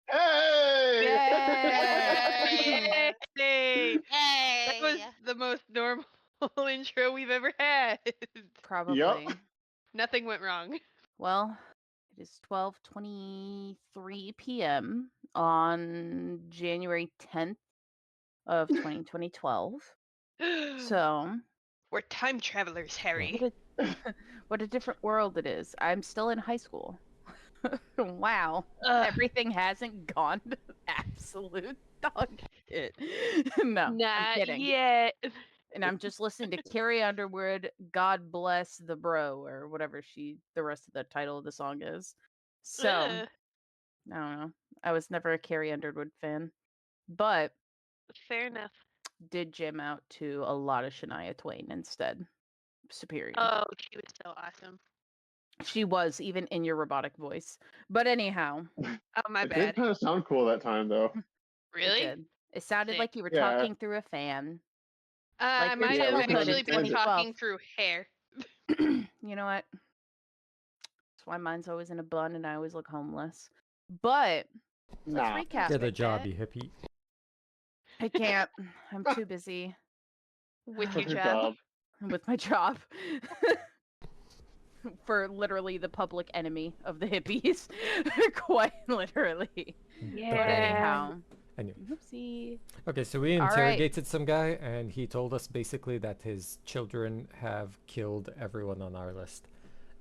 Hey! Yay! Yay! That was Yay! the most normal intro we've ever had. Yup. Probably. Nothing went wrong. Well, it is 12:23 p.m. on January 10th of 2012. So, We're time travelers, Harry. what a what a different world it is. I'm still in high school. Wow. Ugh, Everything hasn't gone to absolute dog shit. No, I'm not kidding. yet. And I'm just listening to Carrie Underwood, "God Bless the Bro," or whatever the rest of the title of the song is. So, Ugh, I don't know. I was never a Carrie Underwood fan, but fair enough. did jam out to a lot of Shania Twain instead. Superior. Oh, she was so awesome. She was, even in your robotic voice. But anyhow, Oh, my It did bad. kind of sound cool that time, though. it Really? did. It sounded Sick. like you were Yeah. talking through a fan. I Like your might Yeah, have we childhood in actually been kinda did. talking 2012. through hair. You know what? That's why mine's always in a bun and I always look homeless. But let's Nah. recap. Get a Respect job, that. you hippie. I can't. I'm too busy With With your your job. job. with my job. For literally the public enemy of the hippies. Quite literally. But Yeah. anyhow. Anyway. Oopsie. Okay, so we All right. interrogated some guy, and he told us basically that his children have killed everyone on our list.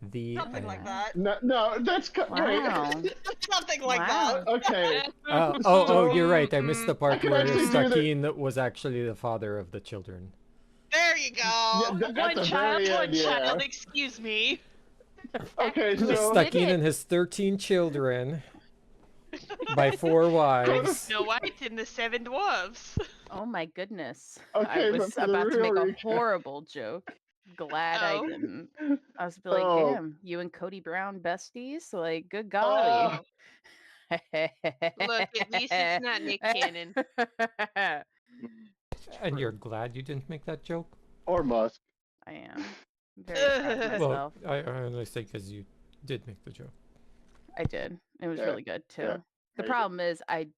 Something like end. that. No, that's Wow. wait. Something like Wow. that. Okay. Oh, you're right. I missed the I part can where actually do the. Stakeen was actually the father of the children. There you Yeah, go. at One the child, very one end, yeah. child, excuse me. Okay, You so did Stakeen it. and his 13 children by 4 wives. Snow White and the Seven Dwarfs. Oh my goodness. Okay, I but was for the about to make real a recap. horrible joke. Glad I Oh. didn't. I was like, Oh. damn, you and Cody Brown besties? Like, good golly. Oh. Look, at least it's not Nick Cannon. And you're glad you didn't make that joke? Or Musk. I am. Very proud of Ugh. Well, myself. I only say because you did make the joke. I did. It was Yeah, really good too. yeah, The very good. problem is I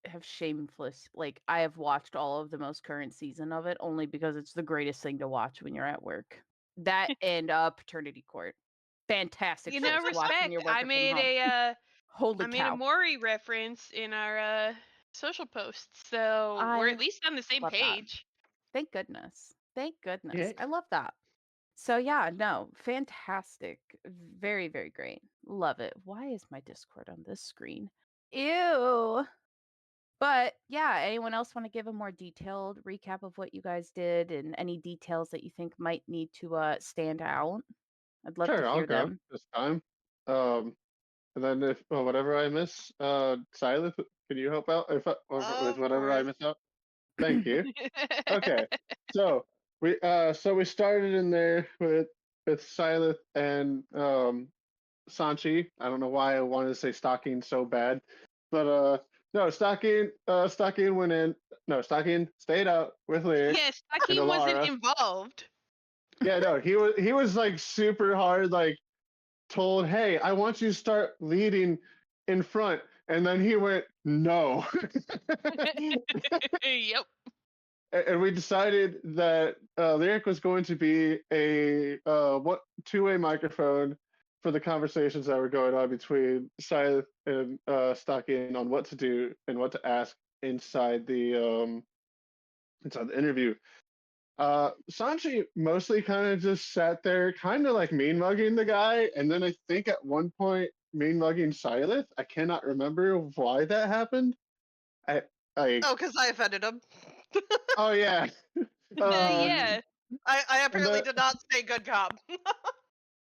have shameless I have watched all of the most current season of it only because it's the greatest thing to watch when you're at work. That and Paternity Court. Fantastic You shows know, to watch when respect. you're I working from made home. a Holy I made a cow. Maury reference in our social posts, so we're I at least on the same love that. page. Thank goodness. Thank goodness. Yeah. I love that. So yeah, no, fantastic. Very, very great. Love it. Why is my Discord on this screen? Ew. But yeah, anyone else want to give a more detailed recap of what you guys did and any details that you think might need to stand out? I'd love to Sure, I'll hear go them. this time. And then if whatever I miss, Silas, can you help out if or with Of whatever I course. miss out? Thank you. Okay, so we started in there with Silas and Sanchi. I don't know why I wanted to say Stocking so bad, but no, Stocking went in. No, Stocking stayed out with Lyric Yes, and Hakeem wasn't Alara. involved. Yeah, no, he was like super hard, like told, hey, I want you to start leading in front. And then he went, no. Yep. And we decided that Lyric was going to be a two-way microphone for the conversations that were going on between Scythe and Stocking on what to do and what to ask inside the interview. Sanchi mostly kind of just sat there, kind of like mean mugging the guy, and then I think at one point mean mugging Silas. I cannot remember why that happened. I Oh, because I offended him. oh yeah. Yeah, I apparently the- did not stay good cop.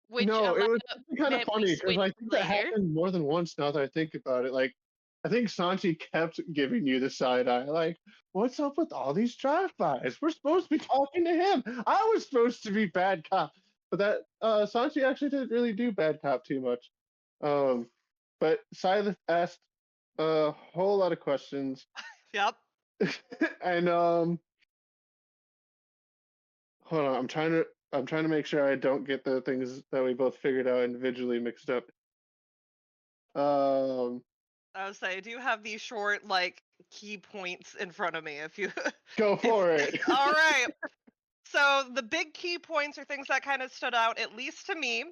which No, it was kind of meant we funny because I switched think that later. happened more than once now that I think about it. Like, I think Sanchi kept giving you the side eye. Like, what's up with all these drive-bys? We're supposed to be talking to him. I was supposed to be bad cop, but that Sanchi actually didn't really do bad cop too much. But Silas asked a whole lot of questions, Yep. and hold on, I'm trying to make sure I don't get the things that we both figured out individually mixed up. Um, I would say I do have these short, like, key points in front of me. If you, Go for it. all right. So the big key points or things that kind of stood out, at least to me,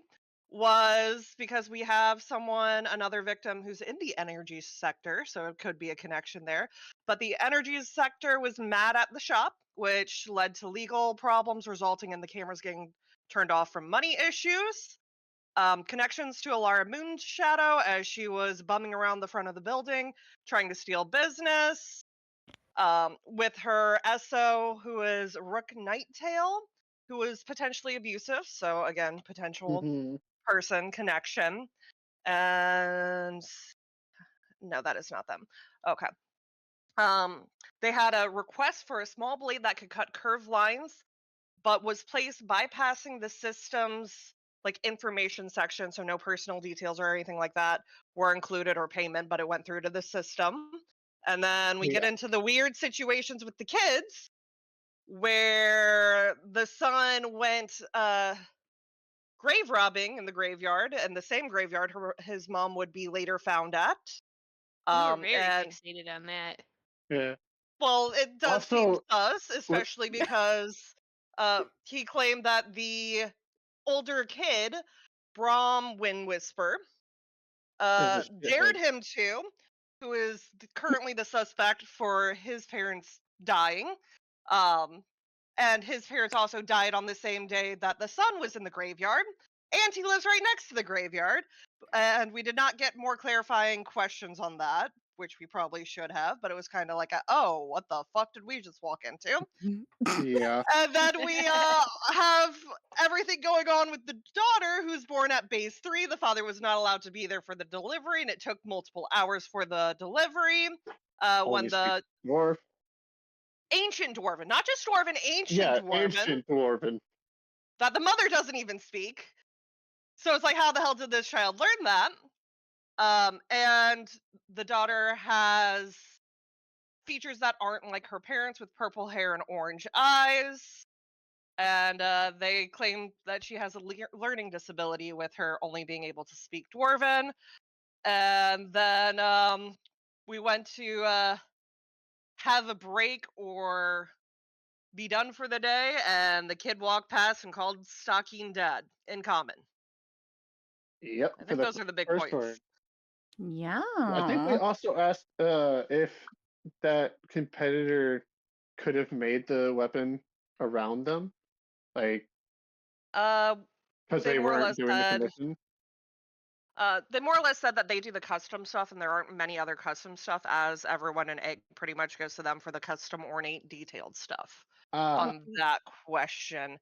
was because we have another victim who's in the energy sector, so it could be a connection there. But the energy sector was mad at the shop, which led to legal problems, resulting in the cameras getting turned off from money issues. Connections to Alara Moonshadow as she was bumming around the front of the building, trying to steal business. With her SO, who is Rook Nighttail, who is potentially abusive. So again, potential Mhm. person connection. And no, that is not them. Okay. They had a request for a small blade that could cut curved lines, but was placed bypassing the system's like information section, so no personal details or anything like that were included or payment, but it went through to the system. And then we get Yeah. into the weird situations with the kids where the son went grave robbing in the graveyard, and the same graveyard his mom would be later found at. You were very And fixated on that. Yeah. well, it does seem Also, sus, especially because he claimed that the older kid, Brom Wind Whisper, is a dared shithead. him to, who is currently the suspect for his parents dying. Um, and his parents also died on the same day that the son was in the graveyard, and he lives right next to the graveyard. And we did not get more clarifying questions on that, which we probably should have, but it was kind of like, oh, what the fuck did we just walk into? Yeah. And then we have everything going on with the daughter who's born at base 3. The father was not allowed to be there for the delivery, and it took multiple hours for the delivery. When Only speak the dwarf. ancient dwarven, not just dwarven, ancient Yeah, dwarven, ancient dwarven. that the mother doesn't even speak. So it's like, how the hell did this child learn that? And the daughter has features that aren't like her parents, with purple hair and orange eyes. And they claim that she has a learning disability, with her only being able to speak Dwarven. And then we went to have a break or be done for the day, and the kid walked past and called Stockine dead in common. Yep. I For think the those are the big first points. one. Yeah. I think we also asked if that competitor could have made the weapon around them, like because They they more or weren't less doing the said commission. they more or less said that they do the custom stuff, and there aren't many other custom stuff, as everyone in Egg pretty much goes to them for the custom ornate detailed stuff on that question.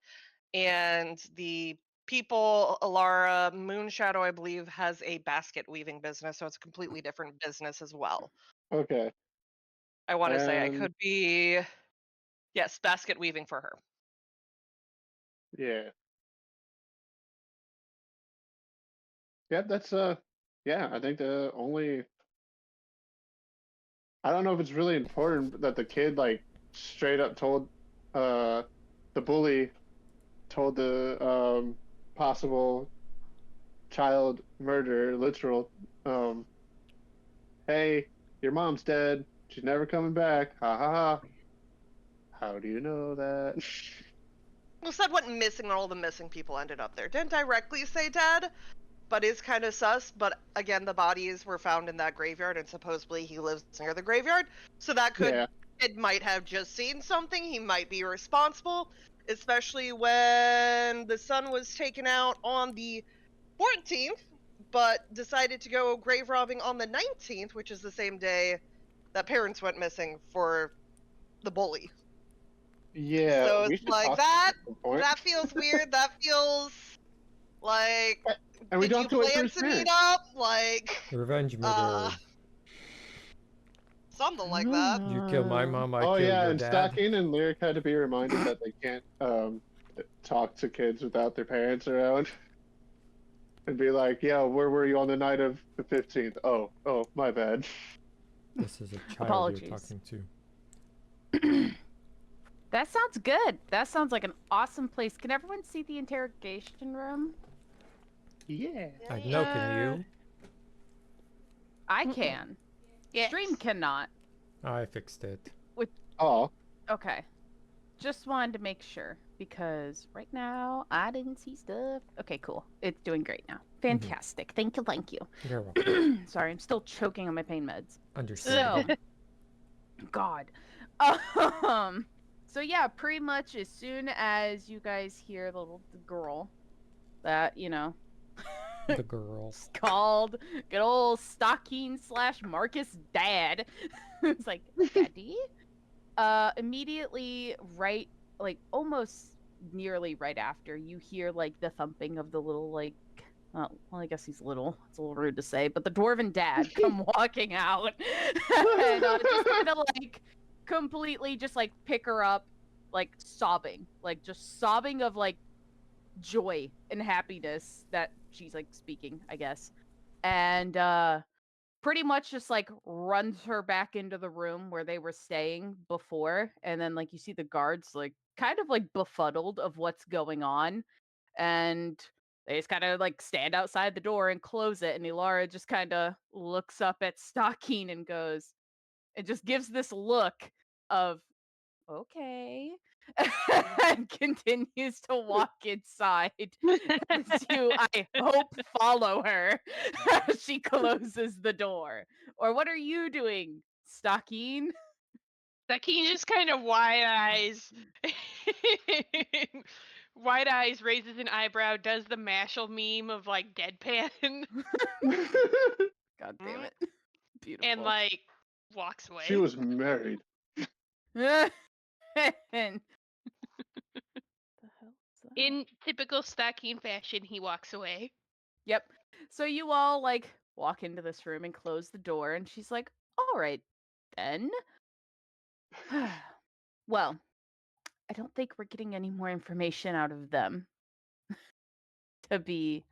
And the people, Alara Moonshadow, I believe, has a basket weaving business, so it's a completely different business as well. Okay. I want to say I could be, yes, basket weaving for her. Yeah. Yeah, that's yeah, I think the only I don't know if it's really important that the kid like straight up told the bully told the possible child murderer, literal, hey, your mom's dead. She's never coming back. Ha ha ha. How do you know that? Well, said what missing, all the missing people ended up there. Didn't directly say dead, but is kind of sus. But again, the bodies were found in that graveyard, and supposedly he lives near the graveyard. So that could, Yeah. it might have just seen something. He might be responsible, especially when the son was taken out on the 14th, but decided to go grave robbing on the 19th, which is the same day that parents went missing for the bully. Yeah. So we it's should like talk that. at some point. That feels weird. That feels like, And we did don't you do it for plan his to meet parents. up? Like, Revenge murder. something like that. You kill my mom, I Oh kill yeah, your and dad. Stocking and Lyric had to be reminded that they can't talk to kids without their parents around. And be like, yeah, where were you on the night of the 15th? Oh, my bad. This is a child Apologies. you're talking to. That sounds good. That sounds like an awesome place. Can everyone see the interrogation room? Yeah. I know, can you? I can. Yes. Stream cannot. I fixed it. Oh, Okay. Just wanted to make sure because right now I didn't see stuff. Okay, cool. It's doing great now. Fantastic. Thank you. Thank you. You're welcome. Sorry, I'm still choking on my pain meds. Understandable. So, God. So yeah, pretty much as soon as you guys hear the girl that, you know, The girl. it's called good old Stocking / Marcus dad. It's like, Daddy? Immediately right, like almost nearly right after, you hear like the thumping of the little like well, I guess he's little. It's a little rude to say, but the dwarven dad come walking out and just kind of like completely just like pick her up, like sobbing, like just sobbing of like joy and happiness that she's like speaking, I guess, and pretty much just like runs her back into the room where they were staying before, and then like you see the guards like kind of like befuddled of what's going on, and they just kind of like stand outside the door and close it, and Ilara just kind of looks up at Stocking and goes and just gives this look of okay and continues to walk inside as you, I hope, follow her as she closes the door. Or what are you doing, Stocking? Sakine just kind of wide eyes. Wide eyes, raises an eyebrow, does the Mashal meme of like deadpan, God damn it. Beautiful. and like walks away. she was married. And... the hell is that? In typical Sakine fashion, he walks away. Yep. So you all like walk into this room and close the door, and she's like, "All right, then." Well, I don't think we're getting any more information out of them. To be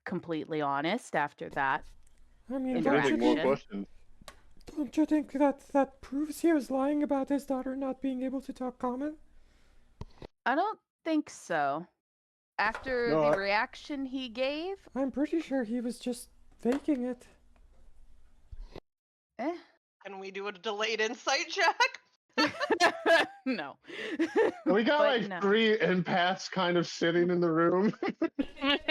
completely honest, after that. I mean, Interaction. Anything more questions? don't you think that proves he was lying about his daughter not being able to talk common? I don't think so. After No, the reaction he gave, I'm pretty sure he was just faking it. Can we do a delayed insight check? no. We got But like no. 3 empaths kind of sitting in the room.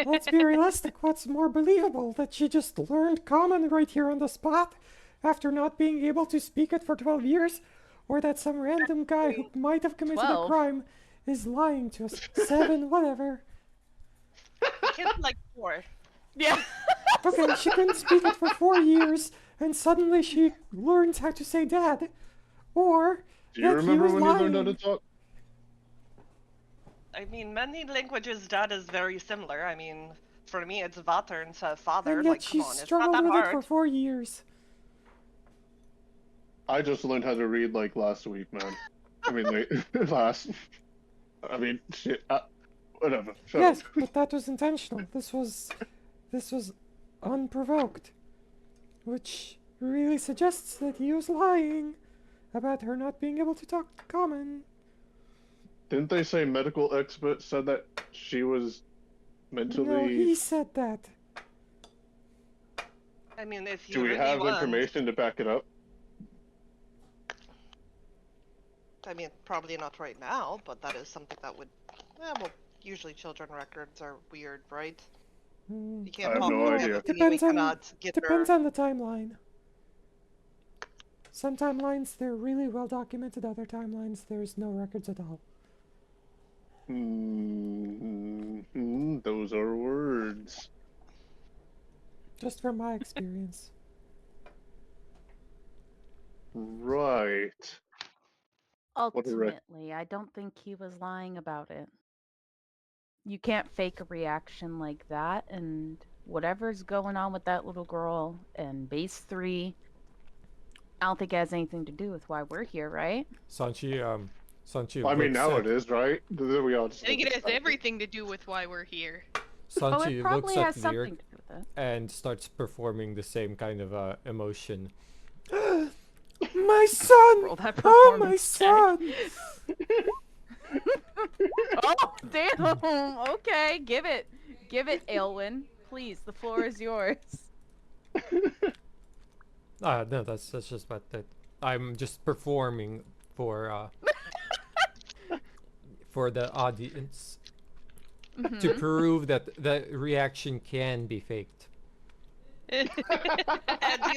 Let's be realistic. What's more believable? That she just learned common right here on the spot after not being able to speak it for 12 years? Or that some random guy who might have committed a 12? crime is lying to us? 7, whatever. Kid's like 4. Yeah. Okay, she couldn't speak it for 4 years, and suddenly she learns how to say dad. Or Do you that he remember was when you learned how lying. to talk? I mean, many languages that is very similar. I mean, for me, it's vater instead of father. And yet Like, she come on, it's not struggled that with it hard. for 4 years. I just learned how to read like last week, man. I mean, like, last. I mean, shit. Whatever. Shut Yes, up. but that was intentional. This was unprovoked, which really suggests that he was lying about her not being able to talk common. Didn't they say medical experts said that she was mentally? No, he said that. I mean, if you Do we really have want, information to back it up? I mean, probably not right now, but that is something that would. Well, usually children records are weird, right? Hmm. You can't I have talk no to idea. Anthony, we Depends on- cannot get Depends her. on the timeline. Some timelines, they're really well documented. Other timelines, there's no records at all. Those are words. Just from my experience. Right. a wreck. Ultimately, I don't think he was lying about it. You can't fake a reaction like that, and whatever's going on with that little girl in base 3, I don't think it has anything to do with why we're here, right? Sanchi Well, I mean, looks now at, it is, right? We all just I think it has everything to do with why we're here. Oh, Sanchi it looks probably at has something Vir to do with it. and starts performing the same kind of emotion. My son! Roll that Oh, my performance check. son! Oh, damn! Okay, give it, Aelwyn. Please, the floor is yours. No, that's just what that I'm just performing for for the audience to Mhm. prove that the reaction can be faked. And you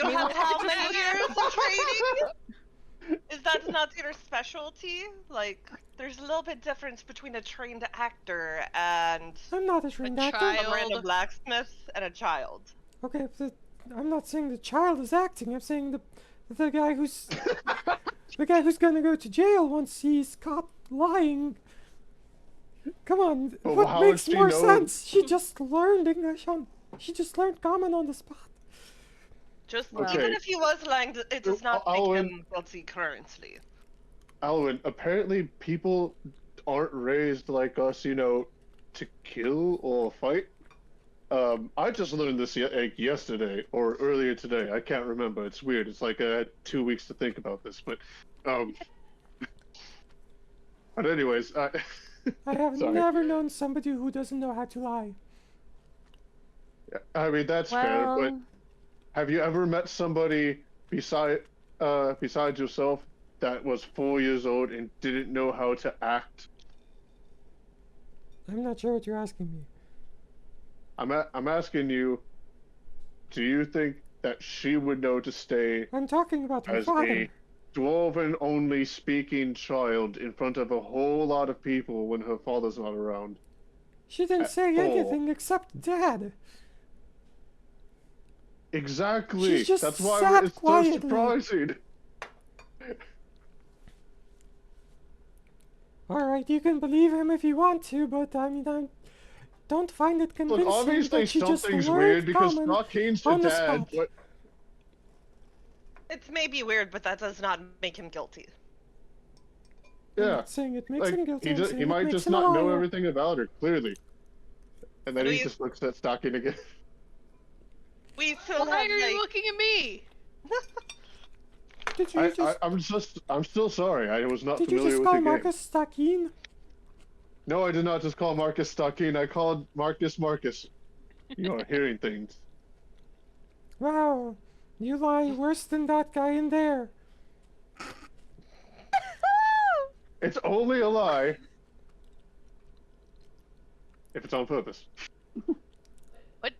mean, have what how did you many just years of training? Is that not your specialty? Like, there's a little bit difference between a trained actor and I'm not a A trained actor. a random child. blacksmith and a child. Okay, I'm not saying the child is acting. I'm saying the guy who's the guy who's gonna go to jail once he's caught lying. Come on, But what how makes would she more know- sense? She just learned English on. She just learned common on the spot. Just Well- even Okay. if he was lying, it does not make Alwyn- him guilty currently. Alwyn, apparently people aren't raised like us, to kill or fight. I just learned this yesterday or earlier today. I can't remember. It's weird. It's like I had 2 weeks to think about this, but but anyways, I have Sorry. never known somebody who doesn't know how to lie. I mean that's fair. But Well, have you ever met somebody besides yourself that was 4 years old and didn't know how to act? I'm not sure what you're asking me. I'm asking you, do you think that she would know to stay I'm talking about her as father. a dwarven only speaking child in front of a whole lot of people when her father's not around? She didn't at say all. anything except dad. Exactly. She just That's why sat it's so quietly. surprising. Alright, you can believe him if you want to, but I mean, I don't find it Look, convincing obviously that she just something's learned weird because common Stockhane's the on the dad, spot. but It's maybe weird, but that does not make him guilty. I'm yeah, not saying it makes like him guilty. I'm he saying it might makes just him a not know liar. everything about her clearly, and then Do he you- just looks at Stockhane again. We still Why have are you like looking at me? Did you just I'm still sorry. I was not did you familiar just with call the game. Marcus Stockin? No, I did not just call Marcus Stockine. I called Marcus Marcus. You are hearing things. Wow, you lie worse than that guy in there. It's only a lie if it's on purpose. What?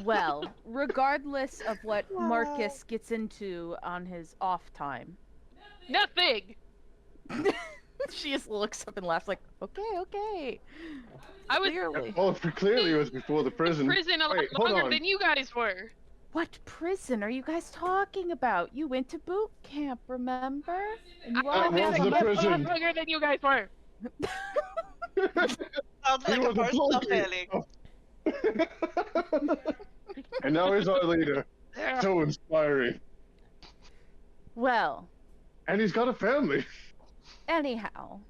well, regardless of what Marcus gets into on his off time, Nothing. she just looks up and laughs like, okay. I was Clearly. Well, clearly it was before the in prison. prison a lot Wait, hold longer on. than you guys were. What prison are you guys talking about? You went to boot camp, remember? And you I all was was had the in to prison a lot prison. longer than you guys were. sounds He like a was a personal flunky. failing. And now he's our leader. So inspiring. Well, And he's got a family. anyhow,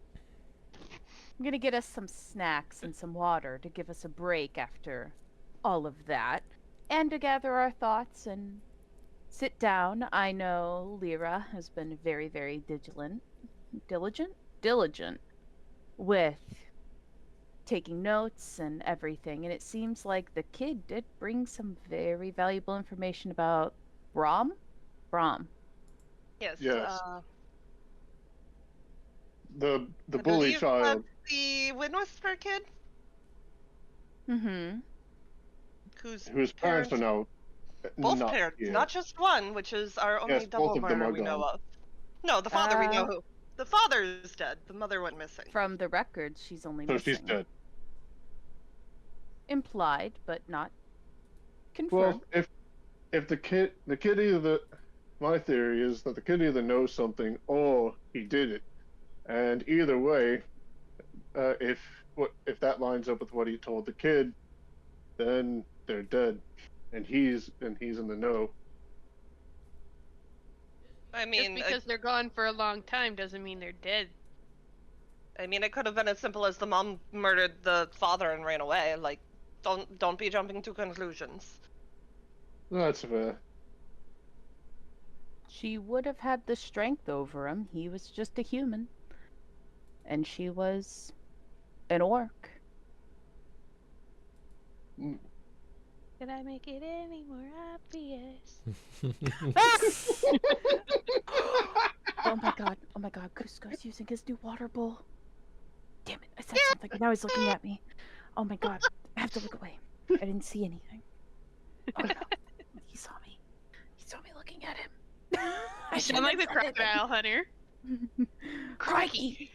I'm gonna get us some snacks and some water to give us a break after all of that, and to gather our thoughts and sit down. I know Lyra has been very, very diligent with taking notes and everything, and it seems like the kid did bring some very valuable information about Brom. Yes. Yes. I The bully believe child. that's the Wind Whisperer kid Mm-hmm. Whose parents are now both not parents, here. not just one, which is our only Yes, double both of them murder are we know gone. of. No, the father we know Uh, who. The father is dead. The mother went missing. From the records, she's only So missing. she's dead. Implied, but not Well, confirmed. if the kid either, my theory is that the kid either knows something or he did it, and either way, if that lines up with what he told the kid, then they're dead, and he's in the know. I Just mean, because they're gone for a long time doesn't mean they're dead. it could have been as simple as the mom murdered the father and ran away. Like, don't be jumping to conclusions. That's fair. She would have had the strength over him. He was just a human. And she was an orc. Could I make it any more obvious? Oh my god. Oh my god. Cusco's using his new water bowl. Damn it. I said something. Now he's looking at me. Oh my god. I have to look away. I didn't see anything. Oh no. He saw me. He saw me looking at him. I sound like the crocodile hunter. Crikey.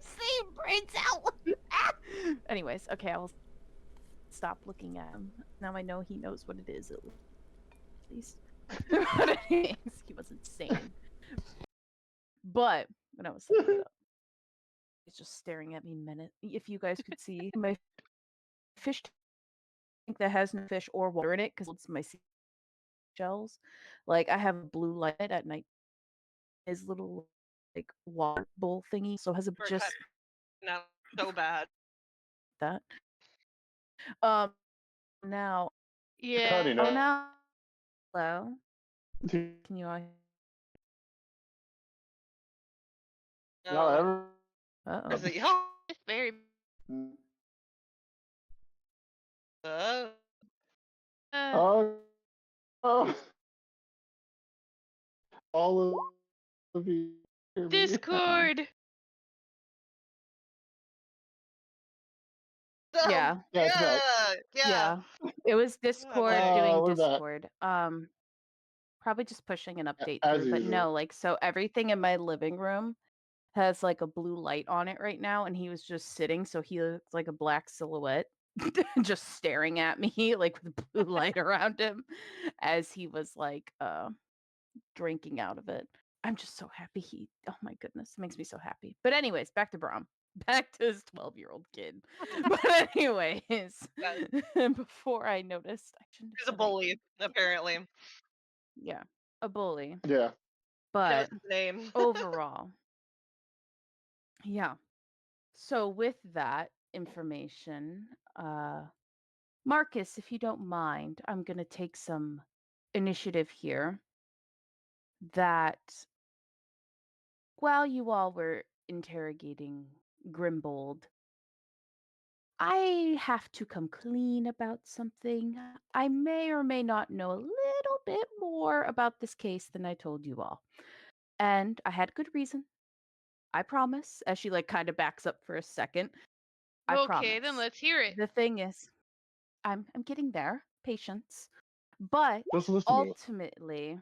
Same brains out. Anyways, okay, I will stop looking at him. Now I know he knows what it is at least. But anyways, he wasn't sane. But when I was looking it up, he's just staring at me minute. If you guys could see my fish tank that has no fish or water in it because it's my seashells. Like I have a blue light at night. His little like water bowl thingy, so has a We're just No, so bad. that. Now, Yeah. Cutting oh out. now, hello. Can you all? No, ever. Uh Is oh. it y'all? It's very. Uh, Oh, oh. All of you. hear me? Discord. Yeah. Yeah, it's back. yeah. It was Discord doing we're back. Discord. Probably just pushing an update as through, but usual. no, like so everything in my living room has like a blue light on it right now, and he was just sitting, so he looks like a black silhouette, just staring at me, like with blue light around him, as he was like drinking out of it. I'm just so happy he. Oh my goodness, it makes me so happy. But anyways, back to Brom. Back to his 12-year-old kid. But anyways, before I noticed, I shouldn't have He's a said bully, anything. apparently. Yeah, a bully. Yeah. That But was his name. overall, yeah. So with that information, Marcus, if you don't mind, I'm gonna take some initiative here. That while you all were interrogating Grimbold, I have to come clean about something. I may or may not know a little bit more about this case than I told you all. And I had good reason. I promise. As she like kind of backs up for a second. I Okay, then promise. let's hear it. The thing is, I'm getting there. Patience. But Just listen to it. ultimately,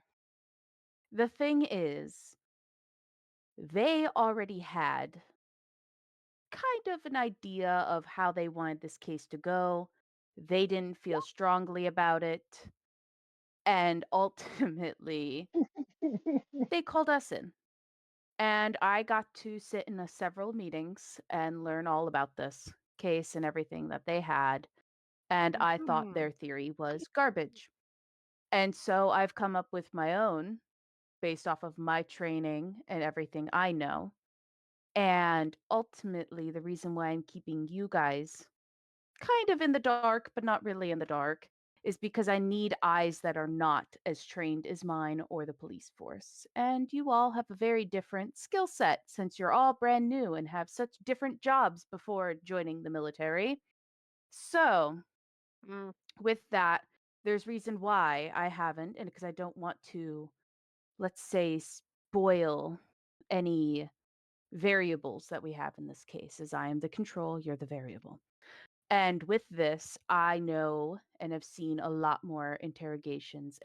the thing is, they already had kind of an idea of how they wanted this case to go. They didn't feel strongly about it. And ultimately, they called us in. And I got to sit in several meetings and learn all about this case and everything that they had. And I thought their theory was garbage. And so I've come up with my own based off of my training and everything I know. And ultimately, the reason why I'm keeping you guys kind of in the dark, but not really in the dark, is because I need eyes that are not as trained as mine or the police force. And you all have a very different skill set since you're all brand new and have such different jobs before joining the military. So, with that, there's reason why I haven't, and because I don't want to, let's say, spoil any variables that we have in this case, as I am the control, you're the variable. And with this, I know and have seen a lot more interrogations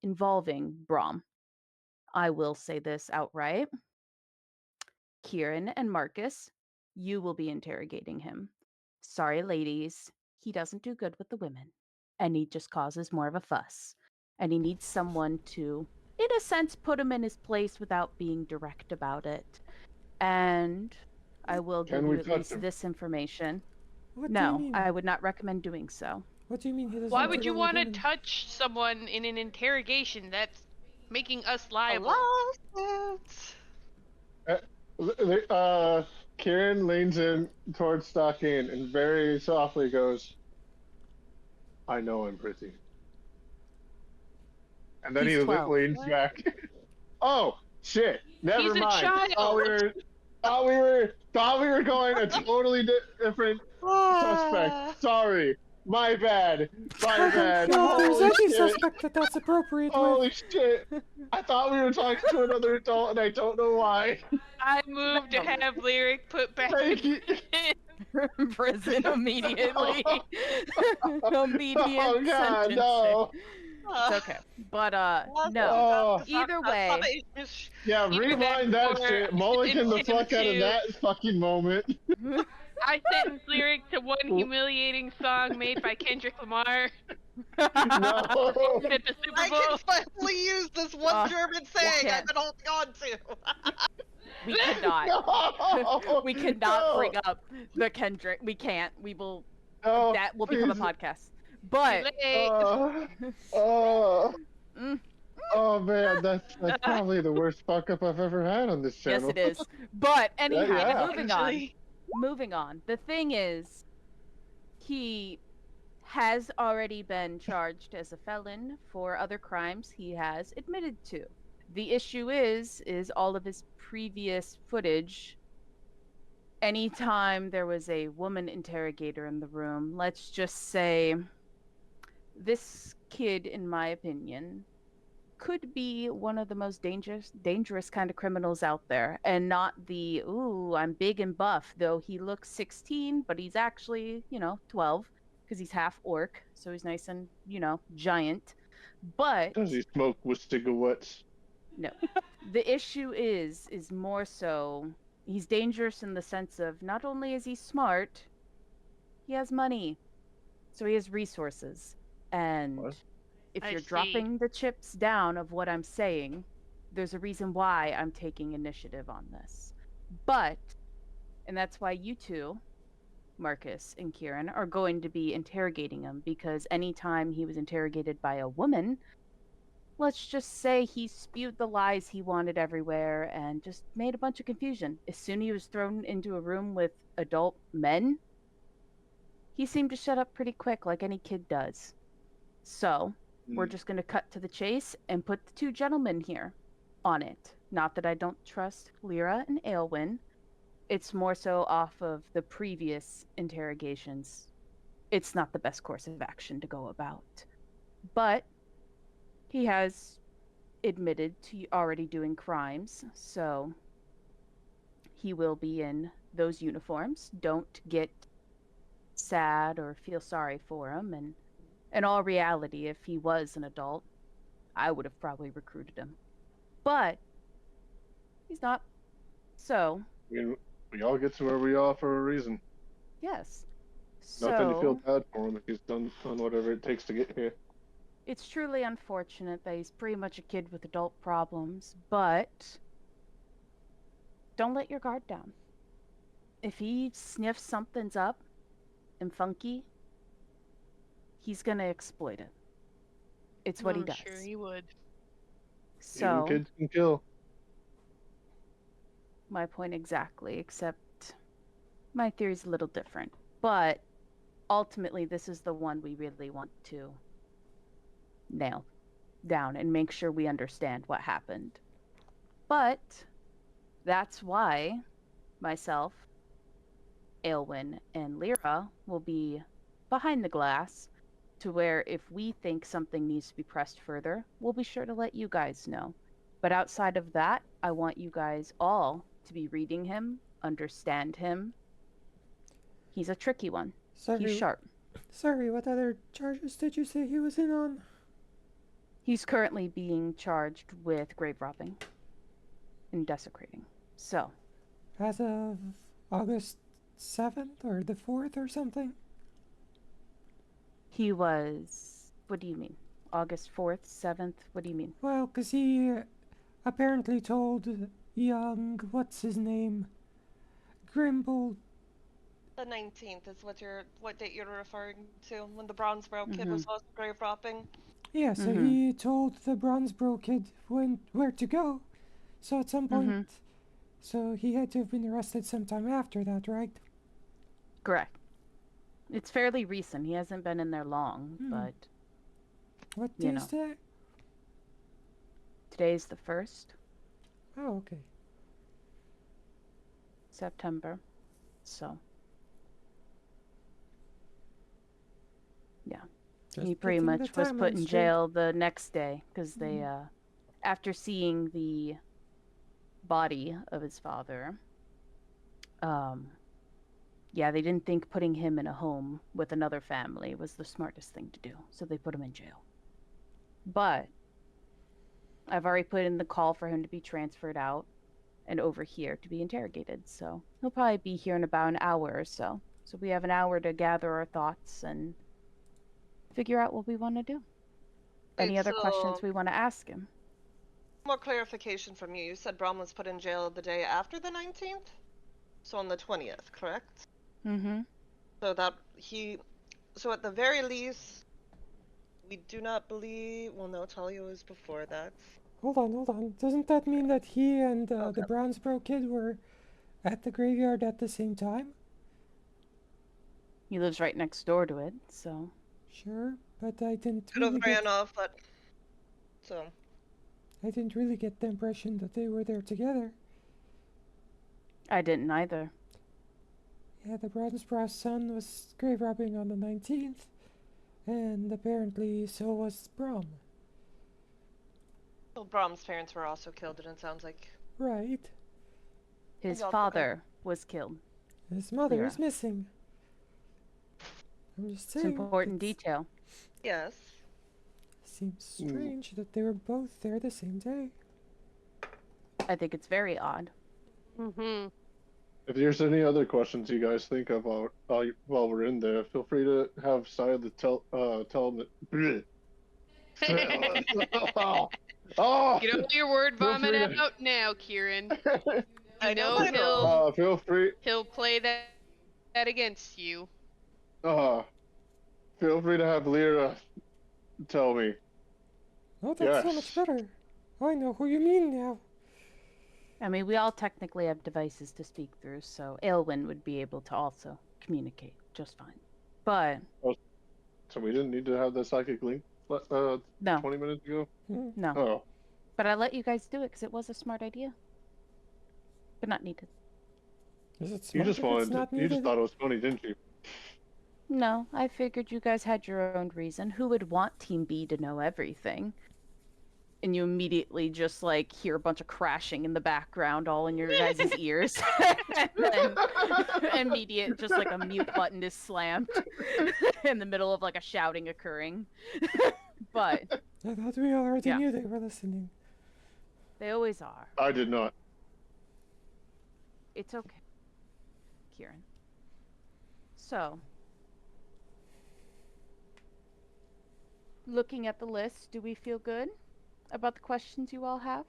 involving Brom. I will say this outright. Kieran and Marcus, you will be interrogating him. Sorry, ladies, he doesn't do good with the women, and he just causes more of a fuss. And he needs someone to, in a sense, put him in his place without being direct about it. And I will give Can you we at touch least him? this information. What do you No, mean? I would not recommend doing so. What do you mean he doesn't Why get would you along with want to women? touch someone in an interrogation? That's making us A liable. lawsuit. Kieran leans in towards Stockine and very softly goes, "I know I'm pretty." And then He's he 12. leans What? back. Oh shit! Never He's a mind. child. Thought we were going a totally different suspect. Sorry. My bad. My bad. No, there's Holy any shit. suspect that's appropriate Holy with. shit. I thought we were talking to another adult and I don't know why. I move to No. have Lyric put back Thank you. in Prison immediately. Immediate Oh god, sentencing. no. It's okay. But no. Oh. Either way, Yeah, Either that rewind that or shit. Mulligan the sentence fuck out of to- that fucking moment. I sentence Lyric to one humiliating song made by Kendrick Lamar No. at the Super I Bowl. can finally use this one German saying I've can't. been holding on to. we cannot. No. We cannot No. bring up the Kendrick. We can't. We will. No, That will become a please. podcast. But Oh, Mm. oh man, that's probably the worst fuck up I've ever had on this yes, channel. it is. But anyhow, yeah. moving on. Actually. Moving on. The thing is, he has already been charged as a felon for other crimes he has admitted to. The issue is all of his previous footage. Anytime there was a woman interrogator in the room, let's just say this kid, in my opinion, could be one of the most dangerous kind of criminals out there, and not the ooh, I'm big and buff, though he looks 16, but he's actually 12 because he's half orc, so he's nice and giant. But Does he smoke with cigarettes? no, the issue is more so he's dangerous in the sense of not only is he smart, he has money, so he has resources. And What? if I you're see. dropping the chips down of what I'm saying, there's a reason why I'm taking initiative on this. But, and that's why you two, Marcus and Kieran, are going to be interrogating him, because anytime he was interrogated by a woman, let's just say he spewed the lies he wanted everywhere and just made a bunch of confusion. As soon as he was thrown into a room with adult men, he seemed to shut up pretty quick, like any kid does. So, we're just going to cut to the chase and put the two gentlemen here on it. Not that I don't trust Lyra and Aelwyn. It's more so off of the previous interrogations. It's not the best course of action to go about. But he has admitted to already doing crimes, so he will be in those uniforms. Don't get sad or feel sorry for him. And in all reality, if he was an adult, I would have probably recruited him. But he's not. So, I mean, we all get to where we are for a reason. yes. Nothing to feel So, bad for him if he's done whatever it takes to get here. it's truly unfortunate that he's pretty much a kid with adult problems, but don't let your guard down. If he sniffs something's up and funky, he's gonna exploit it. It's what he I'm does. sure he would. So, Even kids can kill. my point exactly, except my theory's a little different. But ultimately, this is the one we really want to nail down and make sure we understand what happened. But that's why myself, Aelwyn, and Lyra will be behind the glass, to where if we think something needs to be pressed further, we'll be sure to let you guys know. But outside of that, I want you guys all to be reading him, understand him. He's a tricky one. Sorry, He's sharp. sorry, what other charges did you say he was in on? He's currently being charged with grave robbing and desecrating. So, As of August 7th or the 4th or something? he was. What do you mean? August 4th, 7th? What do you mean? Well, 'cause he apparently told young, what's his name? Grimble. The 19th is what date you're referring to, when the Bronzebrow kid was also grave robbing. Yeah, so Mhm. he told the Bronzebrow kid where to go. So at some point, so he had to have been arrested sometime after that, right? Correct. It's fairly recent. He hasn't been in there long, but What You day know. is that? today's the 1st Oh, okay. September. So, Just He pretty getting the much was put timeline in straight. jail the next day because they, after seeing the body of his father, yeah, they didn't think putting him in a home with another family was the smartest thing to do, so they put him in jail. But I've already put in the call for him to be transferred out and over here to be interrogated, so he'll probably be here in about an hour or so. So we have an hour to gather our thoughts and figure out what we want to do. Any Wait, other questions so we want to ask him? more clarification from you. You said Brom was put in jail the day after the 19th? So on the 20th, correct? Mm-hmm. So at the very least, we do not believe. Well, no, Talia was before that. Hold on. Doesn't that mean that he and the Okay. Brownsboro kid were at the graveyard at the same time? He lives right next door to it, so Sure, but I didn't Could have really ran get. off, but so I didn't really get the impression that they were there together. I didn't either. Yeah, the Brownsboro son was grave robbing on the 19th, and apparently so was Brom. well, Brom's parents were also killed, and it sounds like Right. His y'all took father was killed. His mother Lyra. is missing. I'm just It's saying. an important it's- detail. yes. Seems strange that they were both there the same day. I think it's very odd. Mm-hmm. If there's any other questions you guys think of while we're in there, feel free to have Syla tell them. Oh, Get all your word Feel vomit free to- out now, Kieran. I You know know he'll. feel free. he'll play that against you. Feel free to have Lyra tell me. Oh, that's so Yes. much better. I know who you mean now. I mean, we all technically have devices to speak through, so Aelwyn would be able to also communicate just fine. But So we didn't need to have the psychic link. no, 20 minutes ago. no. Oh, But I let you guys do it because it was a smart idea, but not needed. Is it you smart just if it's not you just needed? thought it was funny, didn't you? No, I figured you guys had your own reason. Who would want Team B to know everything? And you immediately just like hear a bunch of crashing in the background, all in your guys' ears, and then immediate, just like a mute button is slammed in the middle of like a shouting occurring. But I thought we already Yeah. knew they were listening. they always are. I did not. It's okay, Kieran. So, looking at the list, do we feel good about the questions you all have?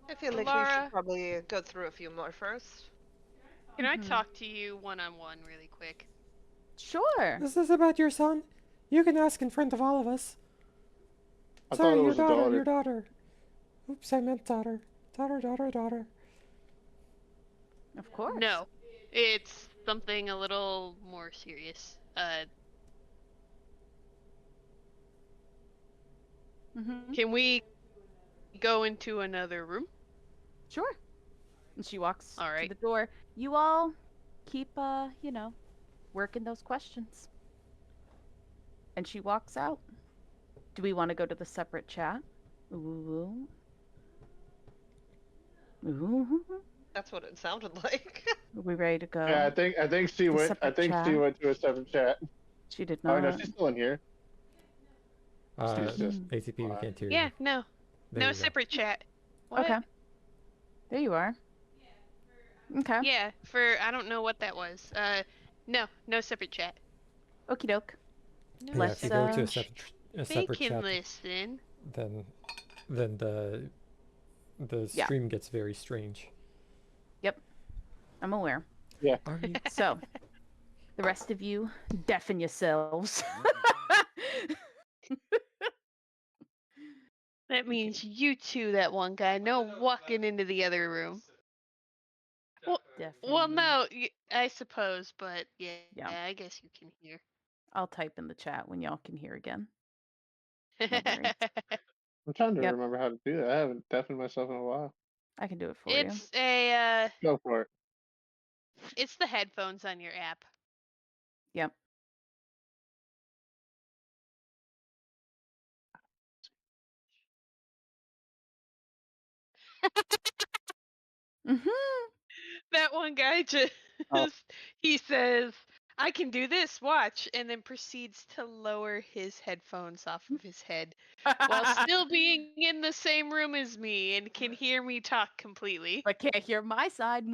I feel like we Laura. should probably go through a few more first. Can I Mhm. talk to you one-on-one really quick? Sure. Is this about your son? You can ask in front of all of us. I Sorry, thought it your was a daughter. your daughter. Oops, I meant daughter. Daughter. Of course. No, it's something a little more serious. Mm-hmm. Can we go into another room? Sure. And she walks All to right. the door. You all keep, working those questions. And she walks out. Do we want to go to the separate chat? Ooh. Ooh. That's what it sounded like. Are we ready to go? Yeah, I think she The went. I separate think she chat? went to a separate chat. She did Oh not. no, she's still in here. Uh, just- ATP, we can't hear Yeah, you. no. There No you go. separate chat. What? Okay. There you are. Okay. Yeah, I don't know what that was. No separate chat. Okie doke. No Yeah, if you Let's, go to uh, a They separate can chat, listen. then the Yeah. stream gets very strange. I'm aware. Are you? So, the rest of you, deafen yourselves. That means you two, that one guy, no walking into the other room. Well, Deafen. no, I suppose, but yeah, Yeah. I guess you can hear. I'll type in the chat when y'all can hear again. worries. I'm trying to Yep. remember how to do that. I haven't deafened myself in a while. I can do it for you. It's a Go for it. it's the headphones on your app. Yep. Mm-hmm. That one guy just he says, "I can do this. Watch," and then proceeds to lower his headphones off of his head while still being in the same room as me and can hear me talk completely. But can't hear my side.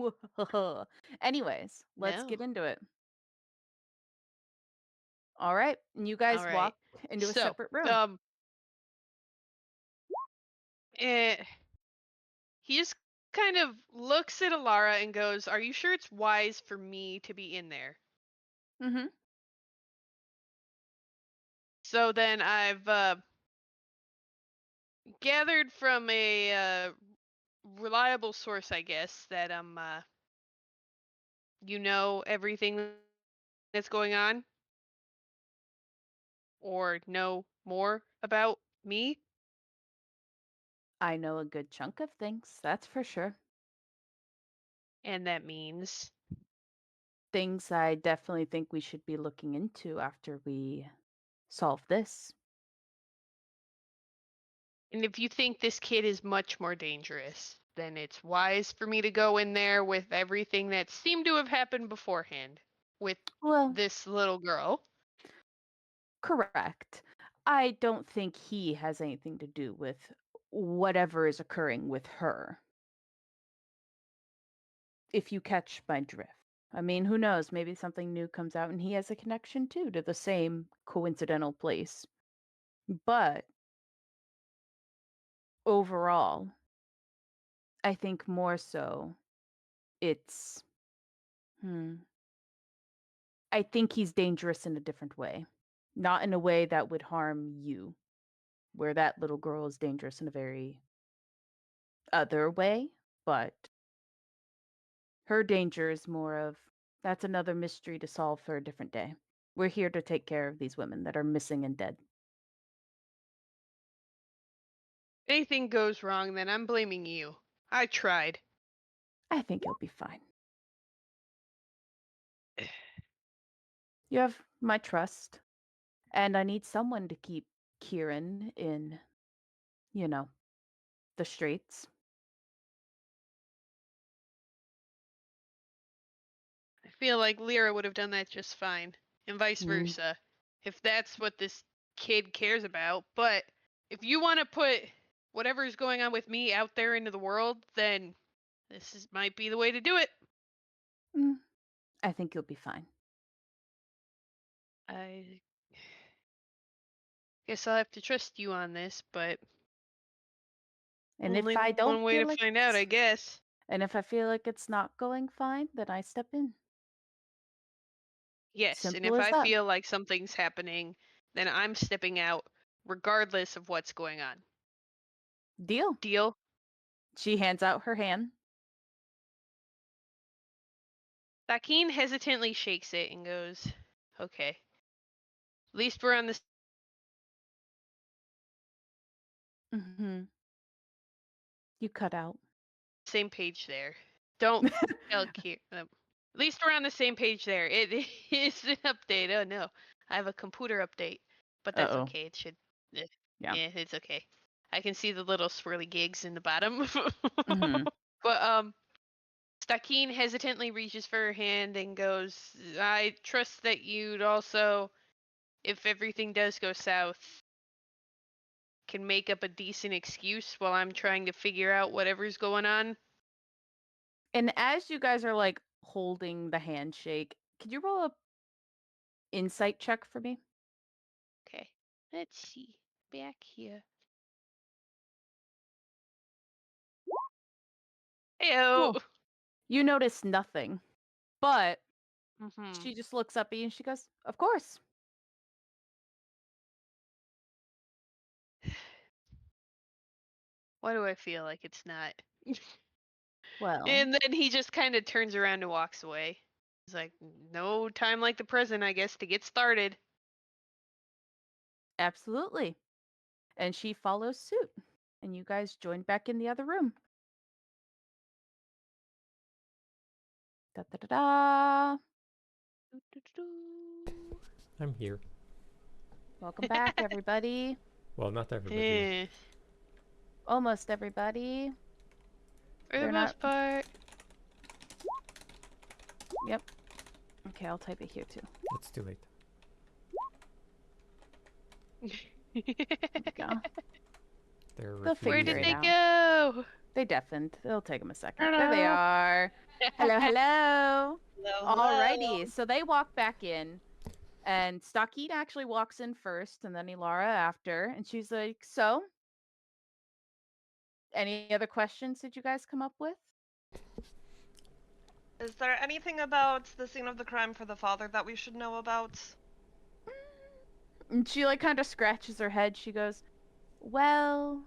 Anyways, let's No. get into it. All right, and you guys All right. walk into a So, separate room. eh, he just kind of looks at Alara and goes, "Are you sure it's wise for me to be in there?" Mm-hmm. So then I've gathered from a reliable source, I guess, that you know everything that's going on or know more about me. I know a good chunk of things, that's for sure. And that means Things I definitely think we should be looking into after we solve this. and if you think this kid is much more dangerous, then it's wise for me to go in there with everything that seemed to have happened beforehand with Well, this little girl. correct. I don't think he has anything to do with whatever is occurring with her. If you catch my drift. I mean, who knows? Maybe something new comes out and he has a connection too to the same coincidental place. But overall, I think more so it's I think he's dangerous in a different way. Not in a way that would harm you, where that little girl is dangerous in a very other way, but her danger is more of that's another mystery to solve for a different day. We're here to take care of these women that are missing and dead. Anything goes wrong, then I'm blaming you. I tried. I think you'll be fine. You have my trust, and I need someone to keep Kieran in, you know, the streets. I feel like Lyra would have done that just fine, and vice Mm. versa, if that's what this kid cares about. But if you want to put whatever is going on with me out there into the world, then might be the way to do it. I think you'll be fine. I guess I'll have to trust you on this, but And only if I don't one way feel to like find out, I it's- guess. And if I feel like it's not going fine, then I step in. Yes, and Simple if as I that. feel like something's happening, then I'm stepping out regardless of what's going on. Deal. Deal? She hands out her hand. Sakine hesitantly shakes it and goes, "Okay. At least we're on the Mm-hmm. You cut out. same page there. Don't tell Kier. At least we're on the same page there. It is an update. Oh no, I have a computer update, but that's Uh-oh. okay. It should. Yeah. Yeah, it's okay. I can see the little swirly gigs in the bottom. Mhm. But Stakine hesitantly reaches for her hand and goes, "I trust that you'd also, if everything does go south, can make up a decent excuse while I'm trying to figure out whatever's going on." And as you guys are like holding the handshake, could you roll a insight check for me? Okay, let's see. Back here. Heyo. Cool. You notice nothing, but Mm-hmm. she just looks up at you and she goes, "Of course." Why do I feel like it's not? Well, And then he just kind of turns around and walks away. He's like, "No time like the present, I guess, to get started." absolutely. And she follows suit. And you guys join back in the other room. Da da da da. I'm here. Welcome back, everybody. Well, not everybody. Eh. Almost everybody. For the They're most not- part. Yep. Okay, I'll type it here too. It's too late. There we go. They're They'll figure Where refusing. did it they out. go? They deafened. It'll take them a second. There they are. Hello, hello. Alrighty, so they walk back in, and Stockheed actually walks in first, and then Ilara after, and she's like, "So, any other questions that you guys come up with?" Is there anything about the scene of the crime for the father that we should know about? And she like kind of scratches her head. She goes, "Well,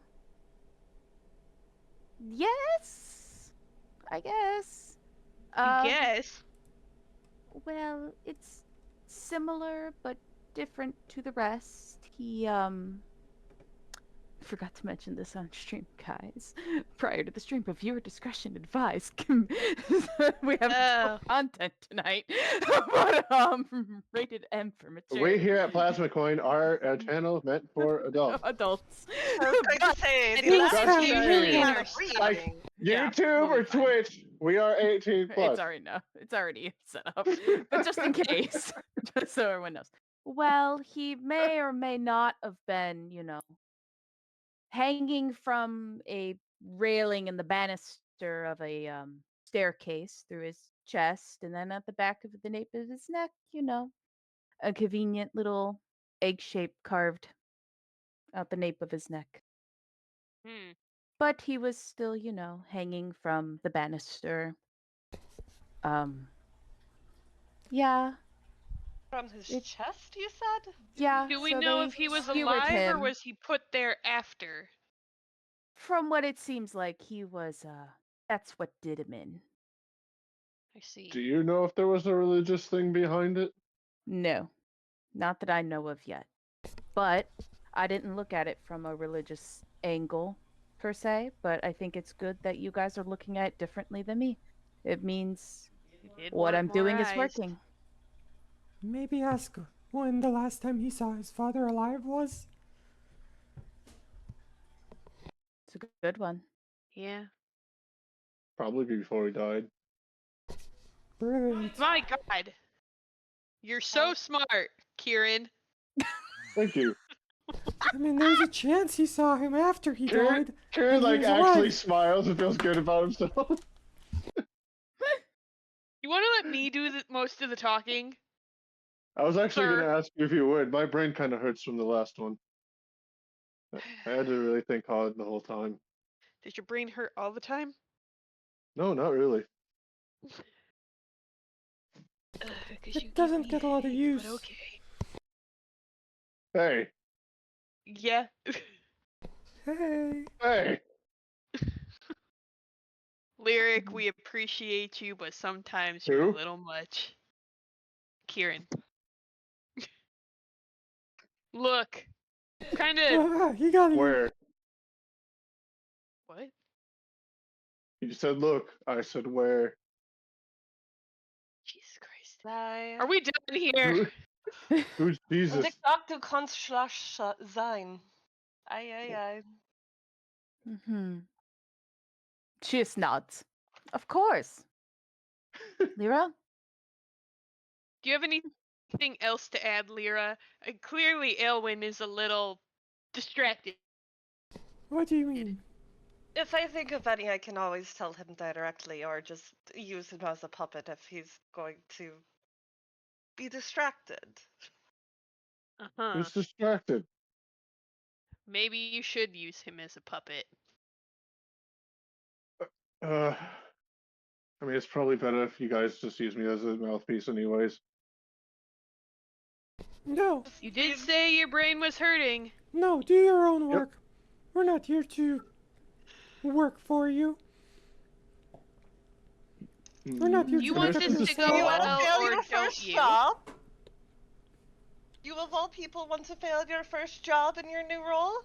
yes, I guess. Yes. Well, it's similar but different to the rest. He forgot to mention this on stream, guys. Prior to the stream, but viewer discretion advised. We have Oh. content tonight, but rated M for mature. We here at Plasma Coin are a channel meant for adults. adults. I was going But to say, It the is last actually few really years our of like, reading. YouTube we'll or be fine. Twitch, we are 18 plus. It's already it's already set up. But just in case, just so everyone knows. Well, he may or may not have been, hanging from a railing in the banister of a staircase through his chest, and then at the back of the nape of his neck, a convenient little egg shape carved out the nape of his neck. Hmm. But he was still, hanging from the banister. Yeah, From his It- chest, you said? yeah. Do we so know they if he was skewered alive or him. was he put there after? From what it seems like, he was, that's what did him in. I see. Do you know if there was a religious thing behind it? No, not that I know of yet. But I didn't look at it from a religious angle, per se, but I think it's good that you guys are looking at it differently than me. It means Did what want I'm more doing is eyes. working. Maybe ask when the last time he saw his father alive was. It's a good one. Yeah. Probably before he died. Brilliant. My God. You're so smart, Kieran. Thank you. I mean, there's a chance he saw him after he Karen, died. Karen and he like was actually alive. smiles and feels good about himself. You want to let me do most of the talking? I was actually Sir. going to ask you if you would. My brain kind of hurts from the last one. I had to really think hard the whole time. Does your brain hurt all the time? No, not really. It doesn't get a lot of use. But okay. Hey, Yeah. Hey. hey. Lyric, we appreciate you, but sometimes you're Who? a little much. Kieran. Look. Kind of. He got you. Where? What? You said look. I said where. Jesus Christ. Sei. Are we done here? Who's Und Jesus? ich sag, du kannst schlecht sein. Ei, ei, ei. Mm-hmm. She just nods. Of course. Lyra? Do you have anything else to add, Lyra? Clearly, Elwyn is a little distracted. What do you mean? If I think of any, I can always tell him directly or just use him as a puppet if he's going to be distracted. Uh-huh. Who's distracted? Maybe you should use him as a puppet. I mean, it's probably better if you guys just use me as a mouthpiece, anyways. No, You did say your brain was hurting. no, do your own Yep. work. We're not here to work for you. We're not here You to want work this for to you. go You want well, to fail or your don't first you? job? You of all people want to fail your first job in your new role?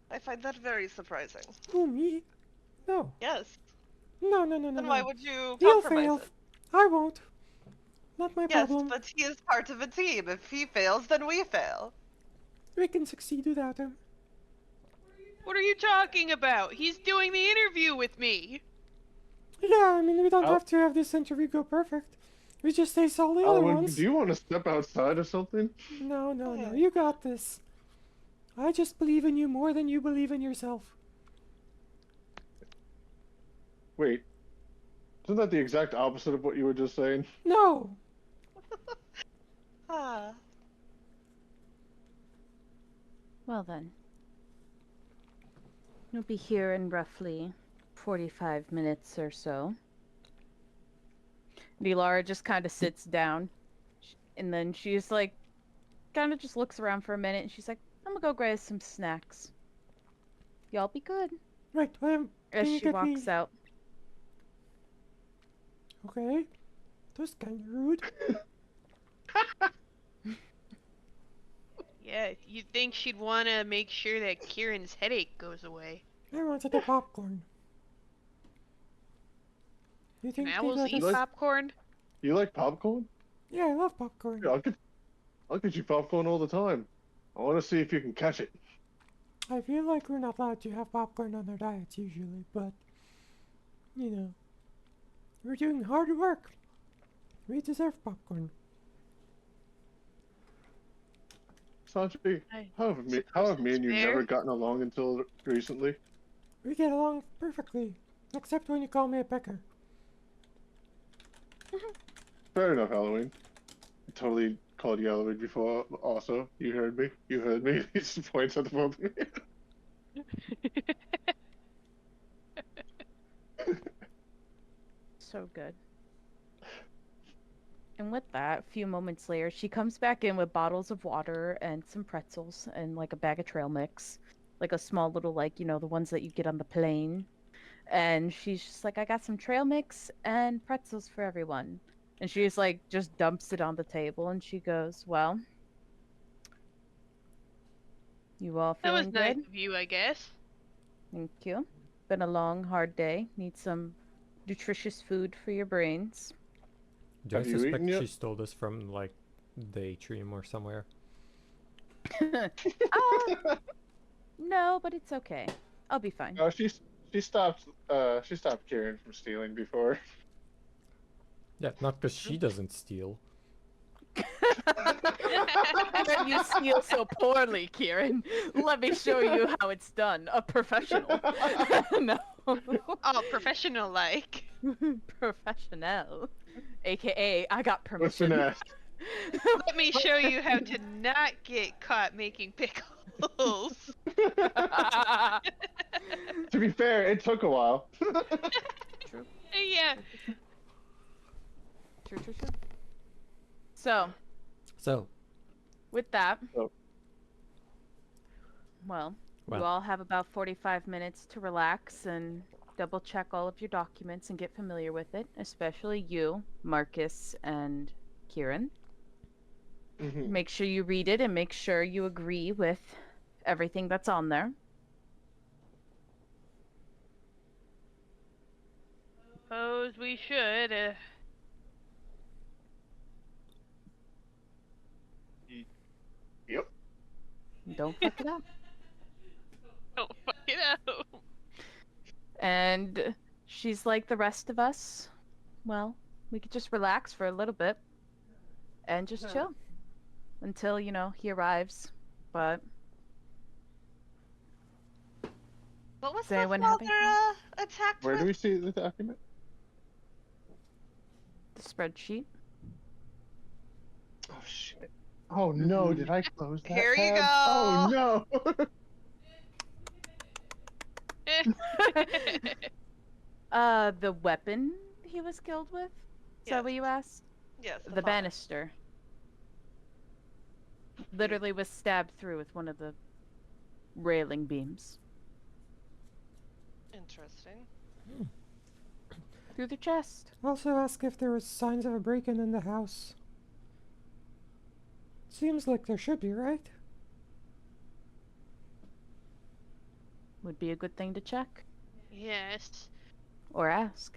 I find that very surprising. Who, me? No. Yes. No. Then why would you He'll compromise fail. it? I won't. Not my Yes, problem. but he is part of a team. If he fails, then we fail. We can succeed without him. What are you talking about? He's doing the interview with me. Yeah, I mean, we don't Oh. have to have this interview go perfect. We just ace all the other Alwyn, ones. do you want to step outside or something? No, you got this. I just believe in you more than you believe in yourself. Wait, isn't that the exact opposite of what you were just saying? No! Ah. Well then. You'll be here in roughly 45 minutes or so. Nilara just kind of sits down. And then she's like, kind of just looks around for a minute and she's like, I'm gonna go grab some snacks. Y'all be good. Right, As can you she get walks me... out. Okay. That's kind of rude. Yeah, you'd think she'd want to make sure that Kieran's headache goes away. I wanted the popcorn. You think they'd Owls let eat us... popcorn? You like popcorn? Yeah, I love popcorn. Yeah, I'll get you popcorn all the time. I want to see if you can catch it. I feel like we're not allowed to have popcorn on our diets usually, but... You know. We're doing hard work. We deserve popcorn. Sanji, how have me and you fair. never gotten along until recently? We get along perfectly. Except when you call me a pecker. Fair enough, Halloween. I totally called you Halloween before. Also, you heard me. You heard me. He just points at the both of me. So good. And with that, a few moments later, she comes back in with bottles of water and some pretzels and like a bag of trail mix. Like a small little, like, you know, the ones that you get on the plane. And she's just like, I got some trail mix and pretzels for everyone. And she's like, just dumps it on the table and she goes, well, you all That was feeling nice good? of you, I guess. Thank you. Been a long, hard day. Need some nutritious food for your brains. Do I Have you suspect eaten yet? she stole this from like the atrium or somewhere? No, but it's okay. I'll be fine. Oh, she stopped Kieran from stealing before. Yeah, not because she doesn't steal. You steal so poorly, Kieran. Let me show you how it's done. A professional. No. Oh, professional like. Professional. AKA, I got What's the permission. nest? Let me show you how to not get caught making pickles. To be fair, it took a while. True. Yeah. True. So, So, with that, Oh. well, you Well. all have about 45 minutes to relax and double check all of your documents and get familiar with it, especially you, Marcus, and Kieran. Mhm. Make sure you read it and make sure you agree with everything that's on there. Suppose we should. Yep. Don't fuck it up. Don't fuck it up. And she's like the rest of us. Well, we could just relax for a little bit and just chill until, you know, he arrives. But What was Does the anyone have father attacked Where with? do we see the document? the spreadsheet. Oh shit. Oh no, did I close that Here you tab? Oh no. The weapon he was killed with? Is that what Yes. you asked? Yes, The father. banister. Literally was stabbed through with one of the railing beams. Interesting. Through the chest. Also ask if there was signs of a break-in in the house. Seems like there should be, right? Would be a good thing to check. Yes. Or ask.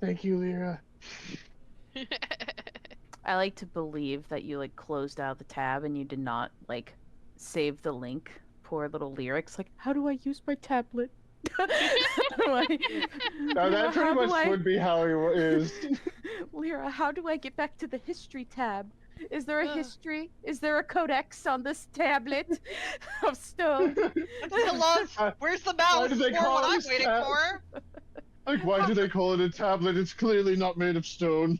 Thank you, Lyra. I like to believe that you like closed out the tab and you did not like save the link poor little Lyric's like, how do I use my tablet? Like, Now Lyra, that pretty how do much I- would be how he is. Lyra, how do I get back to the history tab? Is there a Ugh. history? Is there a codex on this tablet of stone? Where's the mouse? do they More call what I'm this waiting tab? for. Like, why do they call it a tablet? It's clearly not made of stone.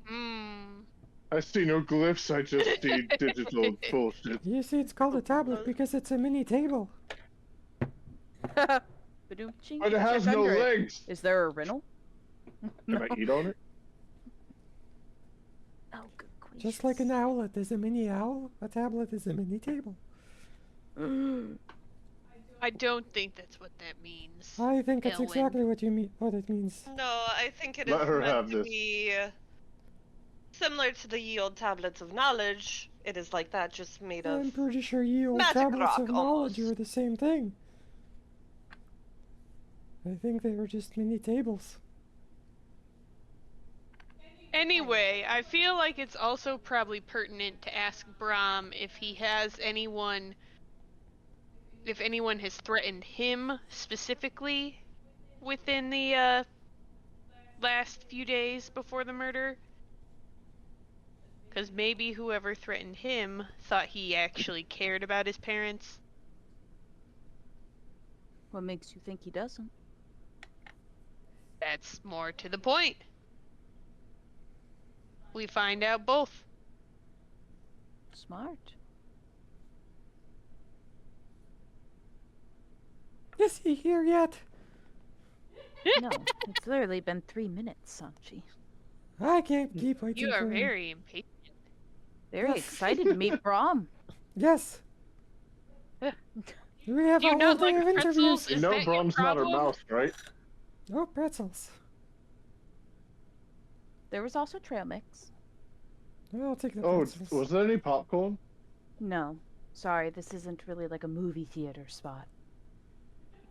Hmm. I see no glyphs, I just see digital bullshit. You see, it's called a tablet because it's a mini table. Ba-doom-ching. But it has Check no under it. legs. Is there a riddle? Can I eat on it? Oh, good gracious. Just like an owlet is a mini owl, a tablet is a mini table. I don't think that's what that means. I think that's Elwyn. exactly what you mean. What it means. No, I think it is Let her meant have to this. be similar to the ye old tablets of knowledge. It is like that, just made of. I'm pretty sure ye old magic tablets rock, of knowledge almost. are the same thing. I think they were just mini tables. Anyway, I feel like it's also probably pertinent to ask Brahm if he has anyone, if anyone has threatened him specifically within the last few days before the murder. Because maybe whoever threatened him thought he actually cared about his parents. What makes you think he doesn't? That's more to the point. We find out both. Smart. Is he here yet? No, it's literally been 3 minutes, Sanchi. I can't keep waiting You are for him. very impatient. Very excited to meet Brahm. Yes. Yeah. We have Do you a whole not day like of interviews. pretzels? You Is know that your Brahm's not a problem? mouse, right? Oh, pretzels. There was also trail mix. I'll take the Oh, pretzels. was there any popcorn? No, sorry, this isn't really like a movie theater spot.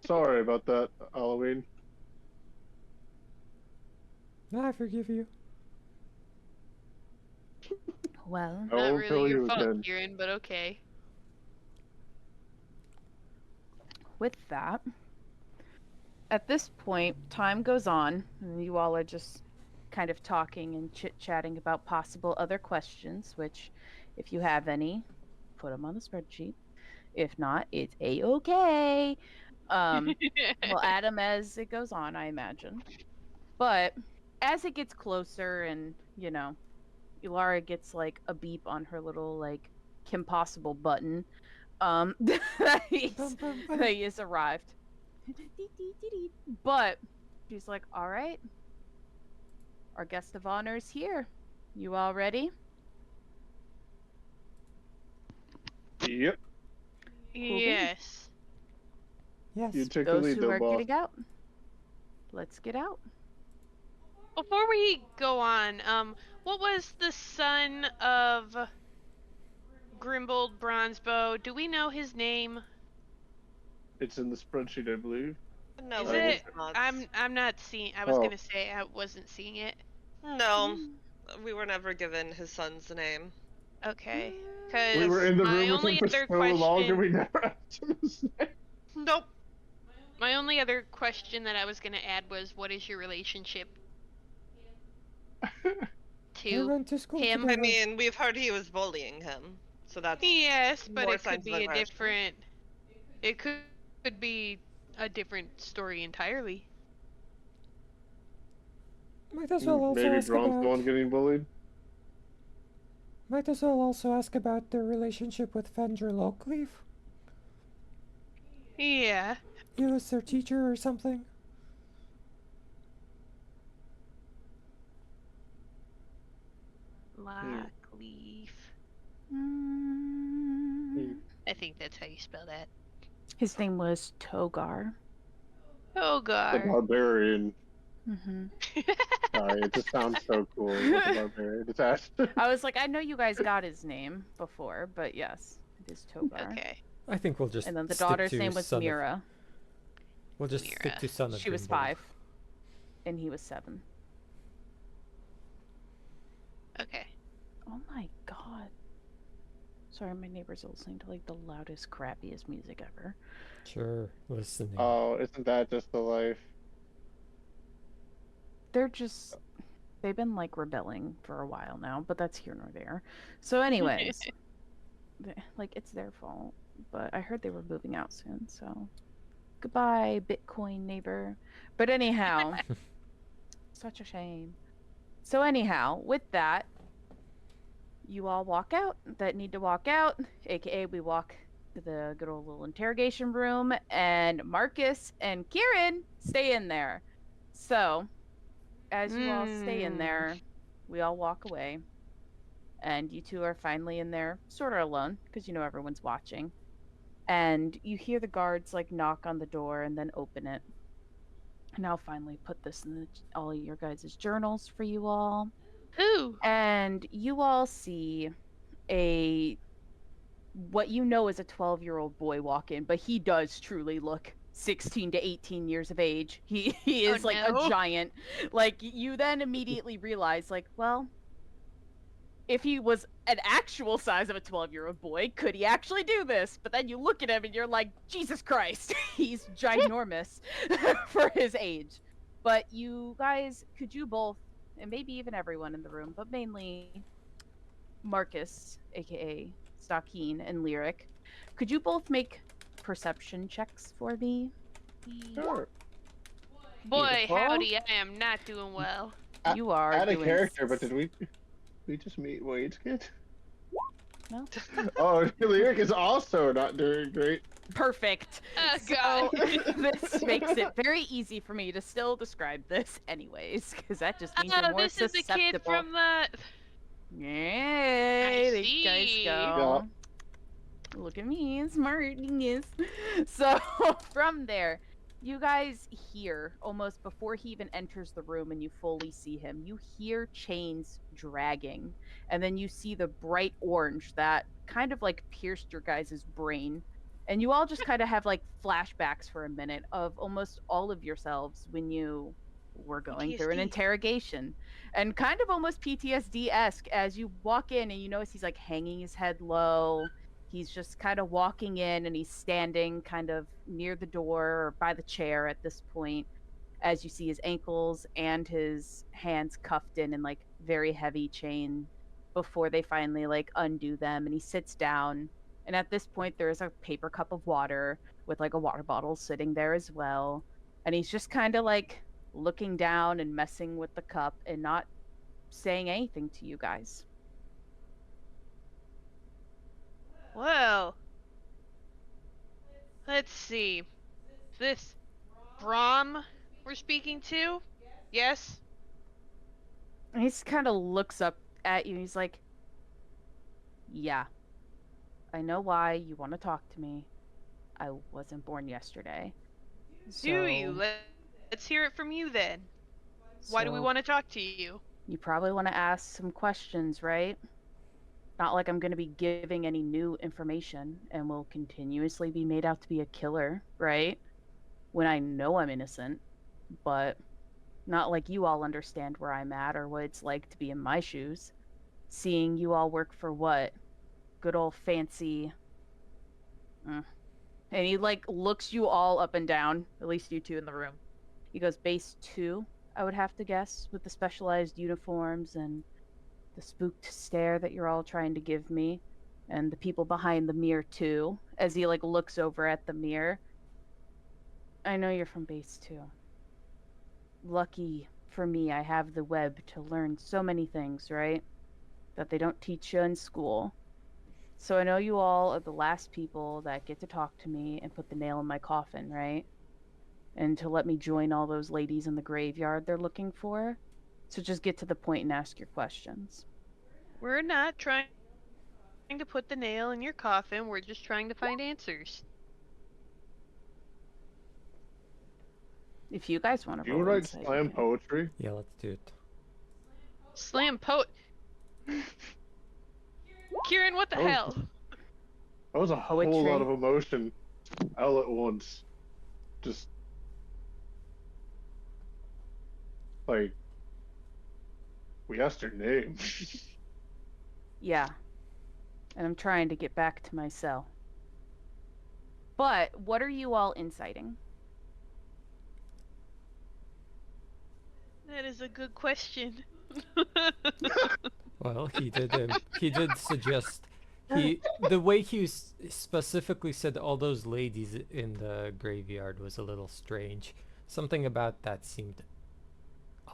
Sorry about that, Halloween. I forgive you. Well, I Not won't kill really your you fault, again. Kieran, but okay. with that, at this point, time goes on, and you all are just kind of talking and chit-chatting about possible other questions, which, if you have any, put them on the spreadsheet. If not, it's a-okay. We'll add them as it goes on, I imagine. But as it gets closer and, you know, Ilara gets like a beep on her little like Kim Possible button, that he has arrived. But she's like, all right, our guest of honor is here. You all ready? Yep. Yes. Yes. You take the Those lead, who though, are boss. getting out, let's get out. Before we go on, what was the son of Grimbold Bronzebow? Do we know his name? It's in the spreadsheet, I believe. No, Is I it? it's not. I'm not seeing. I was Oh. gonna say I wasn't seeing it. No, we were never given his son's name. Okay. We Because were in the my room with him only for other so long, and question, we never asked him his name. Nope. my only other question that I was gonna add was, what is your relationship We to? went to school him. together. I mean, we've heard he was bullying him, so that's Yes, but more it signs could of be a aggression. different. It could be a different story entirely. Might as well also Maybe ask Braun's the about. one getting bullied. Might as well also ask about their relationship with Fendra Lockleaf. Yeah. He was their teacher or something. Lockleaf. Mm, I think that's how you spell that. His name was Togar. The Togar. barbarian. Mm-hmm. Sorry, it just sounds so cool. With the barbarian. It's Ashton. I was like, I know you guys got his name before, but yes, it is Togar. Okay. I think we'll just And then the stick daughter's to name was son of- Mira. We'll just stick Mira. to son of She was Grimbold. 5, and he was 7. Okay. Oh my god. Sorry, my neighbors are listening to like the loudest, crappiest music ever. Sure, listening. Oh, isn't that just the life? They're just they've been like rebelling for a while now, but that's here nor there. So anyways, like it's their fault, but I heard they were moving out soon, so goodbye, Bitcoin neighbor. But anyhow, such a shame. So anyhow, with that, you all walk out that need to walk out, aka we walk to the good old little interrogation room, and Marcus and Kieran stay in there. So, as you all stay in there, we all walk away, and you two are finally in there, sort of alone, because you know everyone's watching. And you hear the guards like knock on the door and then open it. And I'll finally put this in all your guys' journals for you all. Ooh. And you all see what you know is a 12-year-old boy walk in, but he does truly look 16 to 18 years of age. He is like no. a giant. Like you then immediately realize like, well, if he was an actual size of a 12-year-old boy, could he actually do this? But then you look at him and you're like, Jesus Christ, he's ginormous for his age. But you guys, could you both, and maybe even everyone in the room, but mainly Marcus, aka Stockeen, and Lyric, could you both make perception checks for me? Sure. Boy, Beautiful. howdy, I am not doing well. You are Out of doing character, but did we just meet Wade's kid? No. Oh, Lyric is also not doing great. Perfect. Oh, So, God. this makes it very easy for me to still describe this anyways, because that just means you're more This is the susceptible. kid from the... Yay, there you guys see. go. Look at me, smartiness. So, from there, you guys hear, almost before he even enters the room and you fully see him, you hear chains dragging. And then you see the bright orange that kind of like pierced your guys' brain. And you all just kind of have like flashbacks for a minute of almost all of yourselves when you were going through an PTSD. interrogation. And kind of almost PTSD-esque as you walk in and you notice he's like hanging his head low. He's just kind of walking in and he's standing kind of near the door or by the chair at this point, as you see his ankles and his hands cuffed in like very heavy chain before they finally like undo them, and he sits down. And at this point there is a paper cup of water with like a water bottle sitting there as well, and he's just kind of like looking down and messing with the cup and not saying anything to you guys. Well, let's see. This Brom we're speaking to? Yes? And he just kind of looks up at you and he's like, yeah, I know why you want to talk to me. I wasn't born yesterday. Do you? Let's hear it from you then. Why do we want to talk to you? You probably want to ask some questions, right? Not like I'm going to be giving any new information and will continuously be made out to be a killer, right? When I know I'm innocent, but not like you all understand where I'm at or what it's like to be in my shoes. Seeing you all work for what? Good old fancy... And he like looks you all up and down, at least you two in the room. He goes, base 2, I would have to guess, with the specialized uniforms and the spooked stare that you're all trying to give me, and the people behind the mirror too, as he like looks over at the mirror. I know you're from base 2. Lucky for me, I have the web to learn so many things, right? That they don't teach you in school. So I know you all are the last people that get to talk to me and put the nail in my coffin, right? And to let me join all those ladies in the graveyard they're looking for. So just get to the point and ask your questions. We're not trying to put the nail in your coffin. We're just trying to find answers. If you guys want to Do you roll write insight, slam you can. poetry? Yeah, let's do it. Slam poet. Kieran, what the Oh. hell? That was a whole Poetry. lot of emotion all at once. Just like we asked her name. Yeah. and I'm trying to get back to my cell. But what are you all inciting? That is a good question. Well, he did suggest the way he specifically said all those ladies in the graveyard was a little strange. Something about that seemed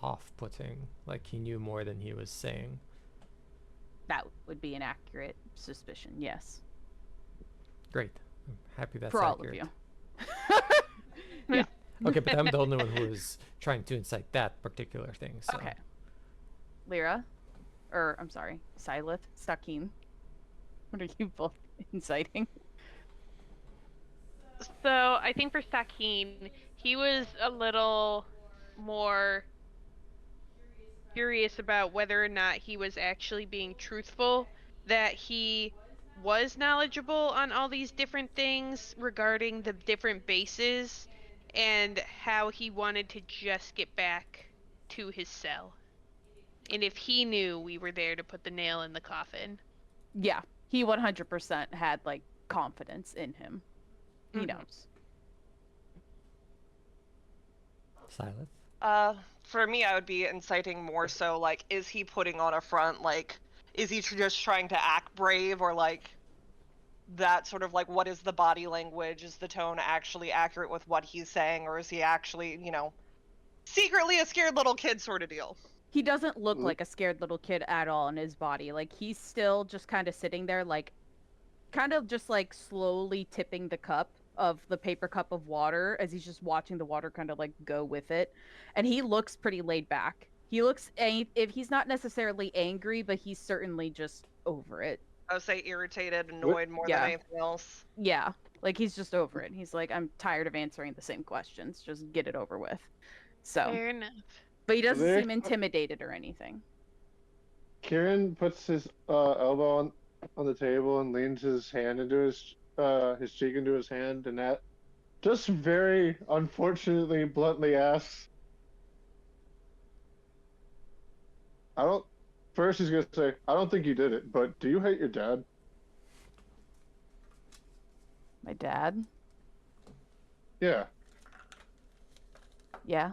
off-putting, like he knew more than he was saying. That would be an accurate suspicion, yes. Great. I'm happy that's For all accurate. of you. Yeah. Okay, but I'm the only one who was trying to incite that particular thing, so. Okay. Lyra, or I'm sorry, Silith, Stakeen. What are you both inciting? So I think for Sakeen, he was a little more curious about whether or not he was actually being truthful, that he was knowledgeable on all these different things regarding the different bases, and how he wanted to just get back to his cell. And if he knew we were there to put the nail in the coffin. Yeah, he 100% had like confidence in him. He Mhm. knows. Silence. For me, I would be inciting more so like, is he putting on a front? Like, is he just trying to act brave, or like that sort of like, what is the body language? Is the tone actually accurate with what he's saying, or is he actually, secretly a scared little kid sort of deal? He doesn't look Mm. like a scared little kid at all in his body. Like he's still just kind of sitting there, like kind of just like slowly tipping the cup of the paper cup of water as he's just watching the water kind of like go with it. And he looks pretty laid back. He looks, if he's not necessarily angry, but he's certainly just over it. I would say irritated, annoyed more Yeah. than anything else. Yeah, like he's just over it. He's like, I'm tired of answering the same questions. Just get it over with. So, Fair enough. but he doesn't There- seem intimidated or anything. Kieran puts his elbow on the table and leans his hand into his cheek into his hand, and that just very unfortunately bluntly asks, First he's gonna say, I don't think you did it, but do you hate your dad? My dad? Yeah. Yeah.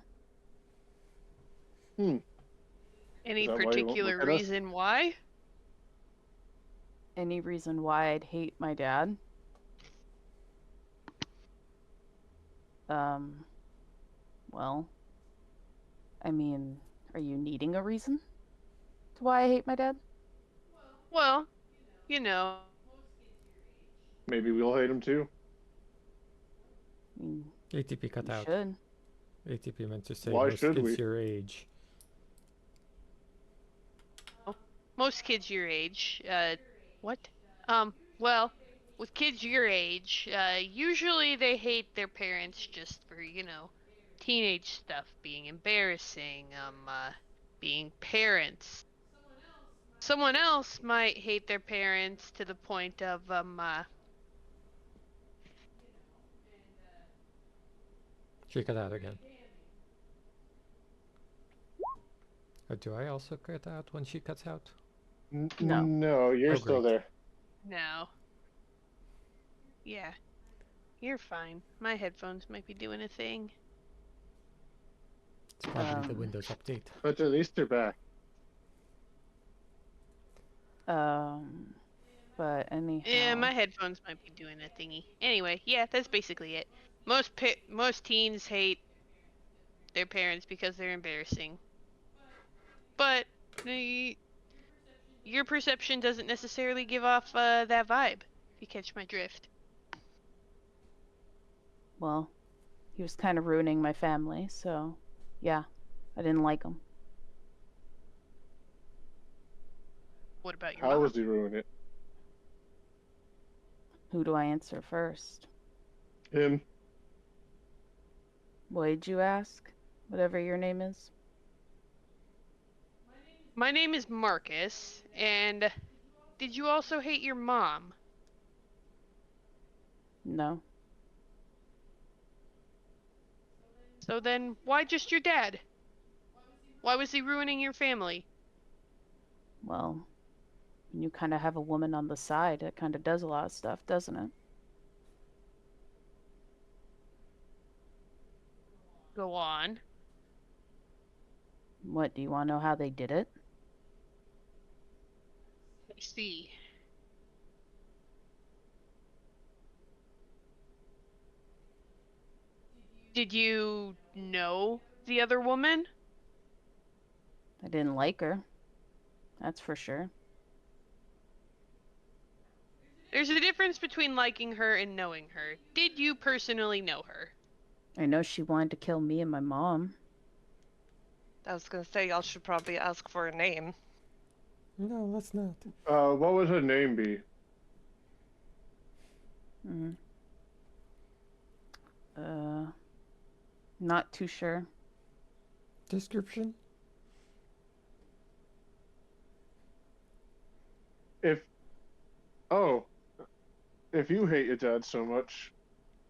Any Is that why you won't particular look at us? reason why? Any reason why I'd hate my dad? Well, I mean, are you needing a reason to why I hate my dad? Well, you know. Maybe we'll hate him too. I mean, ATP cut you out. should. ATP meant to say Why most should kids we? your age. Most kids your age, what? Well, with kids your age, usually they hate their parents just for, teenage stuff, being embarrassing, being parents. Someone else might hate their parents to the point of, She cut out again. Or do I also cut out when she cuts out? No. No, you're Oh, still great. there. no. Yeah. You're fine. My headphones might be doing a thing. It's probably the Um, Windows update. But at least you're back. But anyhow. Yeah, my headphones might be doing a thingy. Anyway, yeah, that's basically it. Most teens hate their parents because they're embarrassing. But your perception doesn't necessarily give off that vibe, if you catch my drift. Well, he was kind of ruining my family, so yeah, I didn't like him. What about your How mom? was he ruining it? Who do I answer first? Him. What'd you ask? Whatever your name is. My name is Marcus, and did you also hate your mom? No. So then, why just your dad? Why was he ruining your family? Well, You kind of have a woman on the side that kind of does a lot of stuff, doesn't it? Go on. What, do you want to know how they did it? I see. Did you know the other woman? I didn't like her. That's for sure. There's a difference between liking her and knowing her. Did you personally know her? I know she wanted to kill me and my mom. I was gonna say y'all should probably ask for a name. No, let's not. What would her name be? Mm-hmm. Not too sure. Description? If you hate your dad so much,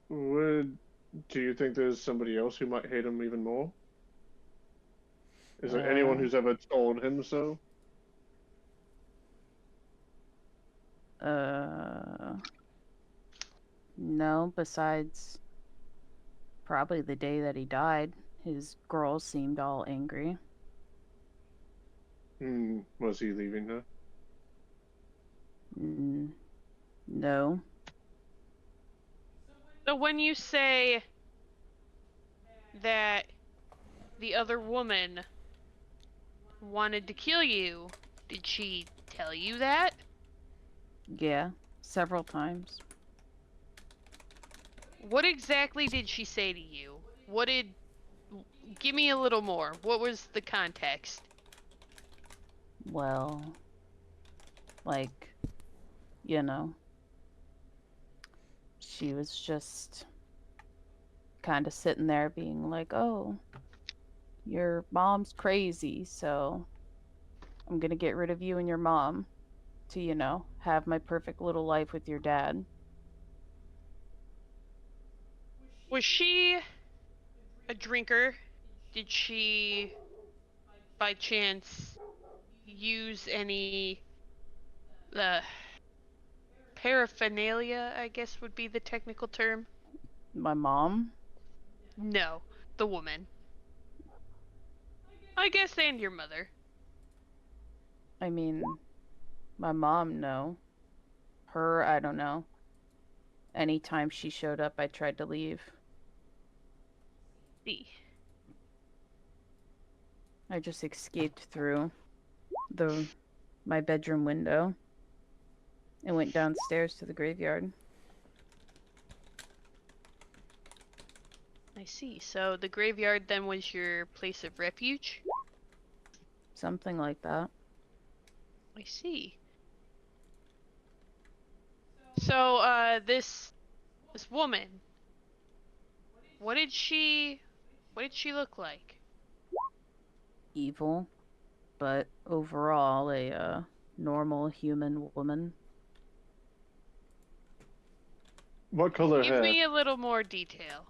do you think there's somebody else who might hate him even more? Is there anyone who's ever told him so? No, besides probably the day that he died. His girl seemed all angry. Was he leaving her? No. So when you say that the other woman wanted to kill you, did she tell you that? Yeah, several times. What exactly did she say to you? Give me a little more. What was the context? Well, like, you know, she was just kind of sitting there being like, oh, your mom's crazy, so I'm gonna get rid of you and your mom to, have my perfect little life with your dad. Was she a drinker? Did she, by chance, use any paraphernalia, I guess would be the technical term? My mom? No, the woman. I guess, and your mother. I mean, my mom, no. Her, I don't know. Anytime she showed up, I tried to leave. See. I just escaped through my bedroom window and went downstairs to the graveyard. I see. So the graveyard then was your place of refuge? Something like that. I see. So, this woman, what did she look like? Evil, but overall a normal human woman. What color Give hair? me a little more detail.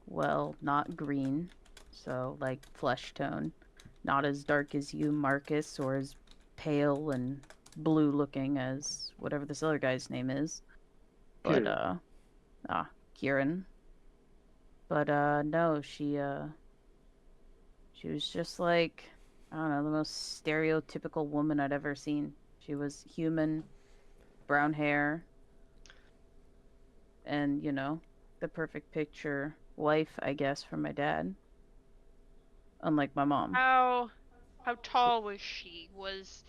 Well, not green, so like flesh tone. Not as dark as you, Marcus, or as pale and blue looking as whatever this other guy's name is. But Kieran. Kieran. But no, she was just like, I don't know, the most stereotypical woman I'd ever seen. She was human, brown hair, and the perfect picture wife, I guess, for my dad. Unlike my mom. How tall was she? Was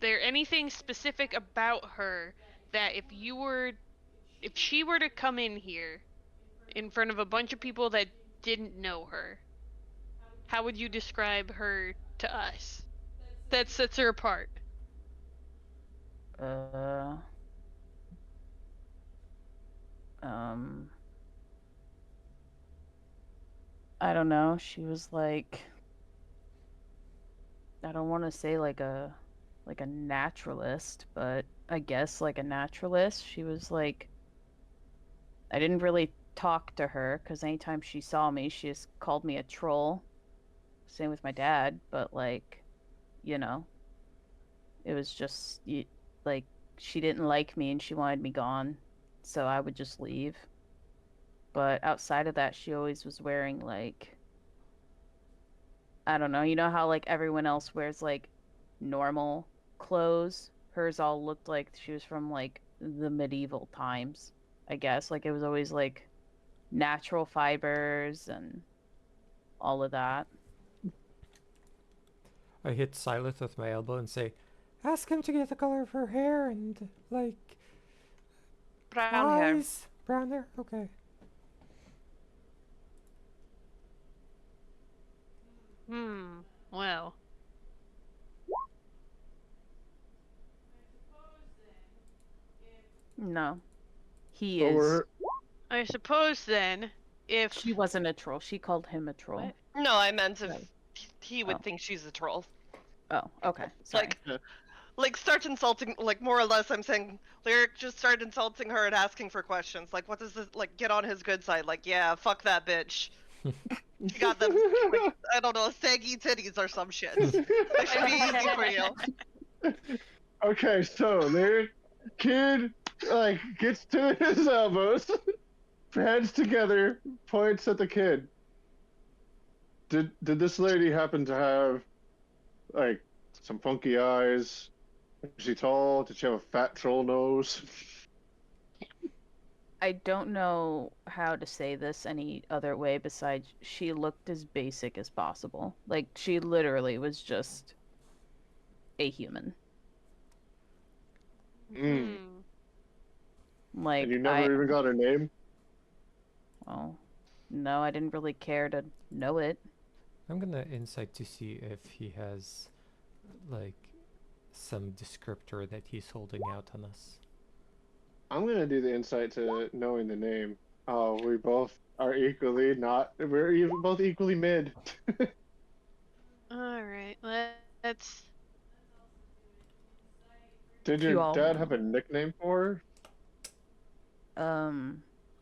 there anything specific about her that if she were to come in here in front of a bunch of people that didn't know her, how would you describe her to us? That sets her apart. I don't know. She was like, I don't want to say like a naturalist, but I guess like a naturalist. She was like, I didn't really talk to her because anytime she saw me, she just called me a troll. Same with my dad, but like, It was just like she didn't like me and she wanted me gone, so I would just leave. But outside of that, she always was wearing like, I don't know, you know how like everyone else wears like normal clothes? Hers all looked like she was from like the medieval times, I guess. Like it was always like natural fibers and all of that. I hit Silas with my elbow and say, Ask him to get the color of her hair and, like, Brown hair. eyes. Brown hair? Okay. Well. No. He So is. we're I suppose then, if She wasn't a troll. She called him a troll. What? No, I meant if Right. he would Oh. think she's a troll. Oh, okay. Sorry. Like start insulting, like more or less I'm saying Lyric just started insulting her and asking for questions. Like what does this, like, get on his good side? Like, yeah, fuck that bitch. She got them, like, I don't know, saggy titties or some shit. That should be easy for you. okay. So their kid like gets to his elbows, hands together, points at the kid. Did this lady happen to have like some funky eyes? Is she tall? Did she have a fat troll nose? I don't know how to say this any other way besides she looked as basic as possible. Like she literally was just a human. Mm. Like And you never even got her name? well, no, I didn't really care to know it. I'm gonna insight to see if he has, like, some descriptor that he's holding out on us. I'm gonna do the insight to knowing the name. Oh, we both are equally not. We're both equally mid. Alright, let's Did You your all dad know. have a nickname for her?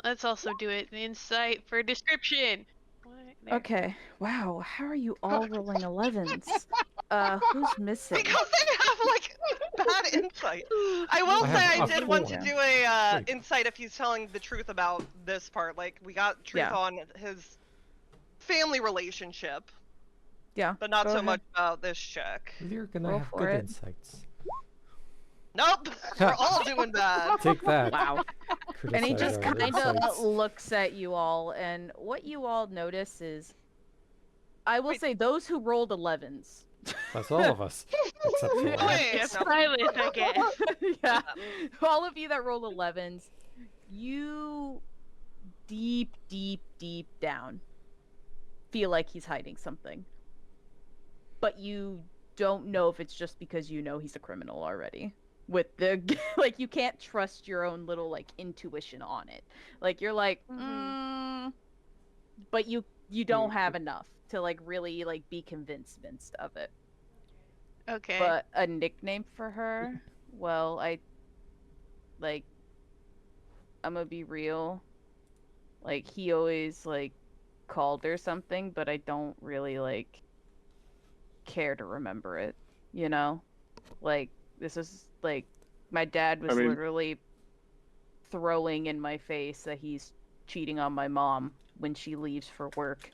let's also do it. Insight for description. What? There. Okay. Wow, how are you all rolling 11s? Who's missing? Because they have like bad insight. I will I say have I a did want to 4. do a Wait. insight if he's telling the truth about this part. Like we got truth Yeah. on his family relationship, Yeah. but not go so ahead. much about this chick. You're gonna Roll have for good it. insights. Nope, we're all doing bad. Take that. Wow. And he Criticize just our kind of insights. looks at you all, and what you all notice is, I will Wait. say, those who rolled 11s. That's all of us, except for Wait, one. Yeah, no. Silas, I guess. Yeah, all of you that rolled 11s, you deep down feel like he's hiding something, but you don't know if it's just because you know he's a criminal already. With the like, you can't trust your own little like intuition on it. Like you're like, but you don't have enough to like really like be convinced of it. Okay. But a nickname for her, well, I'm gonna be real. Like he always like called her something, but I don't really like care to remember it, you know? Like this is like my dad was mean- literally throwing in my face that he's cheating on my mom when she leaves for work.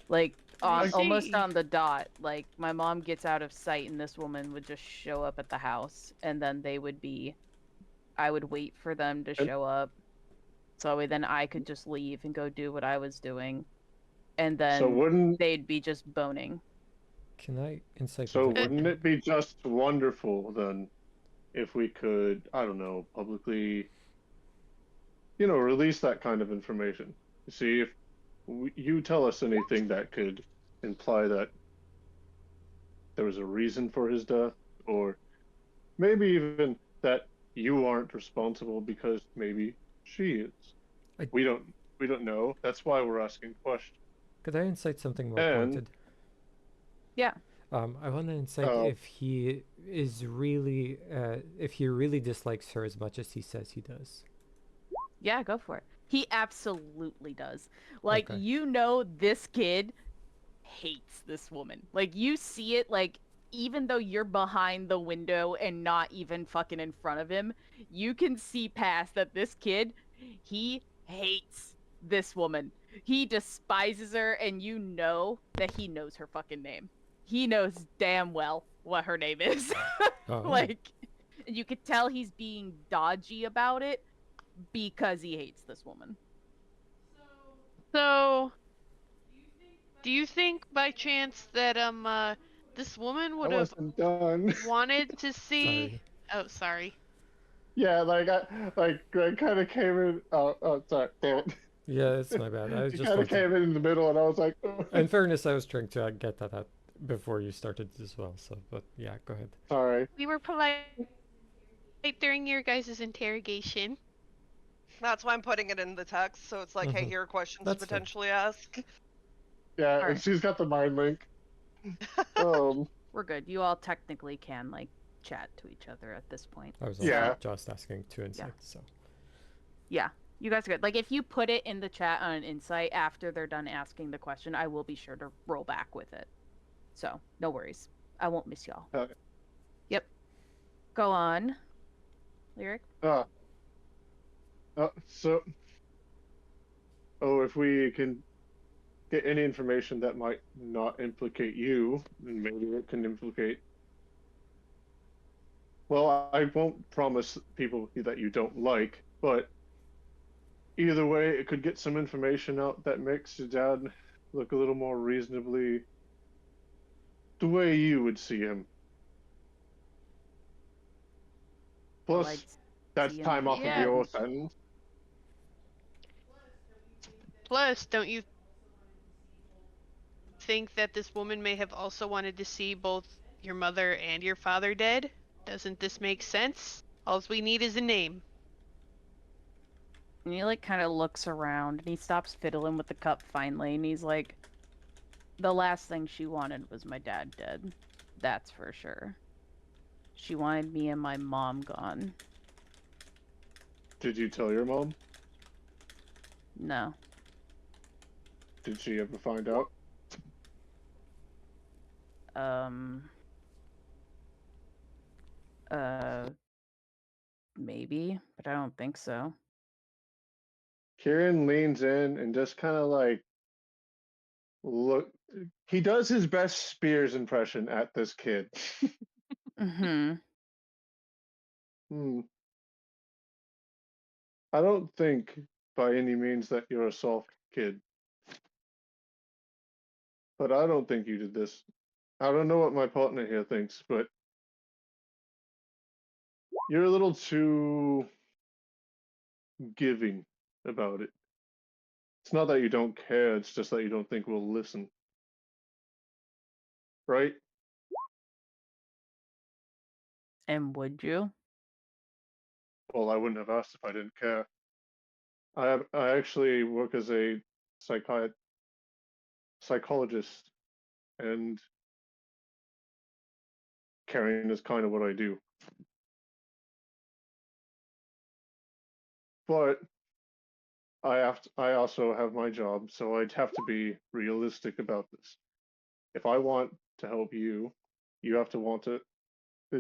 Like I almost see. on the dot. Like my mom gets out of sight and this woman would just show up at the house, and then I would wait for them to show up, so then I could just leave and go do what I was doing, and then So wouldn't they'd be just boning. Can I insight? so the wouldn't it be just wonderful then if we could, I don't know, publicly, release that kind of information? See if you tell us anything that could imply that there was a reason for his death, or maybe even that you aren't responsible because maybe she is. I- We don't know. That's why we're asking questions. Could I insight something more And- pointed? Yeah. I want to insight Oh. if he is really, if he really dislikes her as much as he says he does. Yeah, go for it. He absolutely does. Like, Okay. you know, this kid hates this woman. Like, you see it, like, even though you're behind the window and not even fucking in front of him, you can see past that this kid, he hates this woman. He despises her, and you know that he knows her fucking name. He knows damn well what her name is. Oh. Like, you could tell he's being dodgy about it because he hates this woman. So, do you think by chance that this woman I would have wasn't done. wanted to see? Sorry. Oh, sorry. Yeah, Greg kind of came in. Oh, sorry. Damn it. Yeah, it's my bad. I He just kind of wanted. came in the middle, and I was like, In fairness, I was trying to get that out before you started as well. So, but yeah, go ahead. sorry. We were polite during your guys' interrogation. That's why I'm putting it in the text, so it's like, hey, Mhm. here are questions That's to fair. potentially ask. Yeah, and Alright. she's got the mind link. We're good. You all technically can, like, chat to each other at this point. I was Yeah. also just asking 2 insights. So. Yeah, you guys are good. Like, if you put it in the chat on an insight after they're done asking the question, I will be sure to roll back with it. So, no worries. I won't miss y'all. Okay. Yep. Go on. Lyric? So, if we can get any information that might not implicate you, then maybe it can implicate. Well, I won't promise people that you don't like, but either way, it could get some information out that makes your dad look a little more reasonably the way you would see him. Well, Plus, I'd that's see him time the off of Yeah. your sentence. Plus, don't you think that this woman may have also wanted to see both your mother and your father dead? Doesn't this make sense? All we need is a name. And he, like, kind of looks around, and he stops fiddling with the cup finally, and he's like, the last thing she wanted was my dad dead. That's for sure. She wanted me and my mom gone. Did you tell your mom? No. Did she ever find out? Maybe, but I don't think so. Kieran leans in and just kind of like look. He does his best Spears impression at this kid. Mm-hmm. I don't think by any means that you're a soft kid. But I don't think you did this. I don't know what my partner here thinks, but you're a little too giving about it. It's not that you don't care, it's just that you don't think we'll listen. Right? And would you? Well, I wouldn't have asked if I didn't care. I actually work as a psychologist, and caring is kind of what I do. But I also have my job, so I'd have to be realistic about this. If I want to help you, you have to want to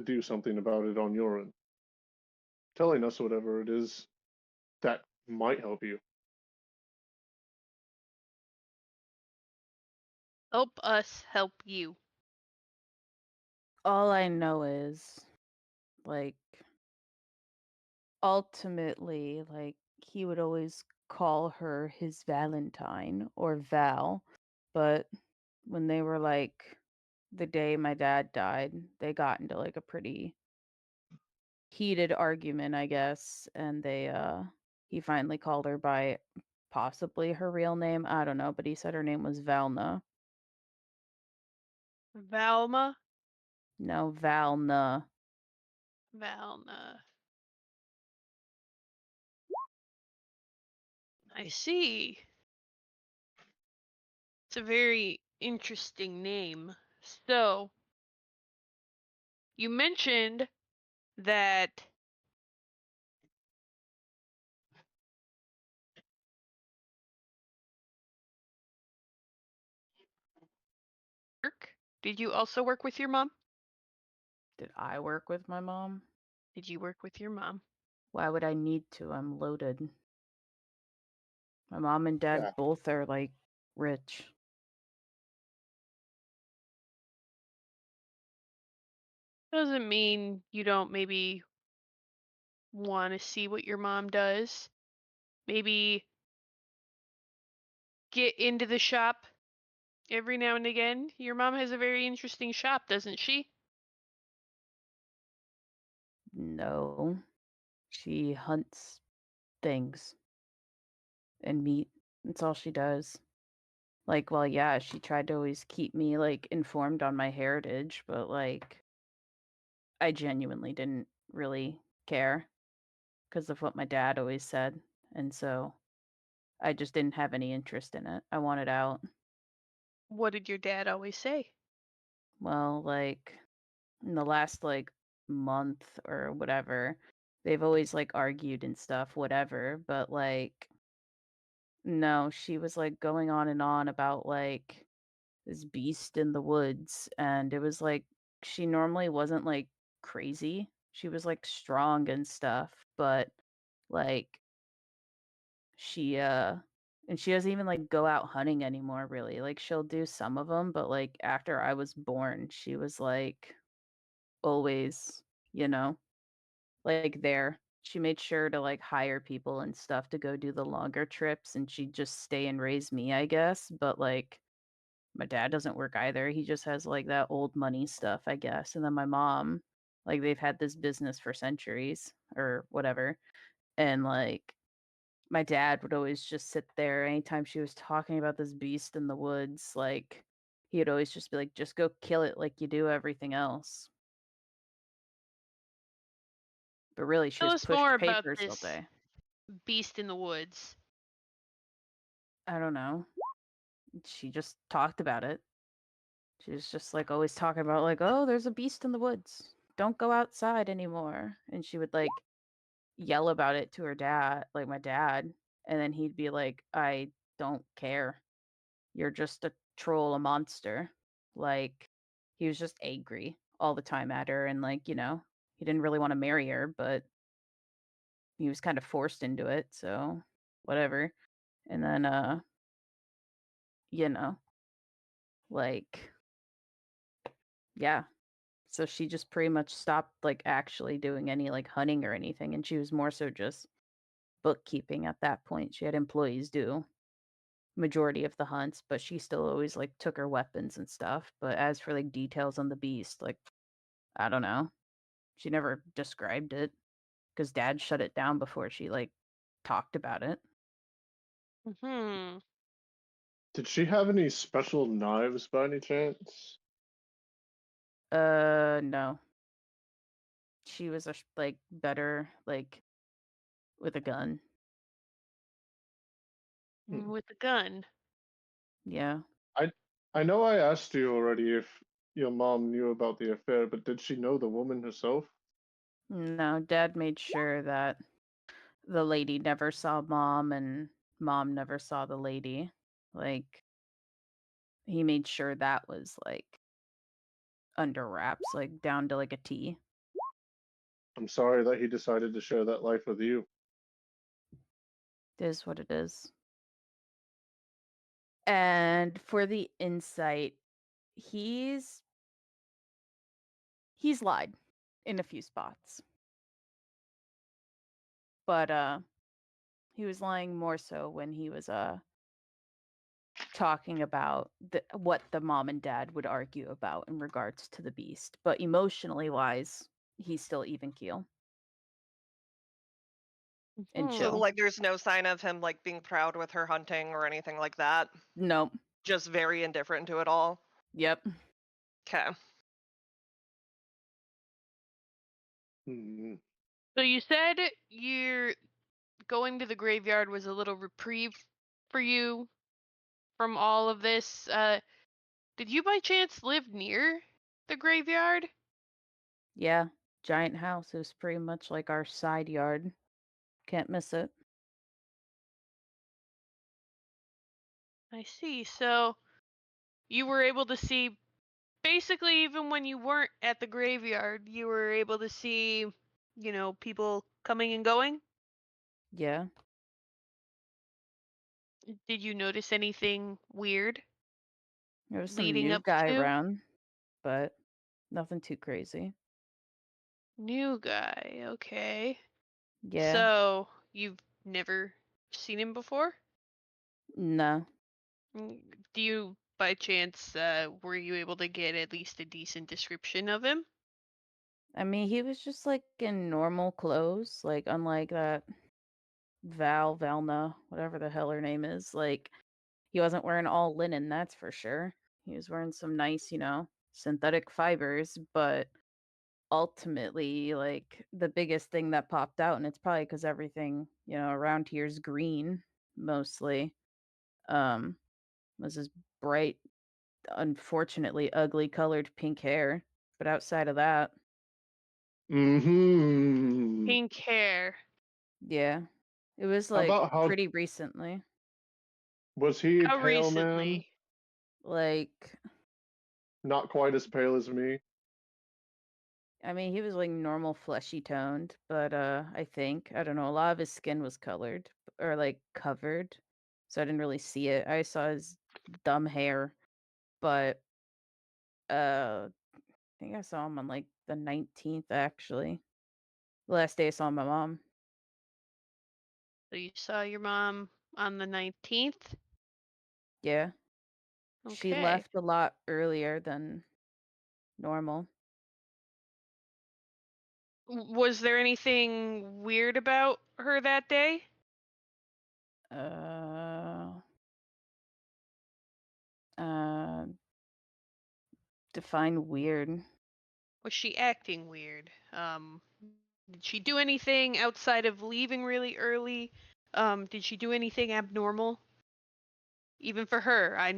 do something about it on your end. Telling us whatever it is that might help you. Help us help you. All I know is, like, ultimately, like, he would always call her his Valentine or Val, but when they were like the day my dad died, they got into like a pretty heated argument, I guess, and he finally called her by possibly her real name. I don't know, but he said her name was Valna. Valma? No, Valna. Valna. I see. It's a very interesting name. So, you mentioned that work. Did you also work with your mom? Did I work with my mom? Did you work with your mom? Why would I need to? I'm loaded. My mom and dad Yeah. both are like rich. Doesn't mean you don't maybe want to see what your mom does. Maybe get into the shop every now and again. Your mom has a very interesting shop, doesn't she? No. She hunts things and meat. That's all she does. Like, well, yeah, she tried to always keep me like informed on my heritage, but like I genuinely didn't really care because of what my dad always said. And so I just didn't have any interest in it. I wanted out. What did your dad always say? Well, like in the last like month or whatever, they've always like argued and stuff, whatever, but like no, she was like going on and on about like this beast in the woods, and it was like she normally wasn't like crazy. She was like strong and stuff, but like she and she doesn't even like go out hunting anymore really. Like she'll do some of them, but like after I was born, she was like always, you know, like there. She made sure to like hire people and stuff to go do the longer trips, and she'd just stay and raise me, I guess. But like my dad doesn't work either. He just has like that old money stuff, I guess. And then my mom, like they've had this business for centuries or whatever. And like my dad would always just sit there anytime she was talking about this beast in the woods, like he'd always just be like, just go kill it like you do everything else. But really, she Tell just us pushed more about papers all this day. beast in the woods. I don't know. She just talked about it. She was just like always talking about like, oh, there's a beast in the woods. Don't go outside anymore. And she would like yell about it to her dad, like my dad, and then he'd be like, I don't care. You're just a troll, a monster. Like he was just angry all the time at her, and like, he didn't really want to marry her, but he was kind of forced into it, so whatever. And then you know, like yeah. So she just pretty much stopped like actually doing any like hunting or anything, and she was more so just bookkeeping at that point. She had employees do majority of the hunts, but she still always like took her weapons and stuff. But as for like details on the beast, like I don't know. She never described it because dad shut it down before she like talked about it. Hmm. Did she have any special knives by any chance? No. She was like better like with a gun. Hmm. With the gun. Yeah. I know I asked you already if your mom knew about the affair, but did she know the woman herself? No, dad made sure that the lady never saw mom and mom never saw the lady. Like he made sure that was like under wraps, like down to like a T. I'm sorry that he decided to share that life with you. It is what it is. And for the insight, he's lied in a few spots. But he was lying more so when he was talking about what the mom and dad would argue about in regards to the beast. But emotionally wise, he's still even keel and Hmm. So chill. like there's no sign of him like being proud with her hunting or anything like that. Nope. Just very indifferent to it all. Yep. Okay. Hmm. So you said you're going to the graveyard was a little reprieve for you from all of this. Did you by chance live near the graveyard? Yeah. Giant house is pretty much like our side yard. Can't miss it. I see. So you were able to see basically, even when you weren't at the graveyard, you were able to see, people coming and going. Yeah. Did you notice anything weird There was some leading new up guy to? around, but nothing too crazy. New guy, okay. Yeah. So, you've never seen him before? No. Do you, by chance, were you able to get at least a decent description of him? I mean, he was just like in normal clothes, like unlike that Valna, whatever the hell her name is. Like, he wasn't wearing all linen, that's for sure. He was wearing some nice, synthetic fibers, but ultimately, like, the biggest thing that popped out, and it's probably because everything, around here is green mostly, um, was his bright, unfortunately ugly colored pink hair. But outside of that, Mm-hmm. Pink hair. yeah, it was How like about how pretty recently. was he How pale, man? recently? Like, Not quite as pale as me. I mean, he was like normal fleshy toned, but I don't know, a lot of his skin was colored or like covered, so I didn't really see it. I saw his dumb hair, but I think I saw him on like the 19th actually. The last day I saw my mom. So you saw your mom on the 19th? Yeah. She Okay. left a lot earlier than normal. Was there anything weird about her that day? Uh uh define weird. Was she acting weird? Did she do anything outside of leaving really early? Did she do anything abnormal? Even for her, I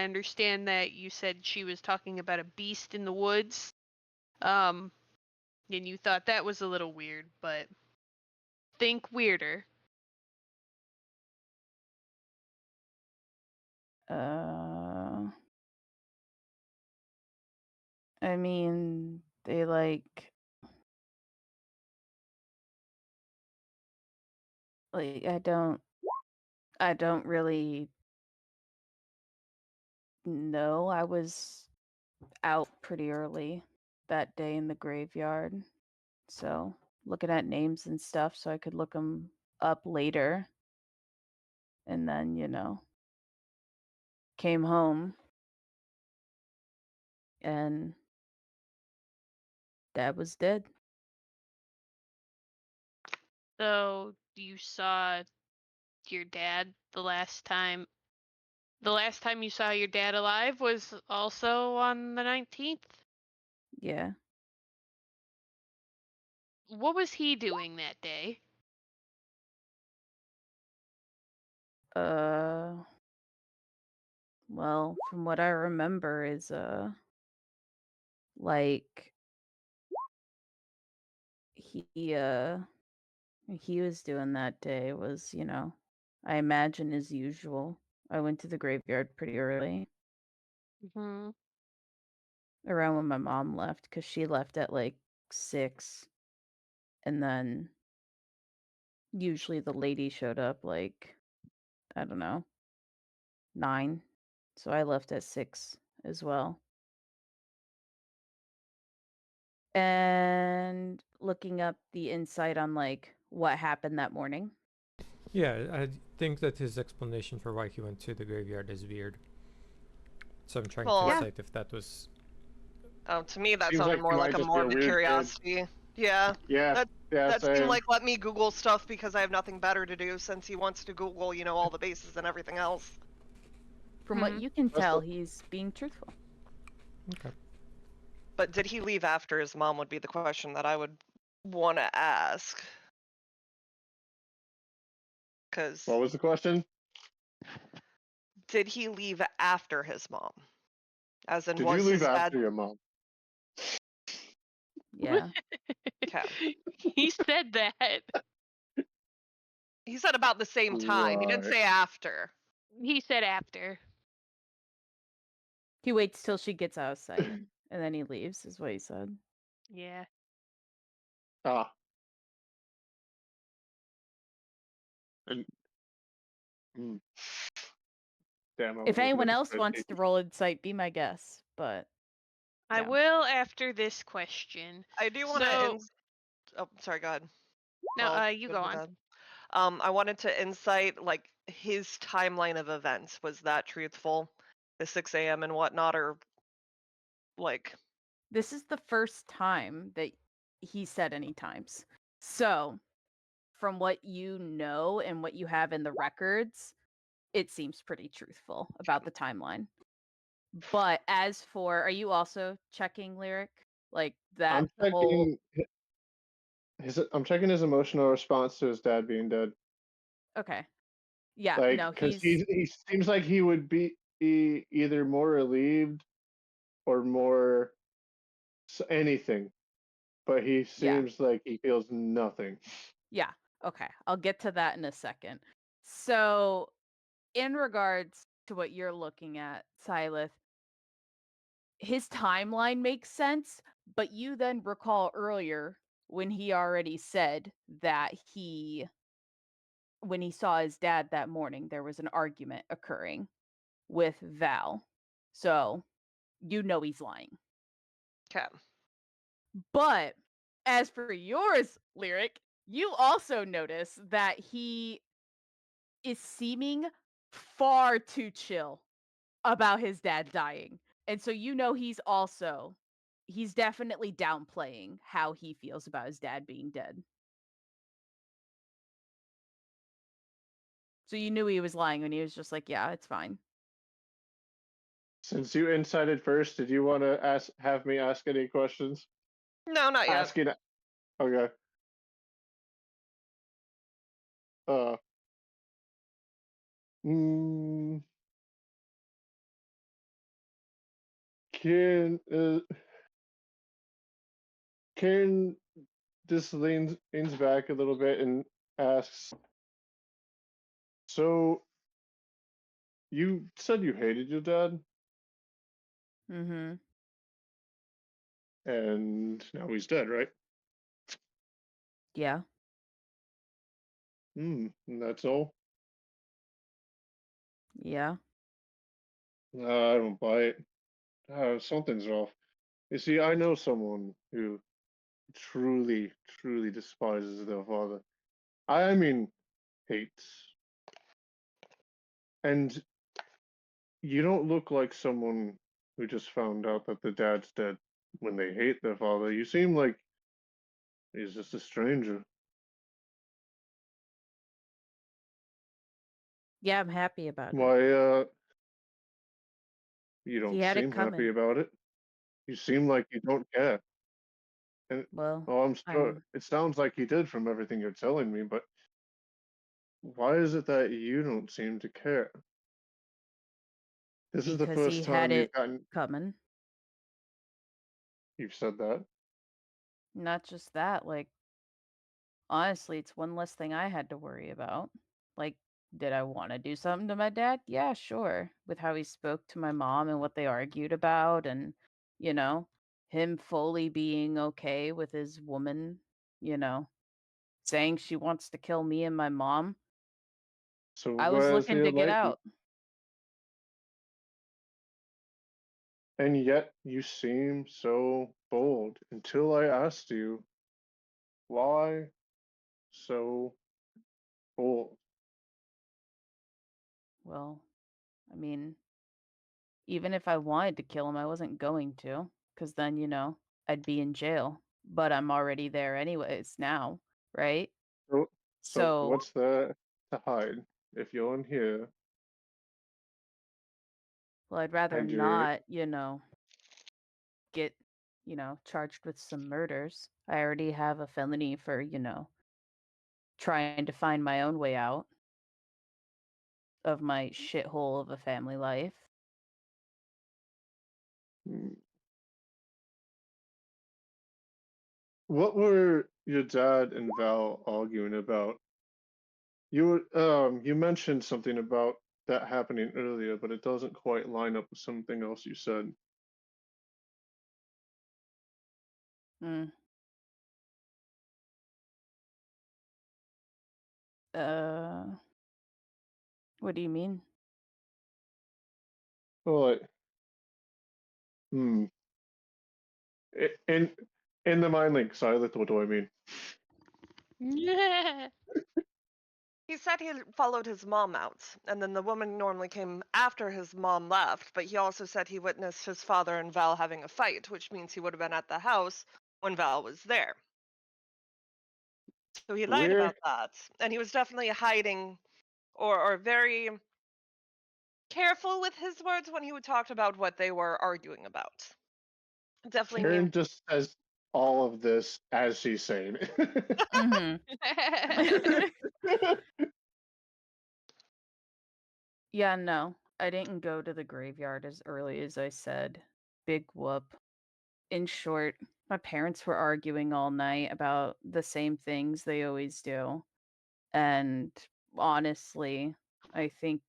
understand that you said she was talking about a beast in the woods. And you thought that was a little weird, but think weirder. I mean, they like I don't really know. I was out pretty early that day in the graveyard. So, looking at names and stuff so I could look them up later. And then, came home and Dad was dead. So you saw your dad the last time you saw your dad alive was also on the 19th? Yeah. What was he doing that day? Well, from what I remember is like he was doing that day was, I imagine as usual. I went to the graveyard pretty early, Hmm. around when my mom left, because she left at like 6, and then usually the lady showed up like, I don't know, 9. So I left at 6 as well. And looking up the insight on like what happened that morning. Yeah, I think that his explanation for why he went to the graveyard is weird. So I'm trying Well, to yeah. decide if that was. Oh, to me, that Seems sounded like more he like might a just be a morbid weird kid. curiosity. Yeah, Yeah, that same. seemed like let me Google stuff because I have nothing better to do since he wants to Google, all the bases and everything else. From what you can That's tell, the- he's being truthful. Okay. But did he leave after his mom would be the question that I would want to ask. Because What was the question? did he leave after his mom? As in, Did was you leave his dad... after your mom? Yeah. Okay. He said that. He said about the same time. He didn't Right. say after. He said after. He waits till she gets out of sight, and then he leaves, is what he said. Yeah. Ah. And mm. Damn, I If was looking anyone at the else wants spreadsheet. to roll insight, be my guest. But I Yeah. will after this question. I do want to. So, Oh, sorry. Go ahead. no, I'll you give go my on. dad. I wanted to insight like his timeline of events. Was that truthful? The 6 a.m. and whatnot, or like this is the first time that he said any times. So, from what you know and what you have in the records, it seems pretty truthful about the timeline. But as for, are you also checking Lyric? Like that I'm whole checking I'm checking his emotional response to his dad being dead. Okay. Yeah, Like, no, because he's he seems like he would be either more relieved or more anything, but he Yeah. seems like he feels nothing. Yeah. Okay. I'll get to that in a second. So, in regards to what you're looking at, Silith, his timeline makes sense, but you then recall earlier when he already said that when he saw his dad that morning, there was an argument occurring with Val. So, you know he's lying. okay. But as for yours, Lyric, you also notice that he is seeming far too chill about his dad dying. And so you know he's definitely downplaying how he feels about his dad being dead. So you knew he was lying when he was just like, yeah, it's fine. Since you incited first, did you want to have me ask any questions? No, not yet. Asking. Okay. Uh. Mm, Karen. Karen just leans back a little bit and asks, "So, you said you hated your dad, Mm-hmm. and now he's dead, right?" Yeah. And that's all. Yeah. I don't buy it. Something's off. You see, I know someone who truly, truly despises their father. I mean, hates. And you don't look like someone who just found out that the dad's dead when they hate their father. You seem like he's just a stranger. Yeah, I'm happy about it. Why, you He don't had it seem happy coming. about it. You seem like you don't care. And, Well, oh, I'm sure I'm it sounds like you did from everything you're telling me, but why is it that you don't seem to care? This is the because he first had time it coming. you've said that. Not just that, like honestly, it's one less thing I had to worry about. Like, did I want to do something to my dad? Yeah, sure. With how he spoke to my mom and what they argued about, and, you know, him fully being okay with his woman, saying she wants to kill me and my mom. So I was where's looking here to get lately? out. And yet you seem so bold until I asked you, why so bold? Well, I mean, even if I wanted to kill him, I wasn't going to, because then, I'd be in jail. But I'm already there anyways now, right? So, so So, what's there to hide if you're in here well, I'd rather and you're not, get, charged with some murders. I already have a felony for, trying to find my own way out of my shithole of a family life. mm, what were your dad and Val arguing about? You mentioned something about that happening earlier, but it doesn't quite line up with something else you said. Mm. What do you mean? Well, in the mind link, Silent, what do I mean? He said he followed his mom out, and then the woman normally came after his mom left, but he also said he witnessed his father and Val having a fight, which means he would have been at the house when Val was there. So he lied Weird. about that. And he was definitely hiding or very careful with his words when he would talk about what they were arguing about. Definitely Karen knew. just says all of this as she's saying it. Yeah, no. I didn't go to the graveyard as early as I said. Big whoop. In short, my parents were arguing all night about the same things they always do. And honestly, I think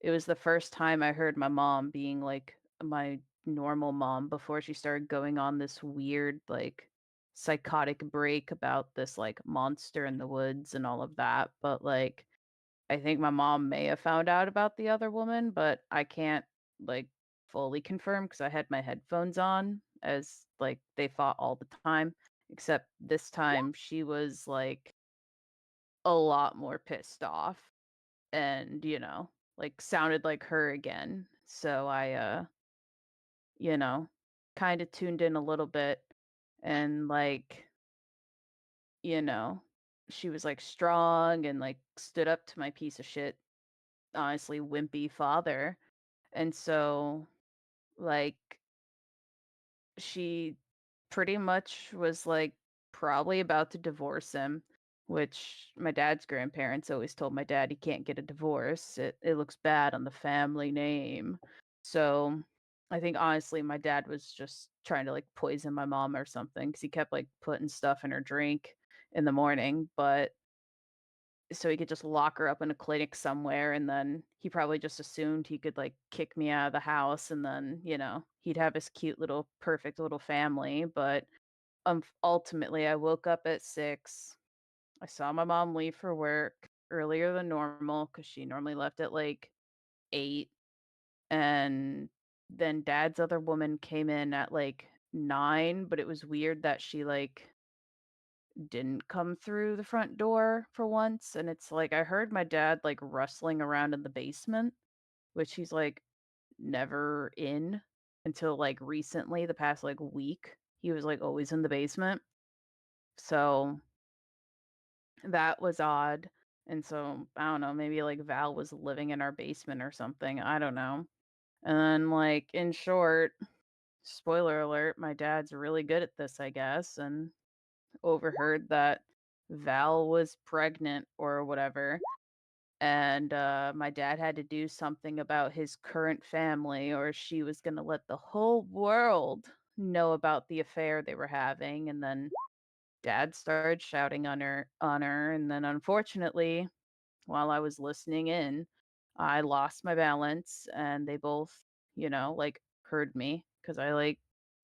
it was the first time I heard my mom being like my normal mom before she started going on this weird, like, psychotic break about this, like, monster in the woods and all of that. But, like, I think my mom may have found out about the other woman, but I can't, like, fully confirm because I had my headphones on as, like, they fought all the time. Except this time she was, like, a lot more pissed off and, like, sounded like her again. So I, kind of tuned in a little bit and, like, you know, she was, like, strong and, like, stood up to my piece of shit, honestly, wimpy father. And so, like, she pretty much was, like, probably about to divorce him, which my dad's grandparents always told my dad he can't get a divorce. It looks bad on the family name. So, I think honestly my dad was just trying to, like, poison my mom or something because he kept, like, putting stuff in her drink in the morning, but so he could just lock her up in a clinic somewhere, and then he probably just assumed he could, like, kick me out of the house, and then, he'd have his cute little perfect little family. But ultimately I woke up at 6. I saw my mom leave for work earlier than normal because she normally left at like 8. And then dad's other woman came in at like 9, but it was weird that she, like, didn't come through the front door for once. And it's like I heard my dad, like, rustling around in the basement, which he's, like, never in until, like, recently, the past, like, week. He was, like, always in the basement. So that was odd. And so I don't know, maybe, like, Val was living in our basement or something. I don't know. And then, like, in short, spoiler alert, my dad's really good at this, I guess, and overheard that Val was pregnant or whatever. And my dad had to do something about his current family, or she was going to let the whole world know about the affair they were having. And then dad started shouting on her. And then unfortunately, while I was listening in, I lost my balance and they both, like, heard me because I, like,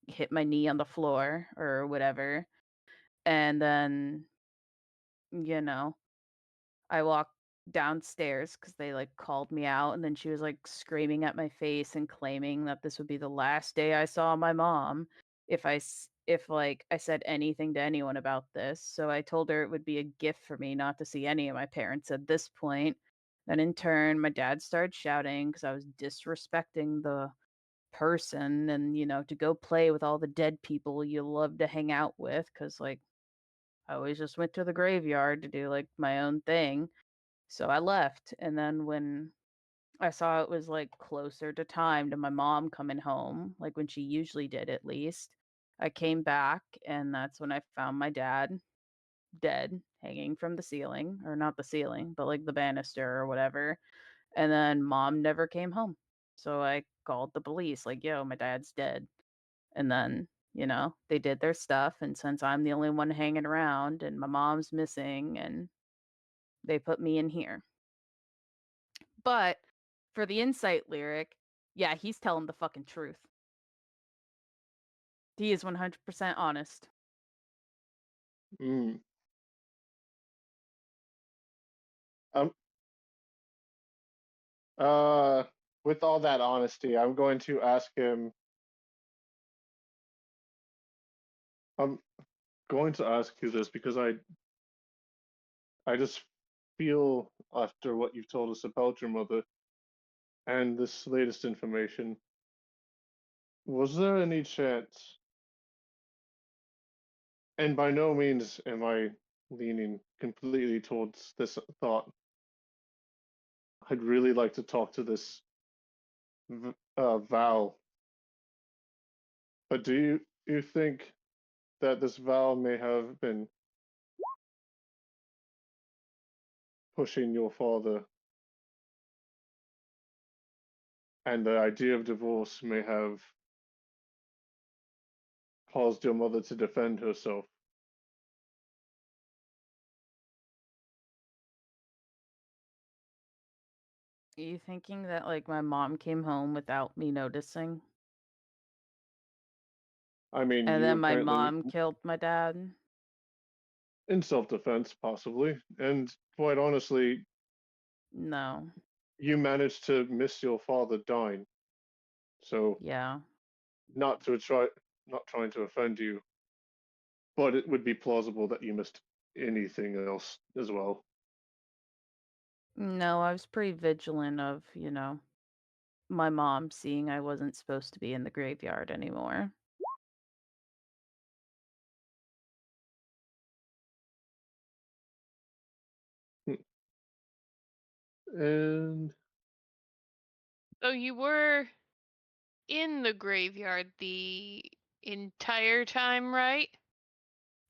hit my knee on the floor or whatever. And then, you know, I walked downstairs because they, like, called me out, and then she was, like, screaming at my face and claiming that this would be the last day I saw my mom if, like, I said anything to anyone about this. So I told her it would be a gift for me not to see any of my parents at this point. Then in turn, my dad started shouting because I was disrespecting the person and, to go play with all the dead people you love to hang out with because, like, I always just went to the graveyard to do, like, my own thing. So I left, and then when I saw it was, like, closer to time to my mom coming home, like, when she usually did at least, I came back, and that's when I found my dad dead, hanging from the ceiling, or not the ceiling, but, like, the banister or whatever. And then mom never came home. So I called the police, like, "Yo, my dad's dead." And then, they did their stuff, and since I'm the only one hanging around and my mom's missing, and they put me in here. But for the insight lyric, yeah, he's telling the fucking truth. He is 100% honest. Mm. With all that honesty, I'm going to ask him. I'm going to ask you this because I just feel after what you've told us about your mother and this latest information, was there any chance, and by no means am I leaning completely towards this thought, I'd really like to talk to this Val, but do you think that this Val may have been pushing your father, and the idea of divorce may have caused your mother to defend herself? Are you thinking that like my mom came home without me noticing? I mean, And you then my apparently mom killed my dad? in self-defense, possibly, and quite honestly, No. you managed to miss your father dying. So, Yeah. not trying to offend you, but it would be plausible that you missed anything else as well. No, I was pretty vigilant of, my mom seeing I wasn't supposed to be in the graveyard anymore. And So you were in the graveyard the entire time, right?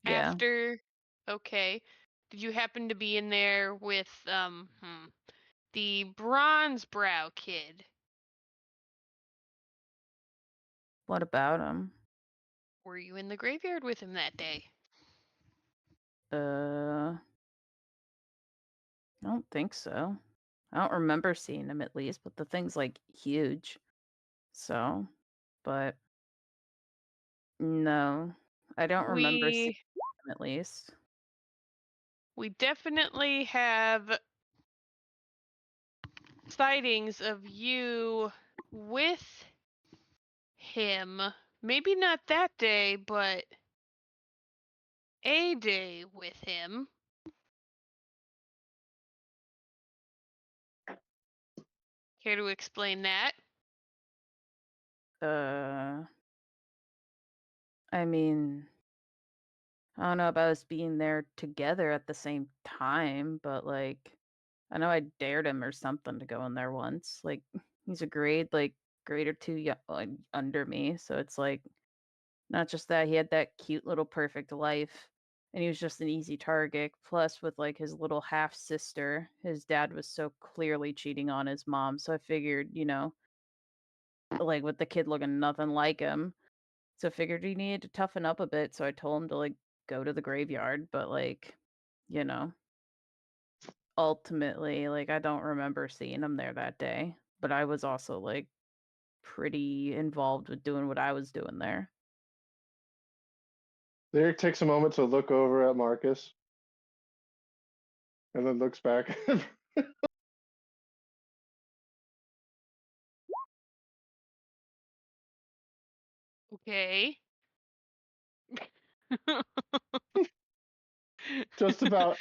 Yeah. After, okay. Did you happen to be in there with the Bronze Brow kid? What about him? Were you in the graveyard with him that day? I don't think so. I don't remember seeing him at least, but the thing's like huge. So, but no, I don't remember seeing We him at least. we definitely have sightings of you with him. Maybe not that day, but a day with him. Care to explain that? I mean, I don't know about us being there together at the same time, but like, I know I dared him or something to go in there once. Like, he's a grade or two under me, so it's like not just that he had that cute little perfect life, and he was just an easy target. Plus, with like his little half sister, his dad was so clearly cheating on his mom. So I figured, like with the kid looking nothing like him, so I figured he needed to toughen up a bit. So I told him to like go to the graveyard, but like, you know, ultimately, like I don't remember seeing him there that day. But I was also like pretty involved with doing what I was doing there. Lyric takes a moment to look over at Marcus and then looks back. Okay. just about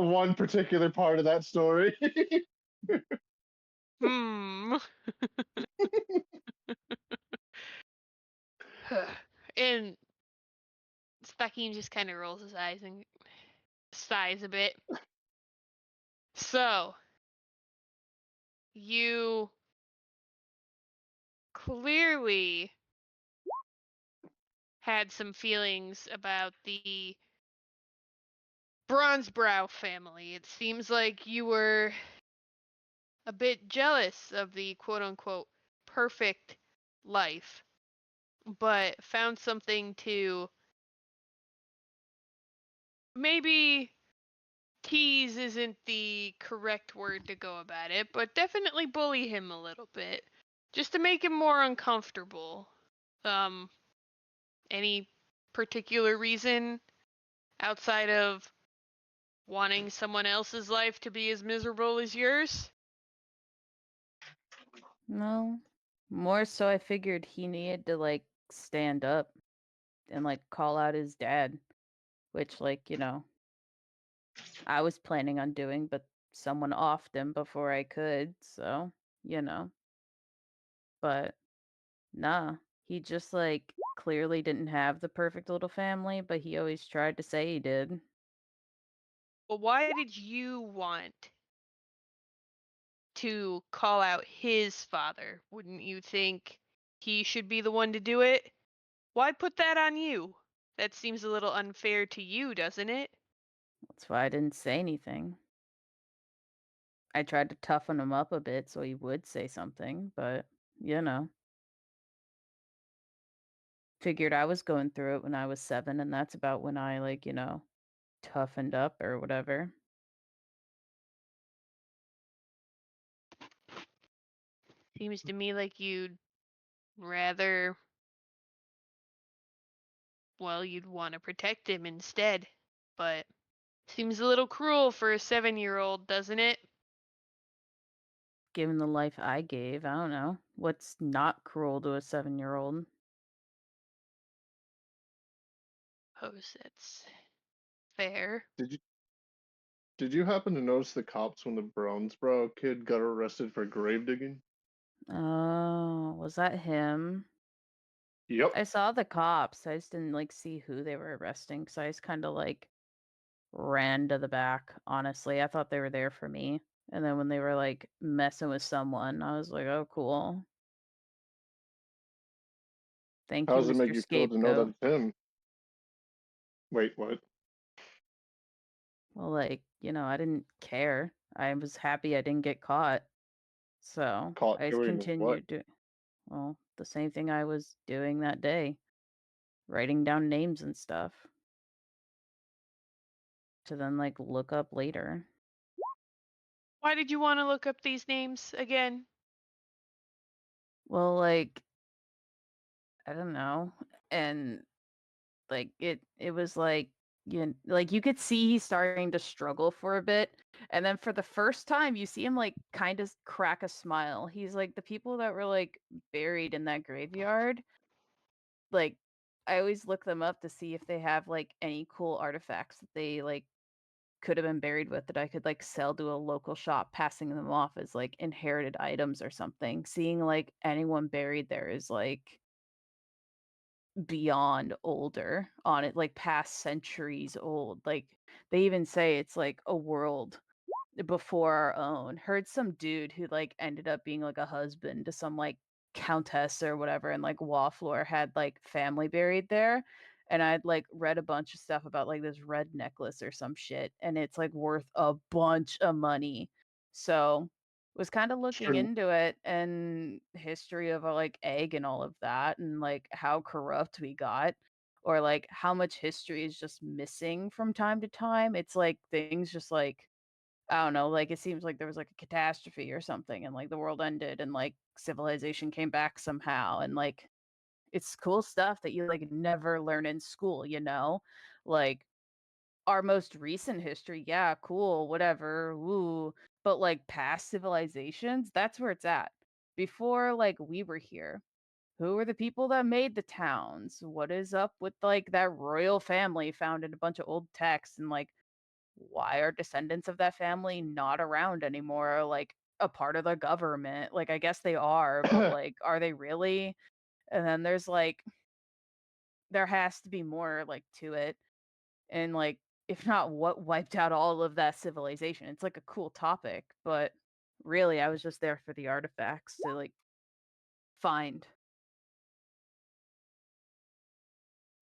one particular part of that story. Hmm. And Stakim just kind of rolls his eyes and sighs a bit. So, you clearly had some feelings about the Bronze Brow family. It seems like you were a bit jealous of the quote unquote perfect life, but found something to maybe tease isn't the correct word to go about it, but definitely bully him a little bit, just to make him more uncomfortable. Any particular reason outside of wanting someone else's life to be as miserable as yours? No. More so I figured he needed to like stand up and like call out his dad, which like, I was planning on doing, but someone offed him before I could, so, you know. But nah, he just like clearly didn't have the perfect little family, but he always tried to say he did. Well, why did you want to call out his father? Wouldn't you think he should be the one to do it? Why put that on you? That seems a little unfair to you, doesn't it? That's why I didn't say anything. I tried to toughen him up a bit so he would say something, but figured I was going through it when I was 7, and that's about when I like, toughened up or whatever. Seems to me like you'd rather, well, you'd want to protect him instead. But seems a little cruel for a 7-year-old, doesn't it? Given the life I gave, I don't know. What's not cruel to a 7-year-old? Suppose that's fair. Did you happen to notice the cops when the Brownsboro kid got arrested for grave digging? Oh, was that him? Yep. I saw the cops. I just didn't like see who they were arresting, so I just kind of like ran to the back, honestly. I thought they were there for me. And then when they were like messing with someone, I was like, "Oh, cool. Thank How you, does it make Mr. you feel to know that Scapegoat." it's him? Wait, what? Well, like, I didn't care. I was happy I didn't get caught. So Caught I just doing what? continued doing, well, the same thing I was doing that day, writing down names and stuff to then like look up later. Why did you want to look up these names again? Well, like, I don't know. And like it was like like you could see he's starting to struggle for a bit. And then for the first time you see him like kind of crack a smile. He's like the people that were like buried in that graveyard, like I always look them up to see if they have like any cool artifacts that they like could have been buried with that I could like sell to a local shop, passing them off as like inherited items or something. Seeing like anyone buried there is like beyond older on it, like past centuries old. Like they even say it's like a world before our own. Heard some dude who like ended up being like a husband to some like countess or whatever, and like Wallflower had like family buried there. And I'd like read a bunch of stuff about like this red necklace or some shit, and it's like worth a bunch of money. So was kind of looking Sure. into it and history of like egg and all of that, and like how corrupt we got, or like how much history is just missing from time to time. It's like things just like, I don't know, like it seems like there was like a catastrophe or something, and like the world ended and like civilization came back somehow, and like it's cool stuff that you like never learn in school, Like our most recent history, yeah, cool, whatever, woo. But like past civilizations, that's where it's at. Before like we were here, who were the people that made the towns? What is up with like that royal family found in a bunch of old texts, and like why are descendants of that family not around anymore? Like a part of the government. Like I guess they are, but like are they really? And then there's like there has to be more like to it. And like if not, what wiped out all of that civilization? It's like a cool topic, but really I was just there for the artifacts to like find.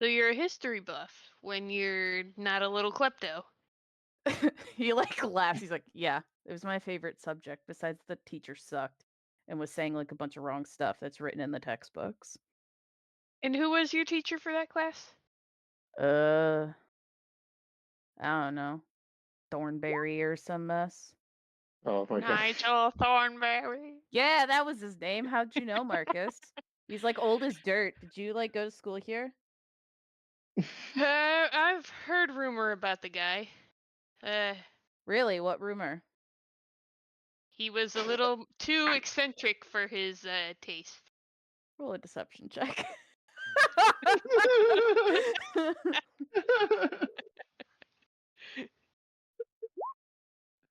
So you're a history buff when you're not a little klepto. He like laughs. He's like, "Yeah, it was my favorite subject besides the teacher sucked and was saying like a bunch of wrong stuff that's written in the textbooks." And who was your teacher for that class? Uh, I don't know. Thornberry or some mess. Oh my god. Nigel Thornberry. Yeah, that was his name. How'd you know, Marcus? He's like old as dirt. Did you like go to school here? I've heard rumor about the guy. Really? What rumor? He was a little too eccentric for his taste. Roll a deception check.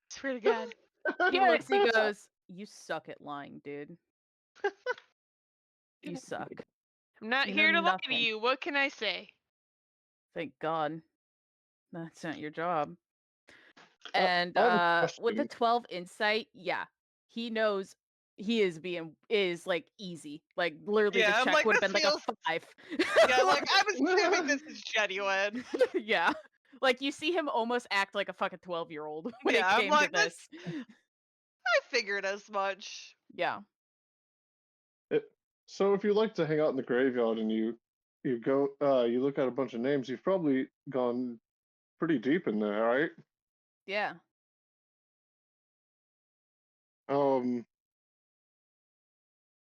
Swear to God. He honestly goes, "You suck at lying, dude. You suck." I'm not You here know to lie to nothing. you. What can I say? Thank God. That's not your job. I And have a with a question. 12 insight, yeah, he knows he is like easy. Like literally Yeah, the I'm check like, would have this been like feels. a 5. Yeah, like I'm assuming this is genuine. Yeah. Like you see him almost act like a fucking 12-year-old when Yeah, it I'm came like, to this. I figured as much. Yeah. So if you like to hang out in the graveyard and you go you look at a bunch of names, you've probably gone pretty deep in there, right? Yeah.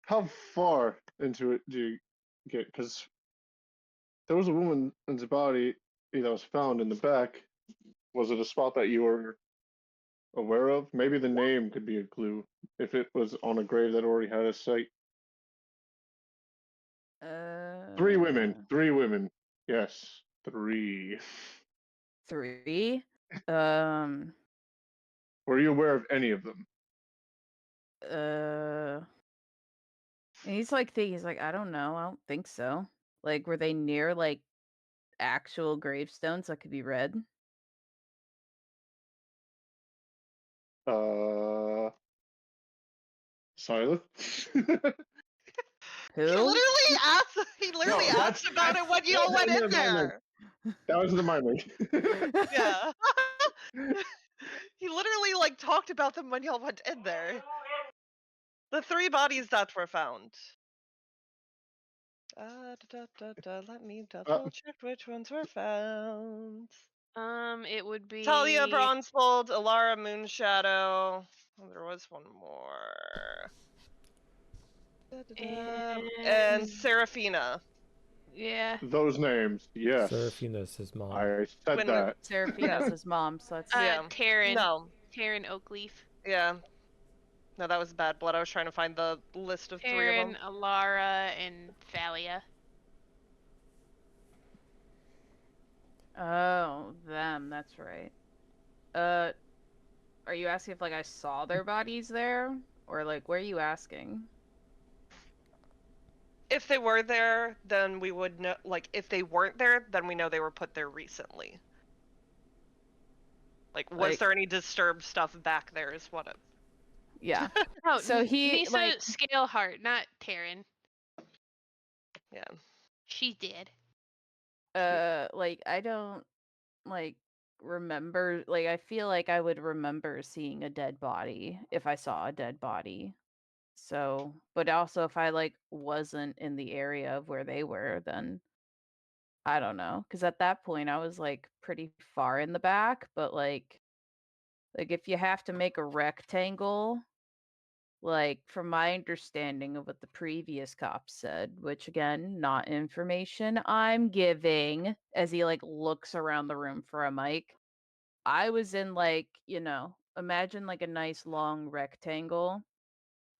How far into it do you get? Because there was a woman's body that was found in the back. Was it a spot that you were aware of? Maybe the name could be a clue if it was on a grave that already had a site. 3 women. 3 women. Yes, 3. 3. Were you aware of any of them? And he's like he's like, I don't know. I don't think so. Like were they near like actual gravestones that could be read? Silent. Who? He literally asked about it when you all went in there. That was the minor. Yeah. He literally like talked about them when y'all went in there. The 3 bodies that were found. Let me double check which ones were found. It would be Talia Bronzebolt, Alara Moonshadow. Oh, there was one more. And Seraphina. Yeah. Those names, yes. Seraphina's his mom. I said When- that. Seraphina's his mom, so that's Yeah. Taryn. No. Taryn Oakleaf. Yeah. No, that was bad blood. I was trying to find the list of 3 of them. Taryn, Alara, and Thalia. Oh, them, that's right. Are you asking if like I saw their bodies there? Or like where are you asking? If they were there, then we would know. Like, if they weren't there, then we know they were put there recently. Like, was Like- there any disturbed stuff back there? Is what it. Yeah. Oh, So he, Nisa like- Scaleheart, not Taryn. Yeah. She did. Like I don't like remember, like I feel like I would remember seeing a dead body if I saw a dead body. So, but also if I like wasn't in the area of where they were, then I don't know. Because at that point I was like pretty far in the back, but like if you have to make a rectangle, like from my understanding of what the previous cop said, which again, not information I'm giving, as he like looks around the room for a mic. I was in like, imagine like a nice long rectangle.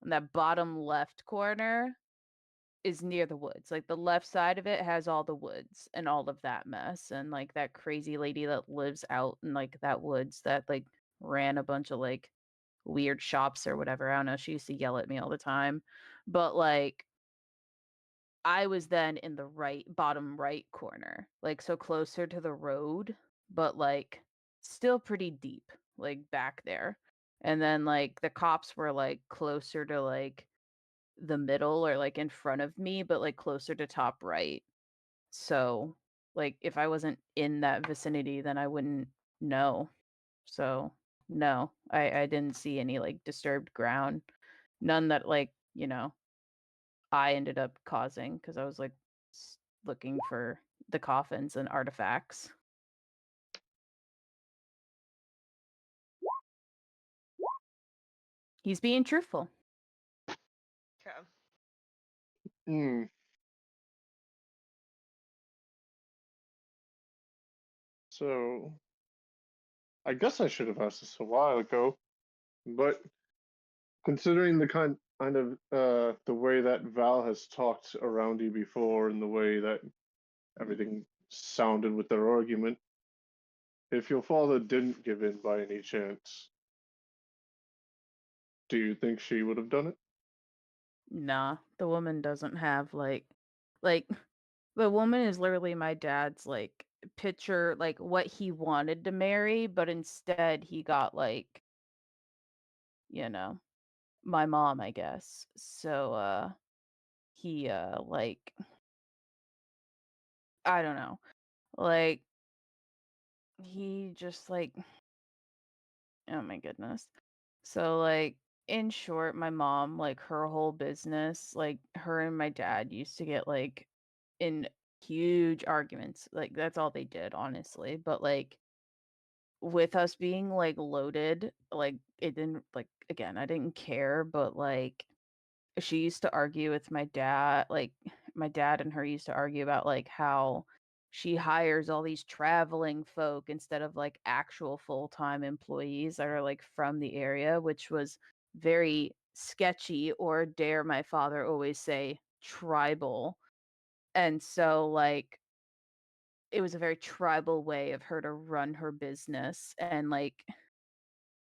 And that bottom left corner is near the woods. Like the left side of it has all the woods and all of that mess. And like that crazy lady that lives out in like that woods that like ran a bunch of like weird shops or whatever. I don't know. She used to yell at me all the time. But like I was then in the bottom right corner, like so closer to the road, but like still pretty deep, like back there. And then like the cops were like closer to like the middle or like in front of me, but like closer to top right. So like if I wasn't in that vicinity, then I wouldn't know. So no, I didn't see any like disturbed ground. None that like, I ended up causing because I was like looking for the coffins and artifacts. He's being truthful. Okay. Hmm. So, I guess I should have asked this a while ago, but considering the kind of the way that Val has talked around you before and the way that everything sounded with their argument, if your father didn't give in by any chance, do you think she would have done it? Nah, the woman doesn't have like the woman is literally my dad's like picture, like what he wanted to marry, but instead he got like, you know, my mom, I guess. So he like I don't know. Like he just like oh my goodness. So like in short, my mom, like her whole business, like her and my dad used to get like in huge arguments. Like that's all they did, honestly. But like with us being like loaded, like it didn't like again, I didn't care, but like she used to argue with my dad, like my dad and her used to argue about like how she hires all these traveling folk instead of like actual full-time employees that are like from the area, which was very sketchy, or dare my father always say tribal. And so like it was a very tribal way of her to run her business, and like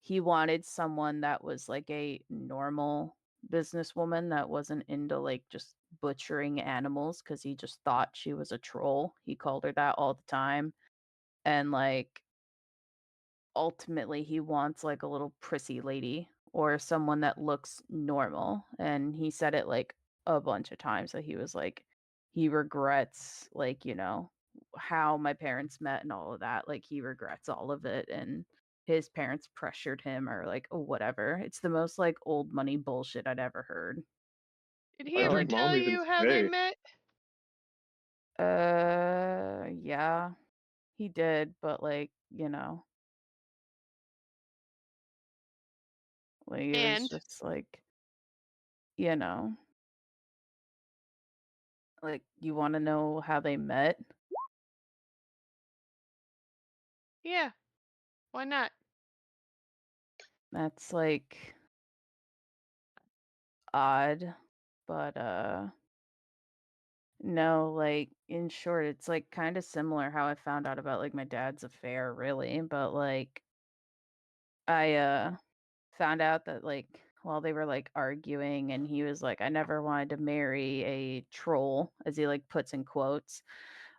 he wanted someone that was like a normal businesswoman that wasn't into like just butchering animals because he just thought she was a troll. He called her that all the time. And like ultimately he wants like a little prissy lady or someone that looks normal. And he said it like a bunch of times that he was like he regrets like, how my parents met and all of that. Like he regrets all of it, and his parents pressured him or like whatever. It's the most like old money bullshit I'd ever heard. Did Why he But ever did like mom tell even you how they stay? met? yeah, he did, but like it was And just like, you know, like you want to know how they met? yeah, why not? That's like odd, but no, like in short, it's like kind of similar how I found out about like my dad's affair, really, but like I found out that like while they were like arguing and he was like I never wanted to marry a troll, as he like puts in quotes,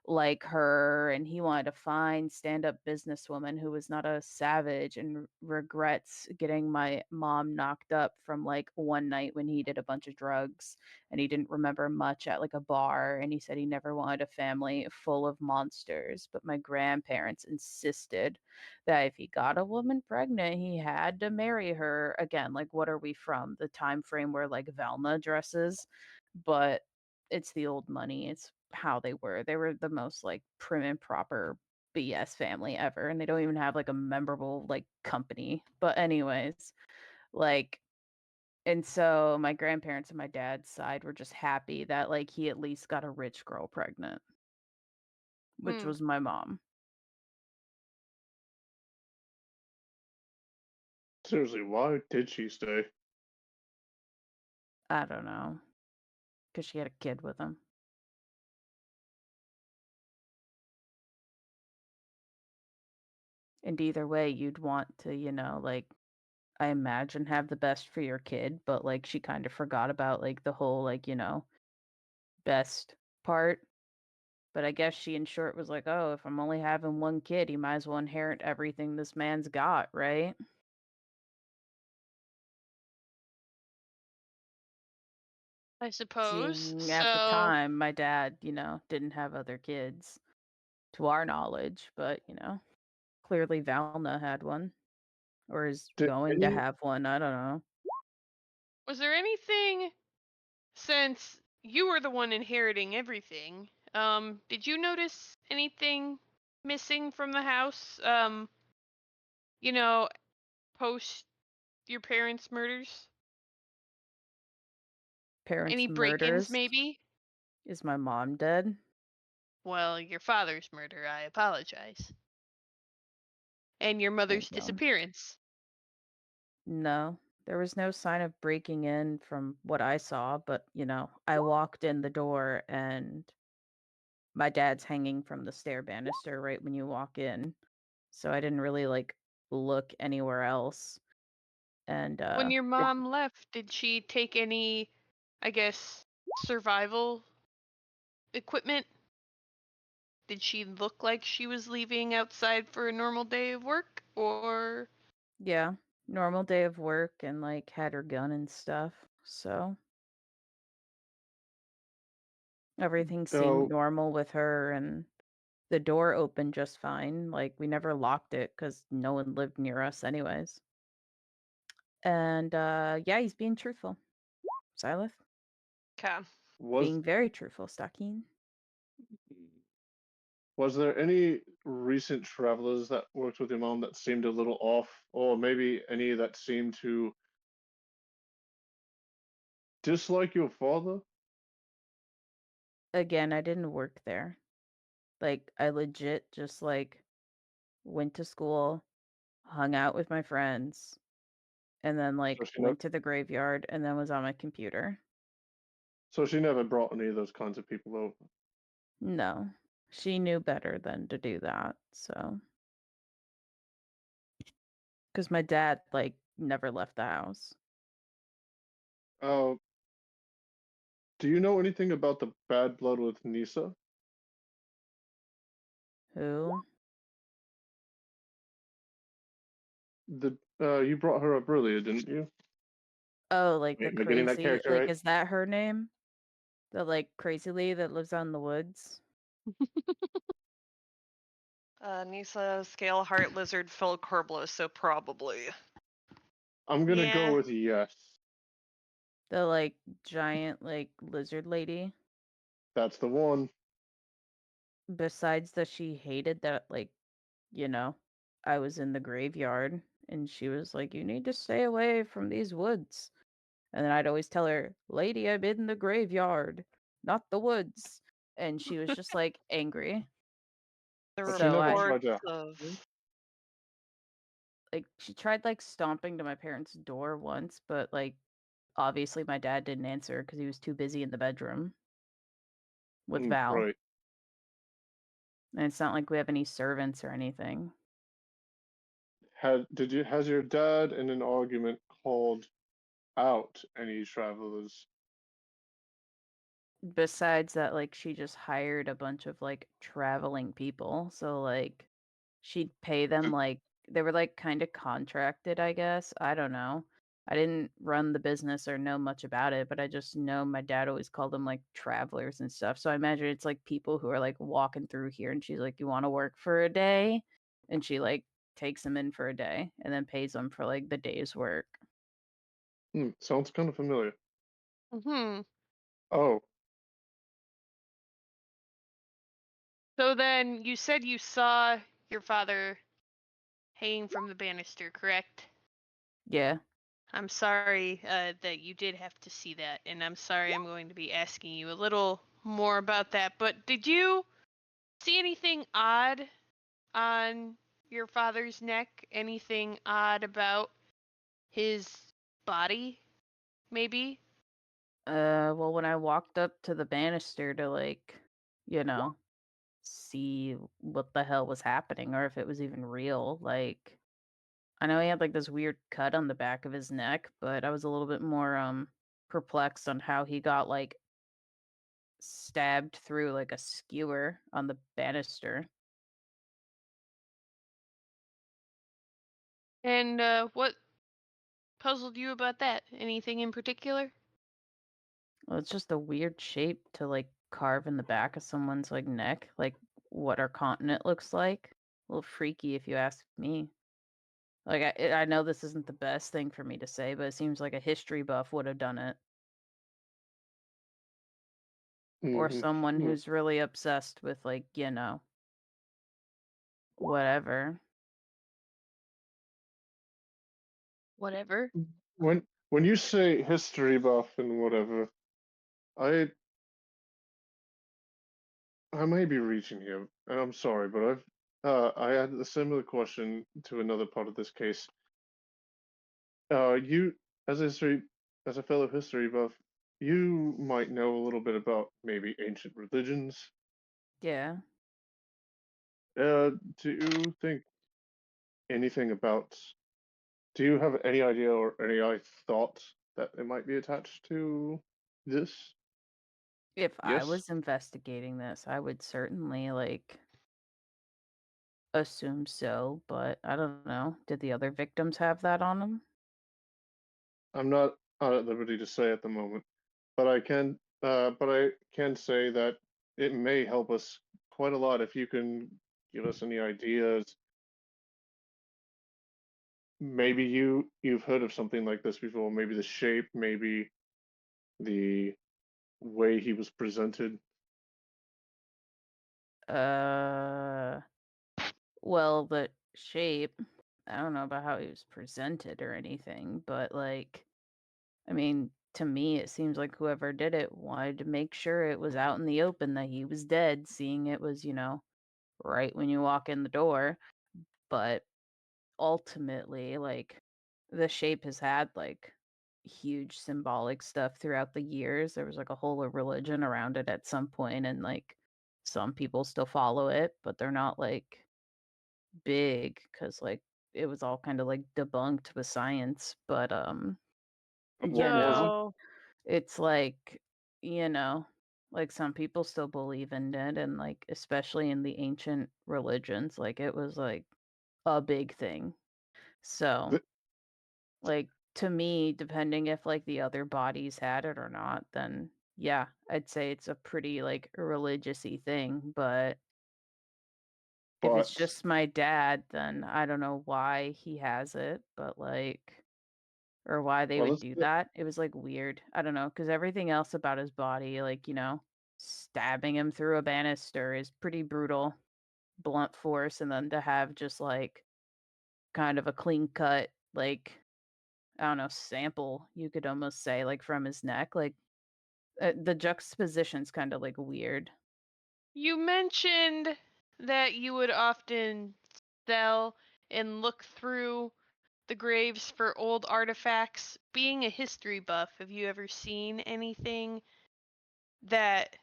like her, and he wanted to find stand-up businesswoman who was not a savage, and regrets getting my mom knocked up from like one night when he did a bunch of drugs and he didn't remember much at like a bar, and he said he never wanted a family full of monsters, but my grandparents insisted that if he got a woman pregnant he had to marry her. Again, like what are we from, the time frame where like Velma dresses? But it's the old money. It's how they were. They were the most like prim and proper BS family ever, and they don't even have like a memorable like company. But anyways, like and so my grandparents and my dad's side were just happy that like he at least got a rich girl pregnant, which Hmm. was my mom. Seriously, why did she stay? I don't know, because she had a kid with him. And either way, you'd want to, like I imagine have the best for your kid, but like she kind of forgot about like the whole like, best part. But I guess she in short was like, "Oh, if I'm only having one kid, he might as well inherit everything this man's got, right?" I suppose. Seeing at the So, time my dad, didn't have other kids to our knowledge, but, clearly Valna had one or is Did going to any have one, I don't know. was there anything, since you were the one inheriting everything, did you notice anything missing from the house? You know, post your parents' murders? Parents' Any break-ins, murders. maybe? Is my mom dead? Well, your father's murder, I apologize. And your mother's you. disappearance. No, there was no sign of breaking in from what I saw, but I walked in the door and my dad's hanging from the stair banister right when you walk in. So I didn't really look anywhere else. And When your mom left, did she take any, I guess, survival equipment? Did she look like she was leaving outside for a normal day of work, or? yeah, normal day of work and had her gun and stuff. So everything seemed Oh, normal with her, and the door opened just fine. We never locked it because no one lived near us anyways. And yeah, he's being truthful. Silas? Okay. was Being very truthful, Stakeen. was there any recent travelers that worked with your mom that seemed a little off, or maybe any that seemed to dislike your father? Again, I didn't work there. I legit just went to school, hung out with my friends, and then So she never, went to the graveyard and then was on my computer. so she never brought any of those kinds of people over. No. She knew better than to do that, so. Because my dad, never left the house. Uh, do you know anything about the bad blood with Nisa? Who? You brought her up earlier, didn't you? Oh, the Wait, am I getting that crazy, character right? is that her name? The crazy lady that lives out in the woods? Nisa, scale, heart, lizard, Phil Corblos, so probably. I'm gonna go Yeah. with yes. The giant lizard lady? That's the one. Besides that she hated that I was in the graveyard and she was like, "You need to stay away from these woods." And then I'd always tell her, "Lady, I'm in the graveyard, not the woods." And she was just angry. The But she So never I tried reports to. of she tried stomping to my parents' door once, but obviously my dad didn't answer because he was too busy in the bedroom with Val. Right. And it's not like we have any servants or anything. Has your dad in an argument called out any travelers? Besides that, she just hired a bunch of traveling people. So she'd pay them they were kind of contracted, I guess. I don't know. I didn't run the business or know much about it, but I just know my dad always called them travelers and stuff. So I imagine it's people who are walking through here and she's like, "You want to work for a day?" And she takes them in for a day and then pays them for the day's work. Sounds kind of familiar. Hmm. Oh, So then you said you saw your father hanging from the banister, correct? Yeah. I'm sorry that you did have to see that, and I'm sorry I'm going to be asking you a little more about that. But did you see anything odd on your father's neck? Anything odd about his body, maybe? Well, when I walked up to the banister to you know, see what the hell was happening or if it was even real, I know he had this weird cut on the back of his neck, but I was a little bit more perplexed on how he got stabbed through a skewer on the banister. And what puzzled you about that? Anything in particular? Well, it's just a weird shape to carve in the back of someone's neck, what our continent looks like. A little freaky if you ask me. I know this isn't the best thing for me to say, but it seems like a history buff would have done it. Or hmm someone who's really obsessed with whatever. Whatever. When you say history buff and whatever, I may be reaching here, and I'm sorry, but I had a similar question to another part of this case. You as a fellow history buff, you might know a little bit about maybe ancient religions. Yeah. Do you think anything about? Do you have any idea or any thought that it might be attached to this? If I Yes. was investigating this, I would certainly like assume so, but I don't know. Did the other victims have that on them? I'm not at liberty to say at the moment, but I can say that it may help us quite a lot if you can give us any ideas. Maybe you've heard of something like this before. Maybe the shape, maybe the way he was presented. Uh, well, the shape, I don't know about how he was presented or anything, but like, I mean, to me, it seems like whoever did it wanted to make sure it was out in the open that he was dead, seeing it was, right when you walk in the door. But ultimately, like, the shape has had like huge symbolic stuff throughout the years. There was like a whole religion around it at some point, and like some people still follow it, but they're not like big because like it was all kind of like debunked with science. But What was it? So it's like, you know, like some people still believe in it, and like especially in the ancient religions, like it was like a big thing. So, Th- like to me, depending if like the other bodies had it or not, then yeah, I'd say it's a pretty like religious-y thing. But if it's But just my dad, then I don't know why he has it, but like, or why they well, would do that. It was like weird. I don't know, because everything else about his body, like, stabbing him through a banister is pretty brutal, blunt force. And then to have just like kind of a clean cut, like, I don't know, sample, you could almost say, like from his neck, like the juxtaposition's kind of like weird. you mentioned that you would often sell and look through the graves for old artifacts. Being a history buff, have you ever seen anything that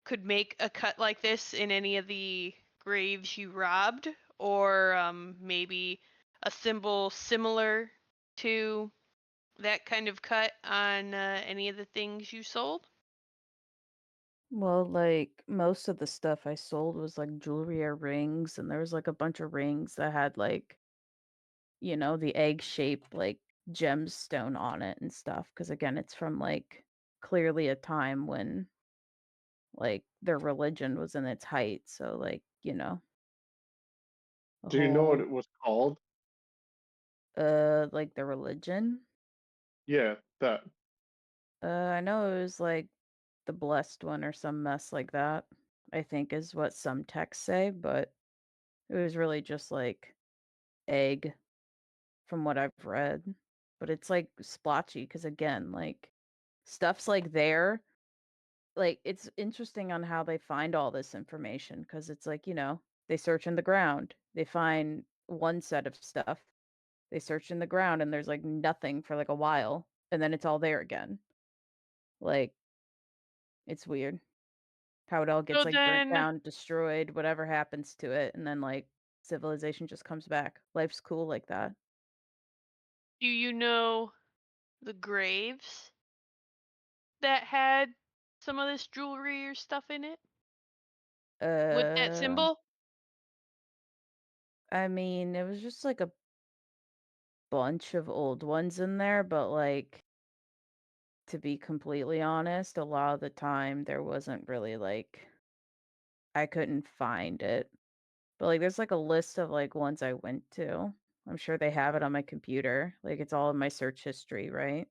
could make a cut like this in any of the graves you robbed? Or maybe a symbol similar to that kind of cut on any of the things you sold? Well, like most of the stuff I sold was like jewelry or rings, and there was like a bunch of rings that had like, the egg shaped like gemstone on it and stuff. Because again, it's from like clearly a time when like their religion was in its height. So like, the do you know what whole it was called? like the religion. Yeah, that. I know it was like the blessed one or some mess like that, I think is what some texts say, but it was really just like egg from what I've read. But it's like splotchy because again, like stuff's like there. Like it's interesting on how they find all this information because it's like, they search in the ground. They find one set of stuff. They search in the ground and there's like nothing for like a while and then it's all there again. Like it's weird how it all So gets like burnt then, down, destroyed, whatever happens to it, and then like civilization just comes back. Life's cool like that. do you know the graves that had some of this jewelry or stuff in it with that Uh, symbol? I mean, it was just like a bunch of old ones in there, but like to be completely honest, a lot of the time there wasn't really like I couldn't find it. But like there's like a list of like ones I went to. I'm sure they have it on my computer. Like it's all in my search history, right?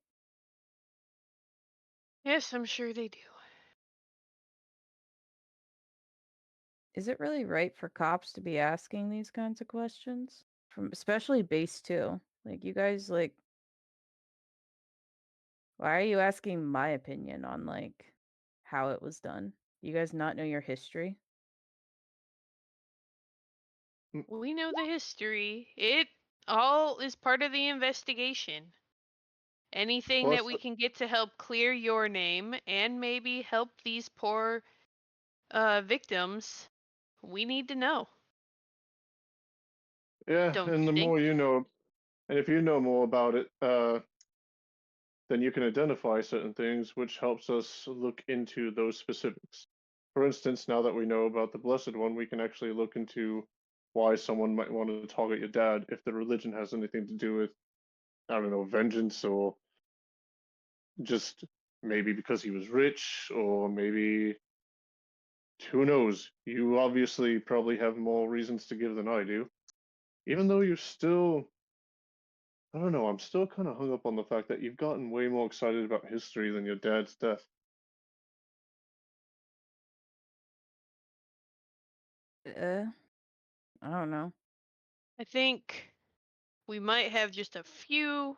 Yes, I'm sure they do. Is it really right for cops to be asking these kinds of questions? From especially base 2. Like, you guys, like, why are you asking my opinion on, like, how it was done? You guys not know your history? We know the history. It all is part of the investigation. Anything Well, that we can get to help clear your name and maybe help these poor victims, we need to know. yeah, Don't and you the think? more you know, and if you know more about it, then you can identify certain things, which helps us look into those specifics. For instance, now that we know about the Blessed One, we can actually look into why someone might want to target your dad if the religion has anything to do with, I don't know, vengeance, or just maybe because he was rich, or maybe who knows. You obviously probably have more reasons to give than I do. Even though you're still, I don't know, I'm still kind of hung up on the fact that you've gotten way more excited about history than your dad's death. I don't know. I think we might have just a few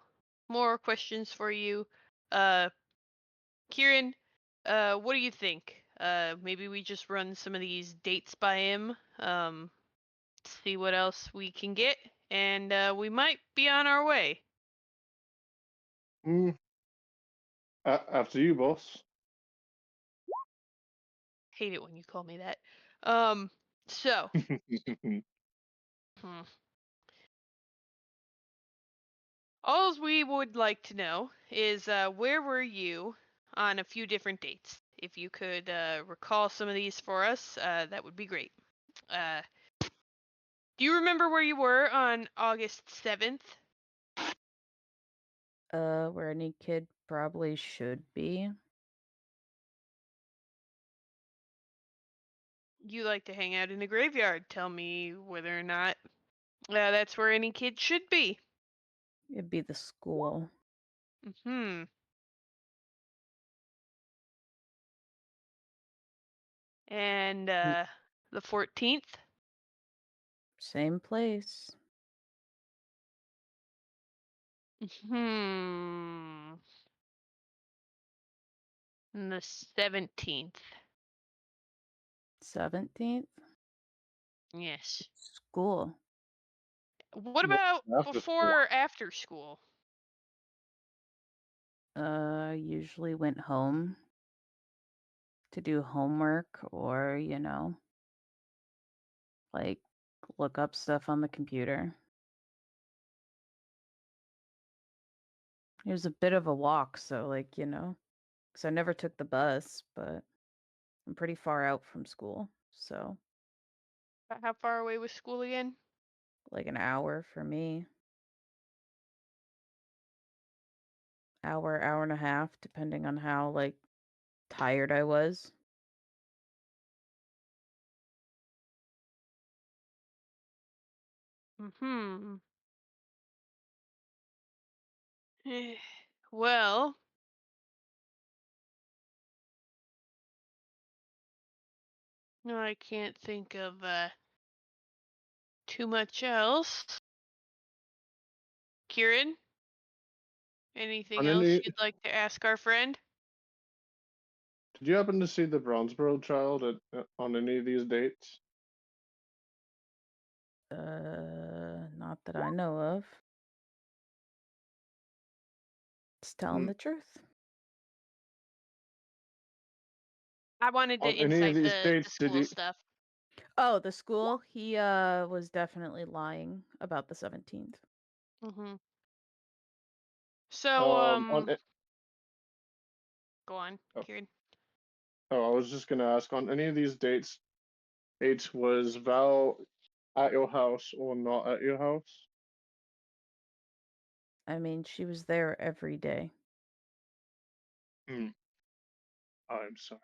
more questions for you. Kieran, what do you think? Maybe we just run some of these dates by him, see what else we can get, and we might be on our way. Hmm. After you, boss. Hate it when you call me that. So, hmm. All we would like to know is where were you on a few different dates? If you could recall some of these for us, that would be great. Do you remember where you were on August 7th? Where any kid probably should be. You like to hang out in the graveyard. Tell me whether or not that's where any kid should be. It'd be the school. Hmm. And the 14th? Same place. Hmm. And the 17th. 17th? Yes. School. What Well, about after school. before or after school? Usually went home to do homework or, like look up stuff on the computer. It was a bit of a walk, so like, because I never took the bus, but I'm pretty far out from school. So, How far away was school again? like an hour for me. Hour and a half, depending on how like tired I was. Hmm. Well, no, I can't think of too much else. Kieran, anything On else any, you'd like to ask our friend? did you happen to see the Bronzeboro child on any of these dates? Not that I know of. Just telling Mm. the truth. I wanted to On any of insight these the dates, did school you? stuff. Oh, the school? He was definitely lying about the 17th. Mm-hmm. So, On go on, oh, Kieran. oh, I was just gonna ask, on any of these dates was Val at your house or not at your house? I mean, she was there every day. Hmm. I'm sorry.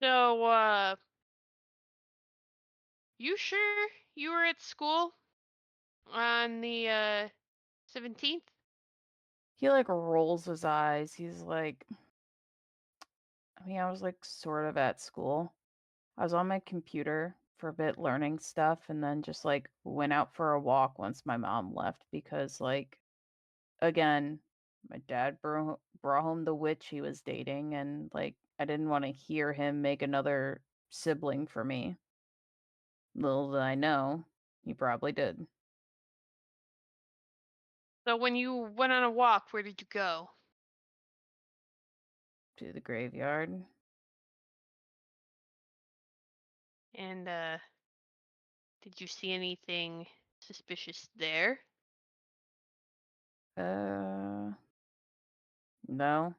So, you sure you were at school on the 17th? He like rolls his eyes. He's like, I mean, I was like sort of at school. I was on my computer for a bit learning stuff, and then just like went out for a walk once my mom left because like again, my dad brought home the witch he was dating, and like I didn't want to hear him make another sibling for me. Little did I know, he probably did. So when you went on a walk, where did you go? To the graveyard. And did you see anything suspicious there? No.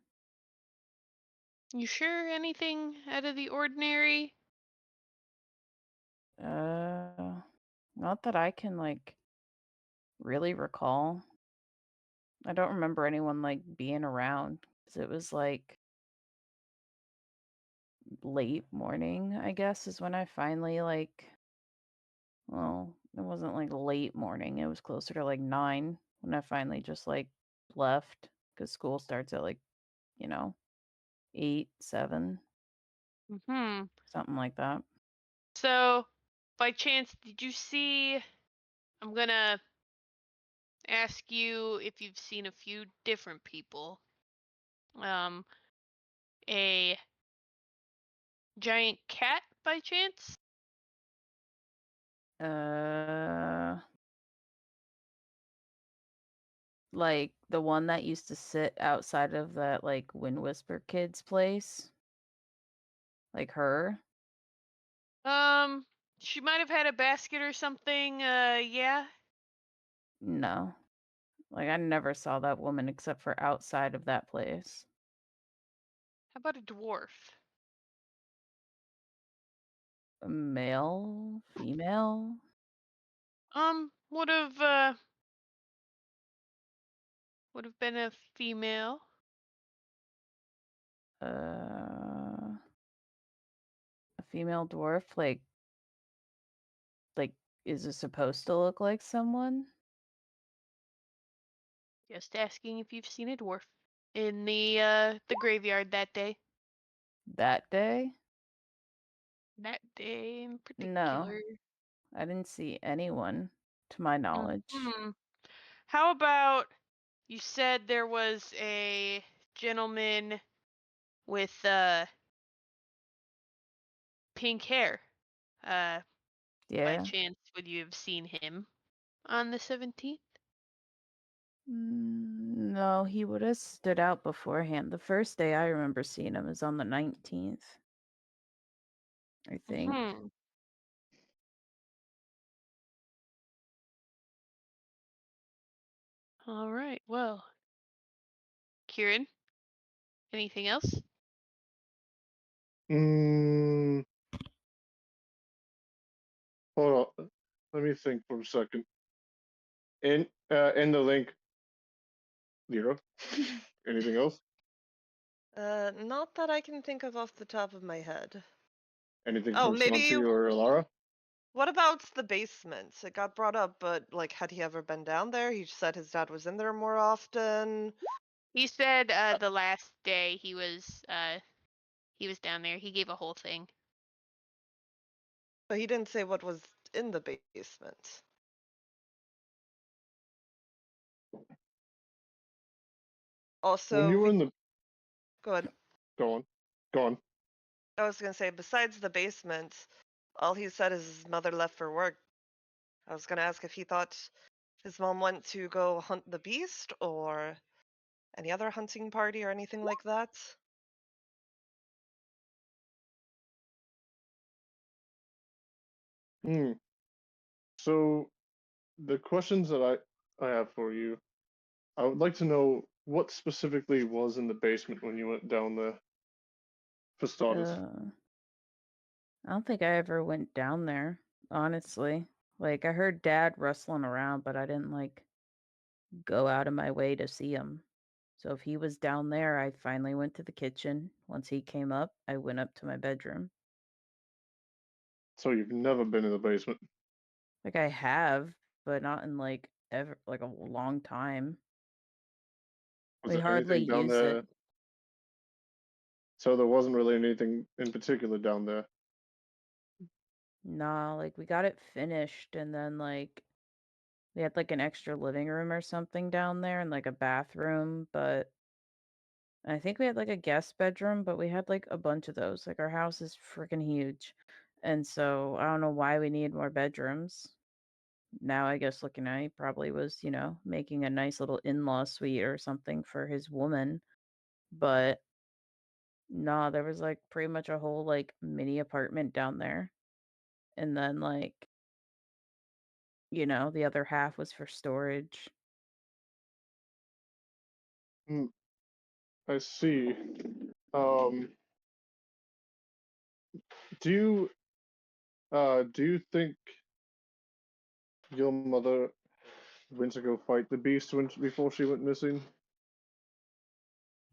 You sure anything out of the ordinary? Not that I can like really recall. I don't remember anyone like being around because it was like late morning, I guess, is when I finally like, well, it wasn't like late morning. It was closer to like 9 when I finally just like left because school starts at like, 8, 7, Mm-hmm. something like that. So, by chance, did you see? I'm gonna ask you if you've seen a few different people. A giant cat by chance? Like the one that used to sit outside of that like Wind Whisper Kids place. Like her. She might have had a basket or something. Yeah. No. Like I never saw that woman except for outside of that place. How about a dwarf? A male, female. Would have been a female. A female dwarf, like is it supposed to look like someone? Just asking if you've seen a dwarf in the graveyard that day. That day? That day in No. particular. I didn't see anyone to my knowledge. Hmm. How about you said there was a gentleman with pink hair. By Yeah. chance, would you have seen him on the 17th? No, he would have stood out beforehand. The first day I remember seeing him is on the 19th. I think. Hmm. All right. Well, Kieran, anything else? Mm, hold on. Let me think for a second. In the link, 0. Anything else? Not that I can think of off the top of my head. Anything Oh, from maybe. Smunty or Alara? What about the basement? It got brought up, but like, had he ever been down there? He said his dad was in there more often. He said the last day he was down there. He gave a whole thing. But he didn't say what was in the basement. Also, When you were in the go ahead. go on. I was gonna say, besides the basement, all he said is his mother left for work. I was gonna ask if he thought his mom went to go hunt the beast or any other hunting party or anything like that. Hmm. So the questions that I have for you, I would like to know what specifically was in the basement when you went down there for starters. I don't think I ever went down there, honestly. Like I heard Dad rustling around, but I didn't like go out of my way to see him. So if he was down there, I finally went to the kitchen. Once he came up, I went up to my bedroom. So you've never been in the basement. Like I have, but not in like ever like a long time. Was We there hardly anything down use there? it. So there wasn't really anything in particular down there. Nah, like we got it finished and then like we had like an extra living room or something down there and like a bathroom, but I think we had like a guest bedroom, but we had like a bunch of those. Like our house is freaking huge. And so I don't know why we need more bedrooms. Now I guess looking at it, he probably was, making a nice little in-law suite or something for his woman. But nah, there was like pretty much a whole like mini apartment down there. And then like, the other half was for storage. I see. Um, do you think your mother went to go fight the beast before she went missing?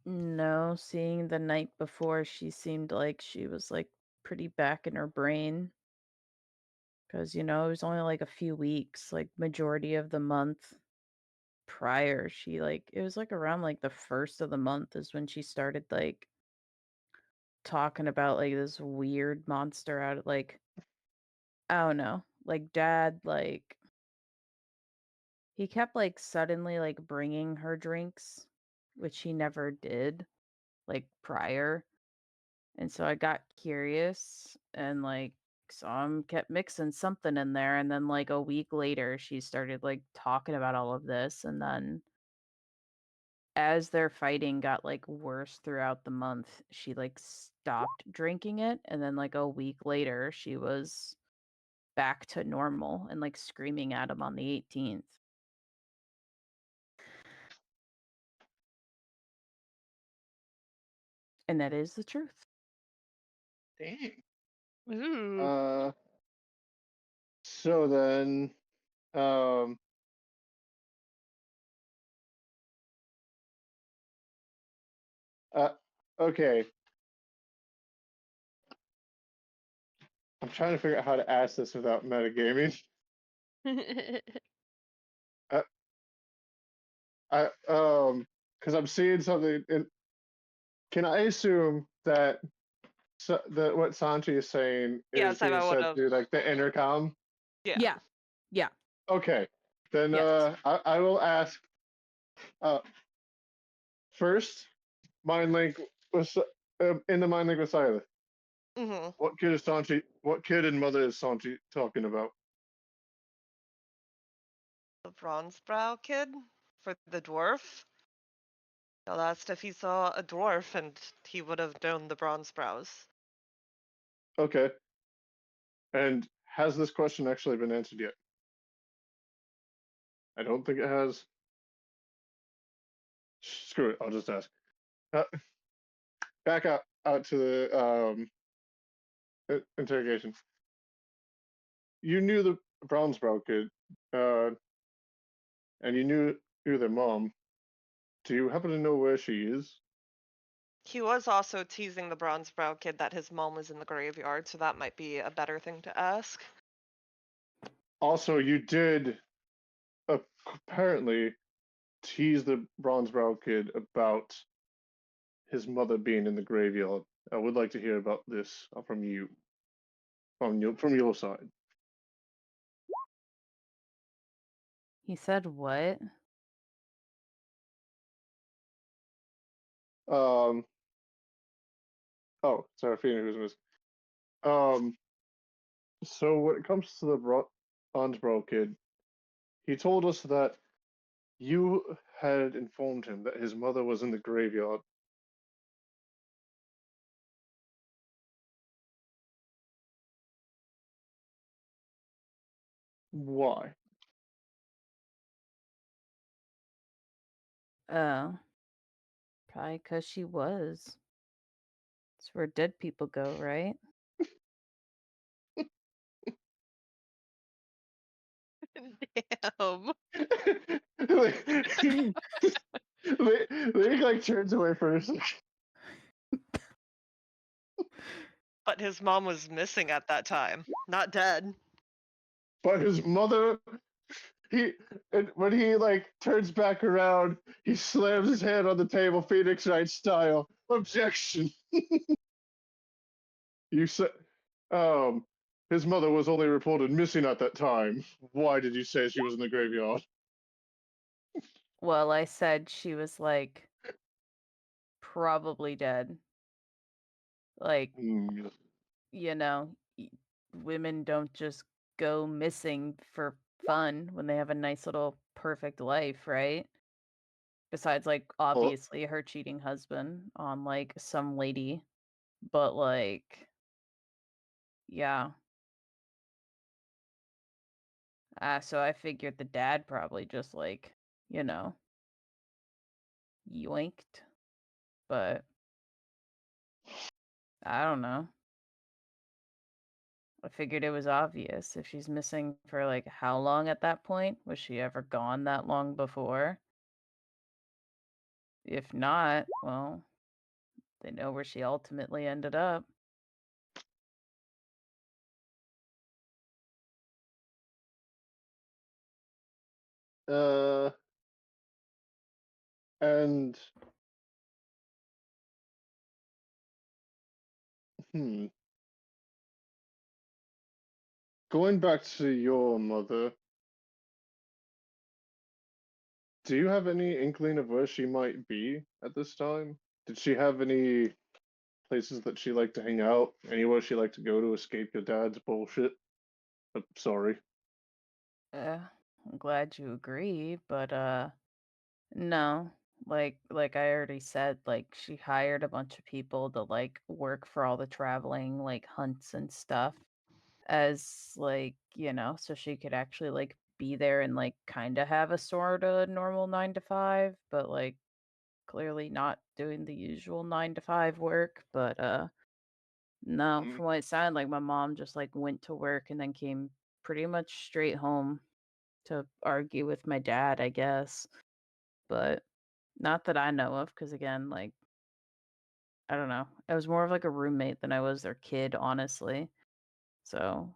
No, seeing the night before, she seemed like she was like pretty back in her brain. Because, it was only like a few weeks, like majority of the month prior. It was like around like the first of the month is when she started like talking about like this weird monster out of like, I don't know, like dad, like he kept like suddenly like bringing her drinks, which he never did like prior. And so I got curious and like saw him kept mixing something in there. And then like a week later, she started like talking about all of this. And then as their fighting got like worse throughout the month, she like stopped drinking it. And then like a week later, she was back to normal and like screaming at him on the 18th. And that is the truth. Dang. Ooh. So then, okay. I'm trying to figure out how to ask this without metagaming. Because I'm seeing something. Can I assume that that what Santi is saying Yeah, is being Simon said would've. through like the intercom? Yeah. Yeah. Yeah. Okay, then Yes. I will ask. First, mind link was in the mind link with Silas. Mm-hmm. What kid is Santi? What kid and mother is Santi talking about? The bronze brow kid for the dwarf. I'll ask if he saw a dwarf and he would have known the bronze brows. Okay. And has this question actually been answered yet? I don't think it has. Screw it. I'll just ask. Back out to the interrogation. You knew the Brownsbrow kid, and you knew their mom. Do you happen to know where she is? He was also teasing the bronze brow kid that his mom was in the graveyard, so that might be a better thing to ask. Also, you did apparently tease the Brownsbrow kid about his mother being in the graveyard. I would like to hear about this from you, from your side. He said what? Oh, Seraphina, who's missing. So when it comes to the Brownsbrow kid, he told us that you had informed him that his mother was in the graveyard. Why? Oh. Probably because she was. It's where dead people go, right? Damn. Link like turns away for a second. But his mom was missing at that time, not dead. But his mother, when he like turns back around, he slams his hand on the table, Phoenix Wright style. Objection. You said, his mother was only reported missing at that time. Why did you say she was in the graveyard? Well, I said she was like probably dead. Like, Hmm. you know, women don't just go missing for fun when they have a nice little perfect life, right? Besides, like, Well, obviously her cheating husband on like some lady, but like, yeah. So I figured the dad probably just like, you know, yoinked, but I don't know. I figured it was obvious. If she's missing for like how long at that point? Was she ever gone that long before? If not, well, they know where she ultimately ended up. and hmm. Going back to your mother, do you have any inkling of where she might be at this time? Did she have any places that she liked to hang out? Anywhere she liked to go to escape your dad's bullshit? Sorry. I'm glad you agree, but no. Like I already said, like she hired a bunch of people to like work for all the traveling like hunts and stuff as like, you know, so she could actually like be there and like kind of have a sort of normal 9 to 5, but like clearly not doing the usual 9 to 5 work, but no, Mm. from what it sounded like my mom just like went to work and then came pretty much straight home to argue with my dad, I guess. But not that I know of, because again, like, I don't know. I was more of like a roommate than I was their kid, honestly. So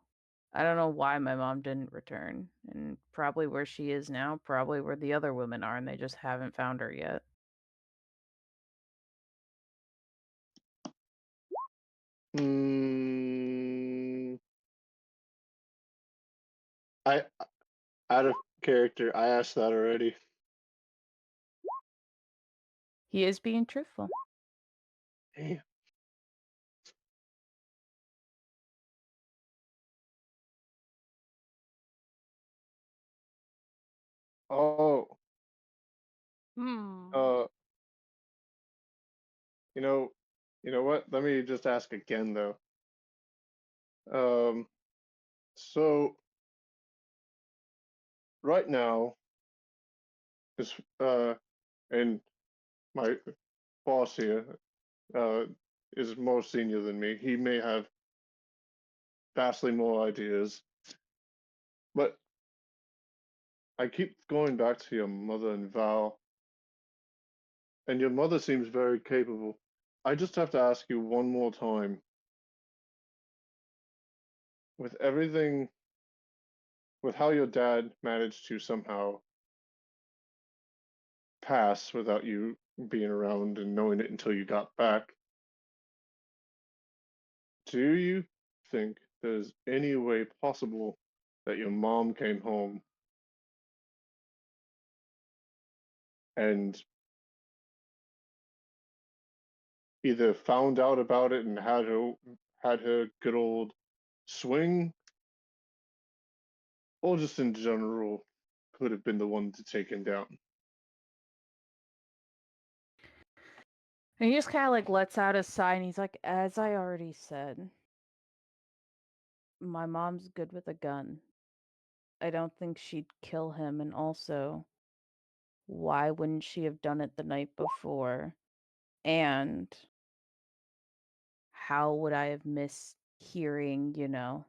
I don't know why my mom didn't return. And probably where she is now, probably where the other women are, and they just haven't found her yet. Hmm. I out of character. I asked that already. He is being truthful. Damn. Oh. Hmm. You know, you know what? Let me just ask again though. Um. So right now, is and my boss here uh is more senior than me. He may have vastly more ideas, but I keep going back to your mother and Val, and your mother seems very capable. I just have to ask you one more time. With everything, with how your dad managed to somehow pass without you being around and knowing it until you got back, do you think there's any way possible that your mom came home and either found out about it and had her good old swing, or just in general could have been the one to take him down? And he just kind of like lets out a sigh and he's like, as I already said, my mom's good with a gun. I don't think she'd kill him. And also, why wouldn't she have done it the night before? And how would I have missed hearing, you know,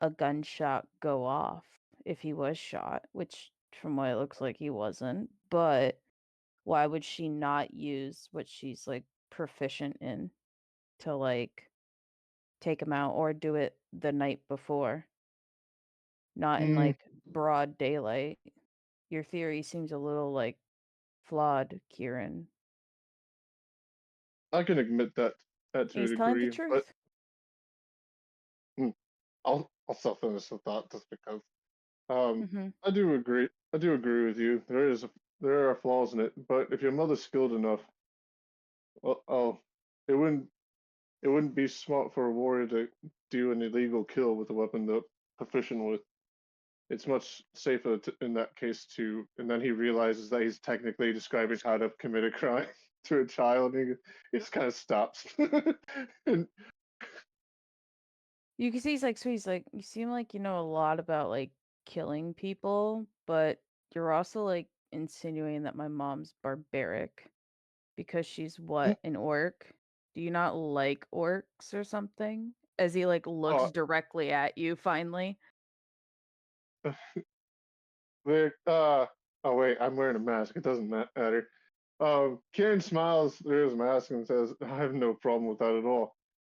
a gunshot go off if he was shot, which from what it looks like he wasn't. But why would she not use what she's like proficient in to like take him out or do it the night before? Not in Mm, like broad daylight. Your theory seems a little like flawed, Kieran. I can admit that to a He's telling the degree, but truth. I'll still finish the thought just because. Mm-hmm. I do agree. I do agree with you. There are flaws in it, but if your mother's skilled enough, well, it wouldn't be smart for a warrior to do an illegal kill with a weapon they're proficient with. It's much safer in that case to, and then he realizes that he's technically describing how to commit a crime to a child. And he just kind of stops. And You can see he's like, you seem like you know a lot about like killing people, but you're also like insinuating that my mom's barbaric because she's what, an orc? Do you not like orcs or something? As he like looks directly at you finally. They're, oh wait, I'm wearing a mask. It doesn't matter. Kieran smiles through his mask and says, I have no problem with that at all.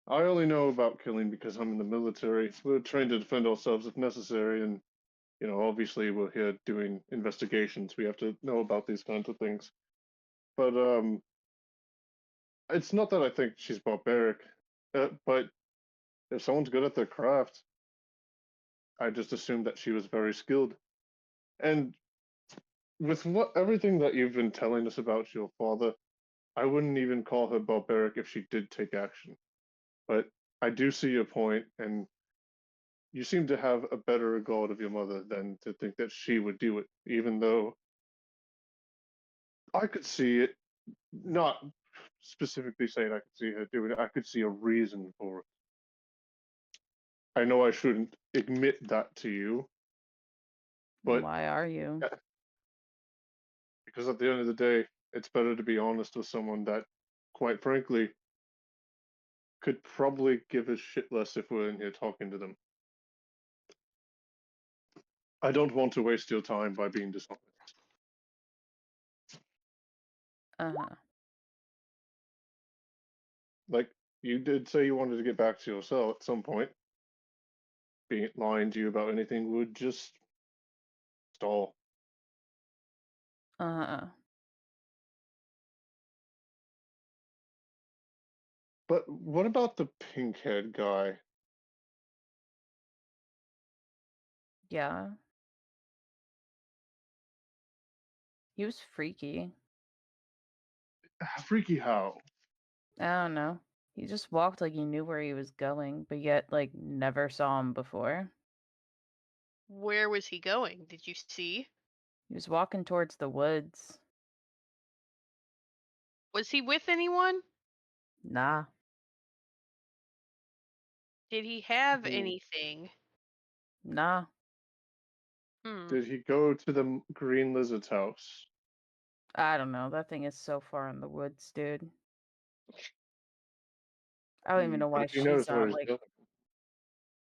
I only know about killing because I'm in the military. We're trained to defend ourselves if necessary, and obviously we're here doing investigations. We have to know about these kinds of things. But it's not that I think she's barbaric, but if someone's good at their craft, I just assumed that she was very skilled. And with everything that you've been telling us about your father, I wouldn't even call her barbaric if she did take action. But I do see your point, and you seem to have a better regard of your mother than to think that she would do it, even though I could see it, not specifically saying I could see her doing it, I could see a reason for it. I know I shouldn't admit that to you, but Why are you? because at the end of the day, it's better to be honest with someone that, quite frankly, could probably give a shit less if we're in here talking to them. I don't want to waste your time by being dishonest. Uh-huh. Like, you did say you wanted to get back to your cell at some point. Being lying to you about anything would just stall. Uh-huh. But what about the pink head guy? Yeah. He was freaky. Freaky how? I don't know. He just walked like he knew where he was going, but yet like never saw him before. Where was he going? Did you see? He was walking towards the woods. Was he with anyone? Nah. Did he have Hmm. anything? Nah. Did he go to the green lizard's house? I don't know. That thing is so far in the woods, dude. I don't even know why But he she's knows where not he's like, going.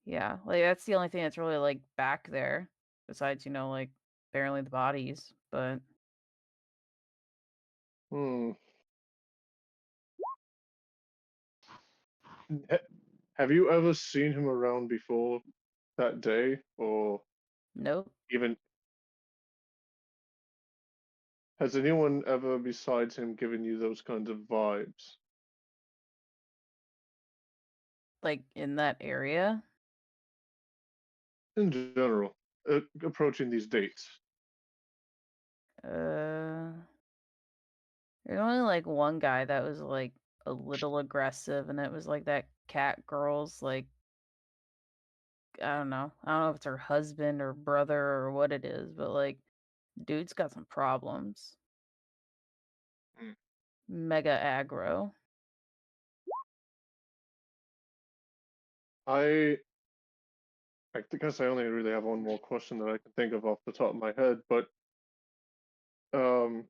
yeah, like that's the only thing that's really like back there, besides like apparently the bodies. But Hmm. Have you ever seen him around before that day, or nope. even has anyone ever besides him given you those kinds of vibes? Like in that area. In general, approaching these dates. There's only like one guy that was like a little aggressive, and it was like that cat girl's like, I don't know. I don't know if it's her husband or brother or what it is, but like dude's got some problems. Mm. Mega aggro. I guess I only really have one more question that I can think of off the top of my head, but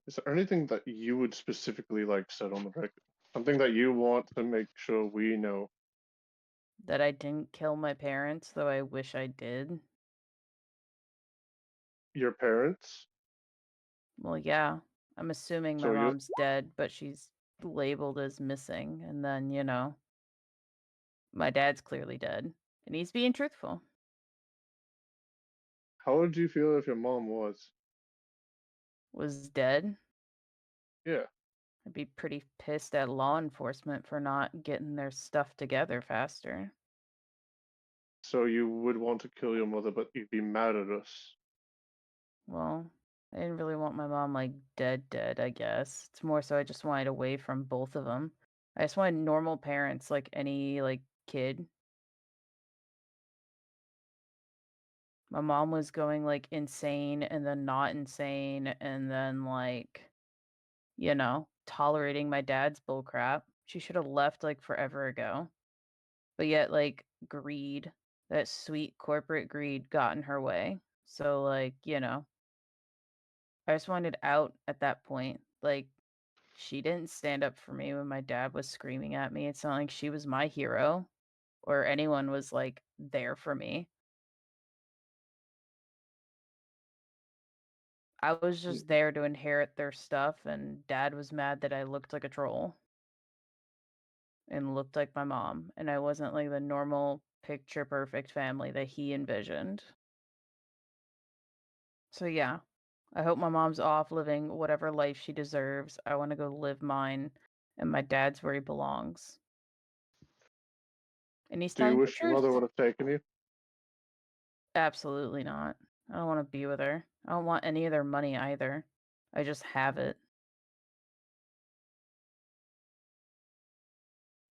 is there anything that you would specifically like said on the record? Something that you want to make sure we know? That I didn't kill my parents, though I wish I did. Your parents? Well, yeah. I'm assuming my So you mom's dead, but she's labeled as missing. And then, my dad's clearly dead. And he's being truthful. how would you feel if your mom was? Was dead. Yeah. I'd be pretty pissed at law enforcement for not getting their stuff together faster. So you would want to kill your mother, but you'd be mad at us. Well, I didn't really want my mom like dead, I guess. It's more so I just wanted away from both of them. I just wanted normal parents, like any like kid. My mom was going like insane and then not insane and then like, tolerating my dad's bullcrap. She should have left like forever ago. But yet like greed, that sweet corporate greed got in her way. So like, I just wanted out at that point. Like, she didn't stand up for me when my dad was screaming at me. It's not like she was my hero or anyone was like there for me. I was just there to inherit their stuff, and dad was mad that I looked like a troll and looked like my mom, and I wasn't like the normal picture perfect family that he envisioned. So, yeah, I hope my mom's off living whatever life she deserves. I want to go live mine, and my dad's where he belongs. And he's Do you telling the wish your mother truth. would have taken you? Absolutely not. I don't want to be with her. I don't want any of their money either. I just have it.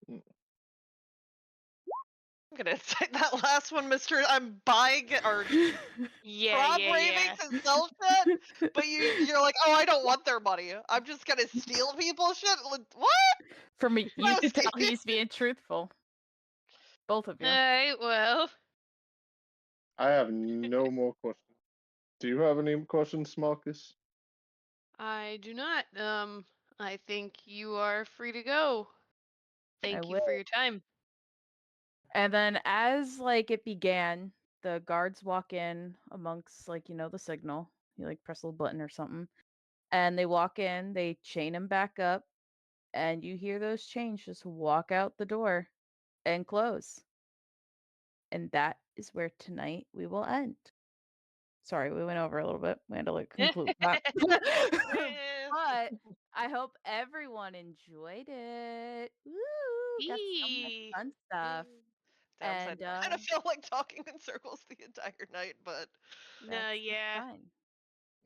I'm gonna say that last one, Mister. I'm buying it or Yeah, raving to sell shit, but you're like, oh, I don't want their money. I'm just gonna steal people's shit. Like, what? For me, you can tell Roasty. he's being truthful. Both of you. Alright, well. I have no more questions. Do you have any questions, Marcus? I do not. I think you are free to go. Thank you will. for your time. And then as like it began, the guards walk in amongst like, the signal. You like press a little button or something. And they walk in, they chain him back up, and you hear those chains just walk out the door and close. And that is where tonight we will end. Sorry, we went over a little bit. We had to like conclude that. But I hope everyone enjoyed it. Woo! Got so much Eee. fun stuff. Downside. And I kind of feel like talking in circles the entire night, but No, that's yeah. fine.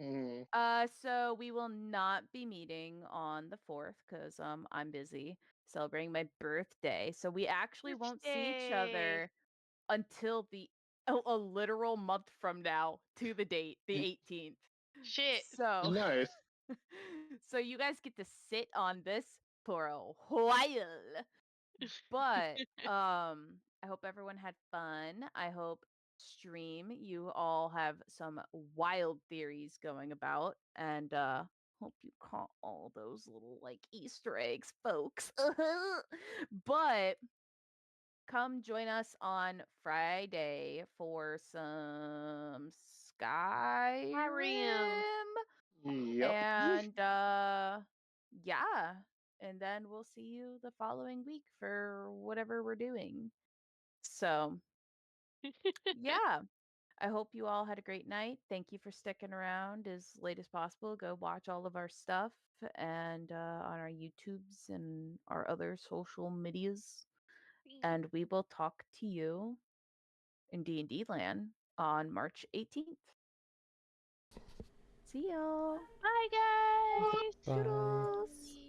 Mm. So we will not be meeting on the 4th because I'm busy celebrating my birthday. So we actually won't see each Birthday. other until a literal month from now to the date, the 18th. Shit. So Nice. so you guys get to sit on this for a while. But I hope everyone had fun. I hope stream you all have some wild theories going about, and hope you caught all those little like Easter eggs, folks. But come join us on Friday for some Skyrim. Yep. And yeah. And then we'll see you the following week for whatever we're doing. So yeah. I hope you all had a great night. Thank you for sticking around as late as possible. Go watch all of our stuff and on our YouTubes and our other social medias. And we will talk to you in D&D land on March 18th. See y'all. Bye, guys. Bye. Toodles.